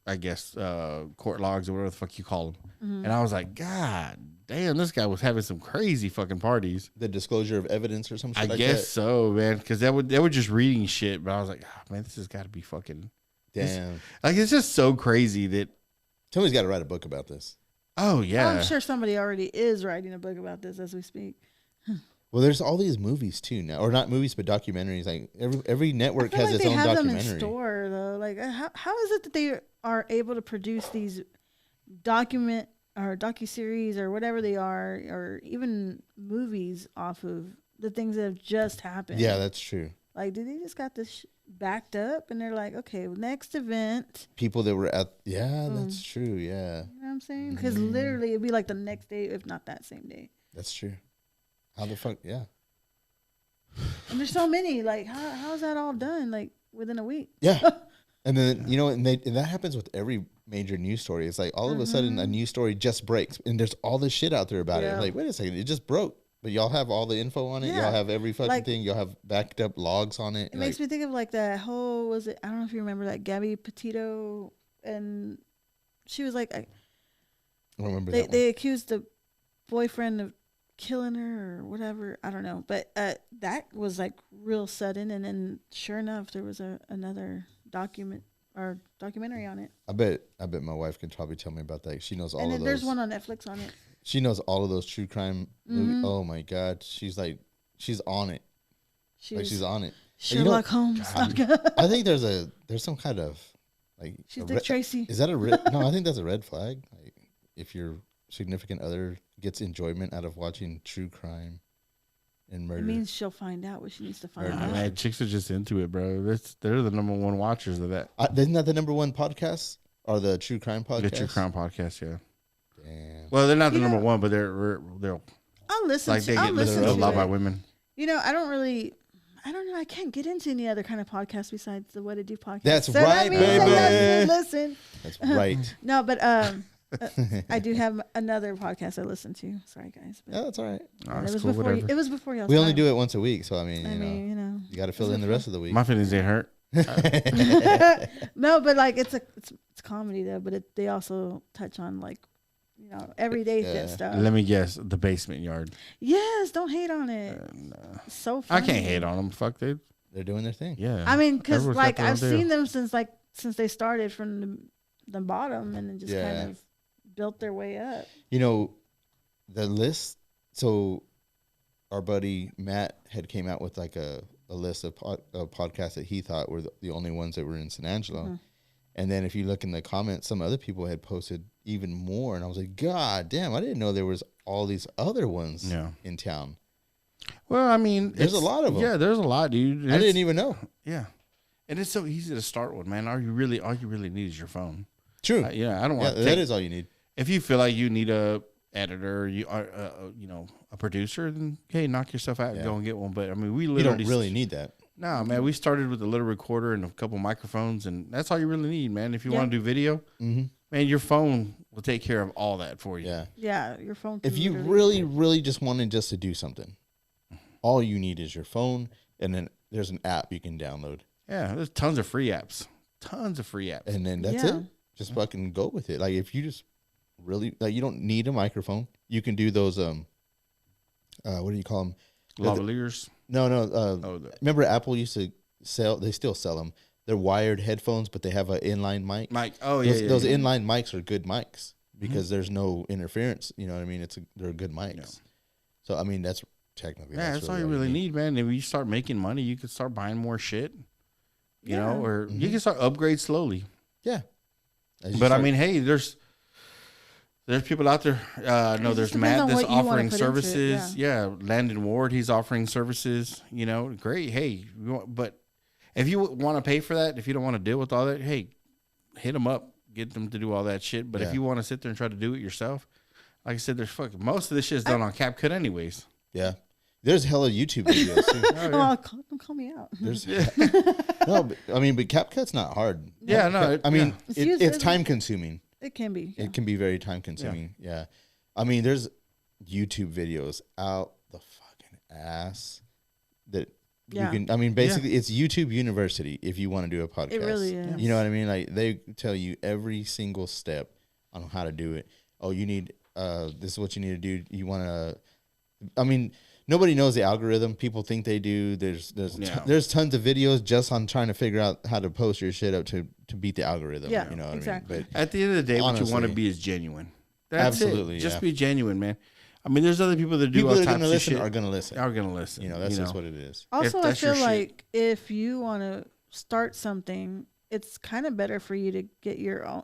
Speaker 1: I guess, court logs or whatever the fuck you call them. Mm-hmm. And I was like, God damn, this guy was having some crazy fucking parties.
Speaker 2: The disclosure of evidence or something.
Speaker 1: I guess so, man, because they were just reading shit. But I was like, oh, man, this has got to be fucking
Speaker 2: damn.
Speaker 1: It's just so crazy that
Speaker 2: somebody's got to write a book about this.
Speaker 1: Oh yeah,
Speaker 3: I'm sure somebody already is writing a book about this as we speak.
Speaker 2: Well, there's all these movies too now, or not movies, but documentaries. Like every network has its own documentary.
Speaker 3: Them in store though. Like how is it that they are able to produce these docuseries or whatever they are, or even movies off of the things that have just happened?
Speaker 2: Yeah, that's true.
Speaker 3: Like, did they just got this backed up and they're like, okay, next event.
Speaker 2: People that were at, that's true. Yeah.
Speaker 3: You know what I'm saying? Because literally it'd be like the next day, if not that same day.
Speaker 2: That's true. How the fuck? Yeah.
Speaker 3: And there's so many. Like, how's that all done? Like within a week?
Speaker 2: Yeah. And then and that happens with every major news story. It's like all of a sudden a news story just breaks, and there's all this shit out there about it. Like, wait a second, it just broke, but y'all have all the info on it. Yeah. Y'all have every fucking thing. Y'all have backed up logs on it.
Speaker 3: It makes me think of like that whole I don't know if you remember that Gabby Petito, and she was like, I
Speaker 2: don't remember
Speaker 3: they accused the boyfriend of killing her or whatever. I don't know, but that was like real sudden, and then sure enough there was another documentary on it.
Speaker 2: I bet my wife can probably tell me about that. She knows all of those.
Speaker 3: And there's one on Netflix on it.
Speaker 2: She knows all of those true crime movies. Oh my God. She's on it. She's on it.
Speaker 3: Sherlock Holmes.
Speaker 2: I think there's some kind of like.
Speaker 3: She's Dick Tracy.
Speaker 2: Is that a red? No, I think that's a red flag. Like, if your significant other gets enjoyment out of watching true crime and murder,
Speaker 3: it means she'll find out what she needs to find out.
Speaker 1: Man, chicks are just into it, bro. They're the number one watchers of that.
Speaker 2: Isn't that the number one podcast or the true crime podcast?
Speaker 1: The true crime podcast, yeah.
Speaker 2: Damn.
Speaker 1: Well, they're not the number one, but they're
Speaker 3: I'll listen.
Speaker 1: like they
Speaker 3: I'll
Speaker 1: get
Speaker 3: listen
Speaker 1: listened
Speaker 3: to
Speaker 1: a lot
Speaker 3: it.
Speaker 1: by women.
Speaker 3: You know, I don't know. I can't get into any other kind of podcast besides the What It Do podcast.
Speaker 2: That's
Speaker 3: so
Speaker 2: right,
Speaker 3: that means
Speaker 2: baby.
Speaker 3: Listen.
Speaker 2: That's right.
Speaker 3: No, but I do have another podcast I listen to. Sorry, guys. But
Speaker 2: Yeah, that's all right.
Speaker 1: That's
Speaker 3: it was
Speaker 1: cool,
Speaker 3: before.
Speaker 1: whatever.
Speaker 3: It was before y'all.
Speaker 2: We only do it once a week, so I mean,
Speaker 3: You know.
Speaker 2: you got to fill in the rest of the week.
Speaker 1: My feelings ain't hurt.
Speaker 3: No, but like it's comedy though. But they also touch on like, you know, everyday fit stuff.
Speaker 1: Let me guess, the basement yard.
Speaker 3: Yes, don't hate on it. It's so funny.
Speaker 1: I can't hate on them. Fuck, dude.
Speaker 2: They're doing their thing.
Speaker 1: Yeah.
Speaker 3: I mean, because
Speaker 1: Everyone's got
Speaker 3: like
Speaker 1: their own
Speaker 3: I've
Speaker 1: deal.
Speaker 3: seen them since they started from the bottom and then just kind of built their way up.
Speaker 2: You know, the list. So, our buddy Matt had came out with like a list of podcasts that he thought were the only ones that were in San Angelo.
Speaker 3: Mm-hmm.
Speaker 2: And then if you look in the comments, some other people had posted even more, and I was like, God damn, I didn't know there was all these other ones in town.
Speaker 1: Well, I mean,
Speaker 2: there's a lot of them.
Speaker 1: Yeah, there's a lot, dude.
Speaker 2: I didn't even know.
Speaker 1: Yeah, and it's so easy to start with, man. All you really need is your phone.
Speaker 2: True.
Speaker 1: I don't want.
Speaker 2: That is all you need.
Speaker 1: If you feel like you need a editor, you are, a producer, then hey, knock yourself out and go and get one. But I mean, we literally
Speaker 2: don't really need that.
Speaker 1: No, man. We started with a little recorder and a couple microphones, and that's all you really need, man. If you want to do video, man, your phone will take care of all that for you.
Speaker 2: Yeah.
Speaker 3: Yeah, your phone.
Speaker 2: If you really just wanted to do something, all you need is your phone, and then there's an app you can download.
Speaker 1: Yeah, there's tons of free apps.
Speaker 2: And then that's it. Just fucking go with it. Like if you just really like, you don't need a microphone. You can do those what do you call them?
Speaker 1: Lavaliers.
Speaker 2: No. Remember Apple used to sell? They still sell them. They're wired headphones, but they have an inline mic.
Speaker 1: Oh yeah.
Speaker 2: Those inline mics are good mics because there's no interference. You know what I mean? They're good mics. Yeah. So I mean that's technically
Speaker 1: that's all you really need, man. If you start making money, you can start buying more shit. You know, or you can start upgrade slowly.
Speaker 2: Yeah.
Speaker 1: But I mean, hey, there's people out there. No, there's Matt that's offering services. Yeah, Landon Ward, he's offering services. You know, great. Hey, but if you want to pay for that, if you don't want to deal with all that, hey, hit them up, get them to do all that shit. But if you want to sit there and try to do it yourself, like I said, there's most of this shit is done on CapCut anyways.
Speaker 2: Yeah. There's hella YouTube videos too.
Speaker 3: Don't call me out.
Speaker 2: No, but CapCut's not hard.
Speaker 1: Yeah, no.
Speaker 2: It's time consuming.
Speaker 3: It can be.
Speaker 2: Yeah. It can be very time consuming. Yeah. I mean, there's YouTube videos out the fucking ass that you can. I mean, basically, it's YouTube University if you want to do a podcast.
Speaker 3: It really is.
Speaker 2: You know what I mean? Like they tell you every single step on how to do it. Oh, you need this is what you need to do. You want to. I mean. Nobody knows the algorithm. People think they do. There's tons of videos just on trying to figure out how to post your shit up to beat the algorithm.
Speaker 3: Yeah,
Speaker 2: you know what
Speaker 3: exactly.
Speaker 2: I mean?
Speaker 1: But at the end of the day, honestly, what you want to be is genuine. That's
Speaker 2: absolutely,
Speaker 1: it. Just be genuine, man. I mean, there's other people that do all types of shit.
Speaker 2: Are going to listen.
Speaker 1: You
Speaker 2: know, that's just what it is.
Speaker 3: Also, I feel like if you want to start something, it's kind of better for you to get your own,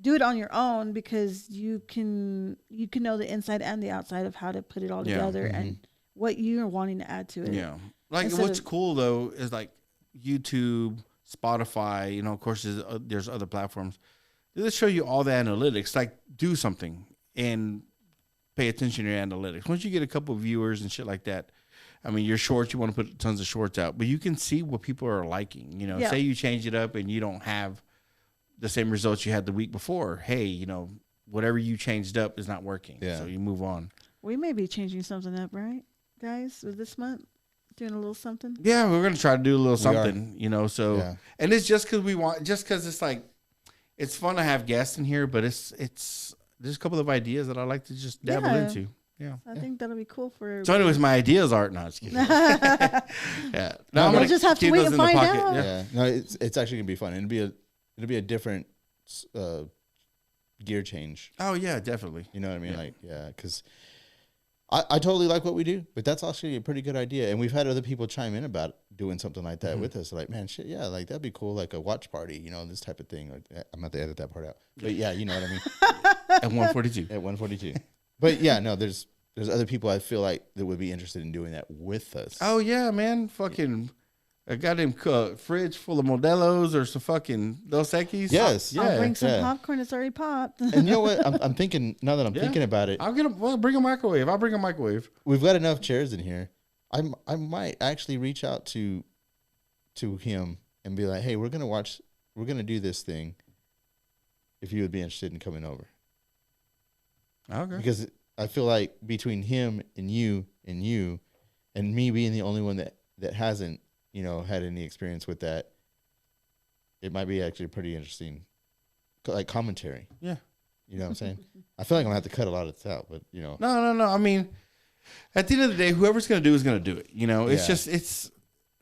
Speaker 3: do it on your own because you can know the inside and the outside of how to put it all together and what you're wanting to add to it.
Speaker 1: Yeah. Like what's cool though is like YouTube, Spotify, of course there's other platforms. They show you all the analytics, like do something and pay attention to your analytics. Once you get a couple of viewers and shit like that, I mean, your shorts, you want to put tons of shorts out, but you can see what people are liking. Say you change it up and you don't have the same results you had the week before. Hey, whatever you changed up is not working. Yeah. So you move on. We
Speaker 3: may be changing something up, right, guys? This month, doing a little something.
Speaker 1: Yeah, we're gonna try to do a little something. And it's just because it's like it's fun to have guests in here, but it's there's a couple of ideas that I like to just dabble into. Yeah, I
Speaker 3: think that'll be cool for everybody.
Speaker 1: So anyways, my ideas are not just kidding. Yeah, no,
Speaker 3: we'll just have to wait and find out.
Speaker 2: Yeah, no, it's actually gonna be fun. It'll be a different gear change.
Speaker 1: Oh yeah, definitely.
Speaker 2: You know what I mean? Like, yeah, because I totally like what we do, but that's actually a pretty good idea. And we've had other people chime in about doing something like that with us. Like, man, shit, yeah, like that'd be cool, like a watch party, you know, this type of thing. Like, I'm about to edit that part out, but yeah, you know what I mean.
Speaker 1: At 142.
Speaker 2: At 142. But yeah, no, there's other people I feel like that would be interested in doing that with us.
Speaker 1: Oh yeah, man, fucking. I got him fridge full of Modelo's or some fucking Dos Equis.
Speaker 2: Yes.
Speaker 3: I'll bring some popcorn. It's already popped.
Speaker 2: And you know what? I'm thinking, now that I'm thinking about it.
Speaker 1: I'll bring a microwave. I'll bring a microwave.
Speaker 2: We've got enough chairs in here. I might actually reach out to him and be like, hey, we're going to do this thing if you would be interested in coming over.
Speaker 1: Okay.
Speaker 2: Because I feel like between him and you and me being the only one that hasn't, you know, had any experience with that, it might be actually pretty interesting, like commentary.
Speaker 1: Yeah.
Speaker 2: You know what I'm saying? I feel like I'm going to have to cut a lot of this out, but, you know.
Speaker 1: No. I mean, at the end of the day, whoever's going to do is going to do it. You know, it's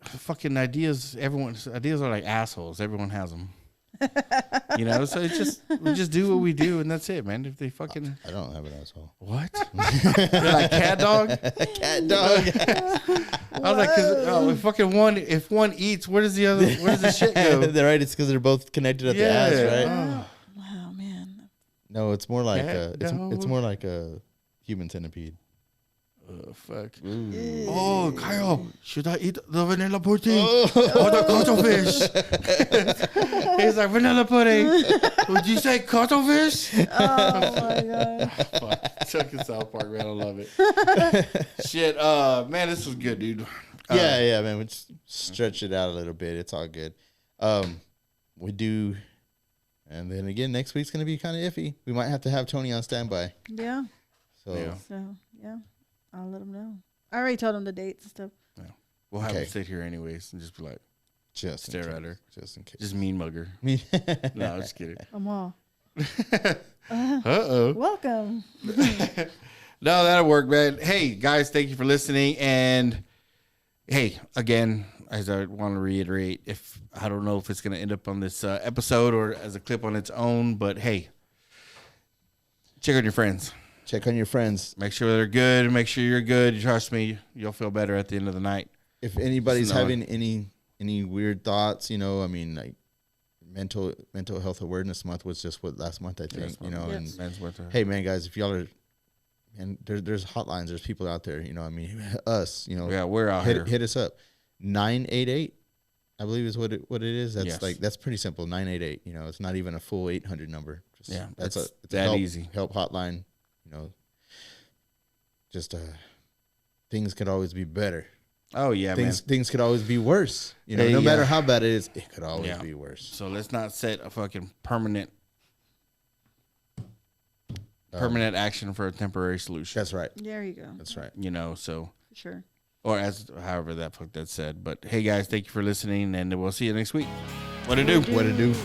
Speaker 1: fucking ideas. Everyone's ideas are like assholes. Everyone has them. You know, so we just do what we do, and that's it, man. If they fucking,
Speaker 2: I don't have an asshole.
Speaker 1: What? You're like cat dog.
Speaker 2: Cat dog.
Speaker 1: I was like, if one eats, where does the shit go?
Speaker 2: They're right. It's because they're both connected at the ass, right?
Speaker 3: Wow, man.
Speaker 2: No, it's more like it's more like a human centipede.
Speaker 1: Oh, fuck. Oh, Kyle, should I eat the vanilla pudding or the cuttlefish? He's like, vanilla pudding. Would you say cuttlefish?
Speaker 3: Oh, my God.
Speaker 1: Fuck. Chuck South Park, man. I love it. Shit. Man, this was good, dude.
Speaker 2: Yeah, man. We just stretch it out a little bit. It's all good. We do. And then again, next week's going to be kind of iffy. We might have to have Tony on standby.
Speaker 3: Yeah.
Speaker 2: So
Speaker 3: yeah. I'll let him know. I already told him the dates and stuff.
Speaker 1: Yeah. We'll have him sit here anyways and just be like, stare at her.
Speaker 2: Just in case.
Speaker 1: Just mean mugger. No, I'm just kidding.
Speaker 3: I'm all.
Speaker 1: Uh-oh.
Speaker 3: Welcome.
Speaker 1: No, that'll work, man. Hey, guys, thank you for listening. And, hey, again, as I want to reiterate, I don't know if it's going to end up on this episode or as a clip on its own, but, hey, check on your friends.
Speaker 2: Check on your friends.
Speaker 1: Make sure they're good. Make sure you're good. Trust me, you'll feel better at the end of the night.
Speaker 2: If anybody's having any weird thoughts, you know, I mean, like mental health awareness month was just last month, I think, you know, and hey, man, guys, if y'all are, and there's hotlines, there's people out there, you know, I mean, us, you know,
Speaker 1: yeah, we're out here.
Speaker 2: Hit us up. 988, I believe is what it is. That's that's pretty simple. 988. You know, it's not even a full 800 number. It's
Speaker 1: that easy.
Speaker 2: Help hotline. You know, just things could always be better.
Speaker 1: Oh yeah,
Speaker 2: things could always be worse. You know, no matter how bad it is, it could always be worse.
Speaker 1: So let's not set a fucking permanent action for a temporary solution.
Speaker 2: That's right.
Speaker 3: There you go.
Speaker 2: That's right.
Speaker 1: You know, so
Speaker 3: sure.
Speaker 1: Or however that fuck that said. But hey guys, thank you for listening, and we'll see you next week. What to do?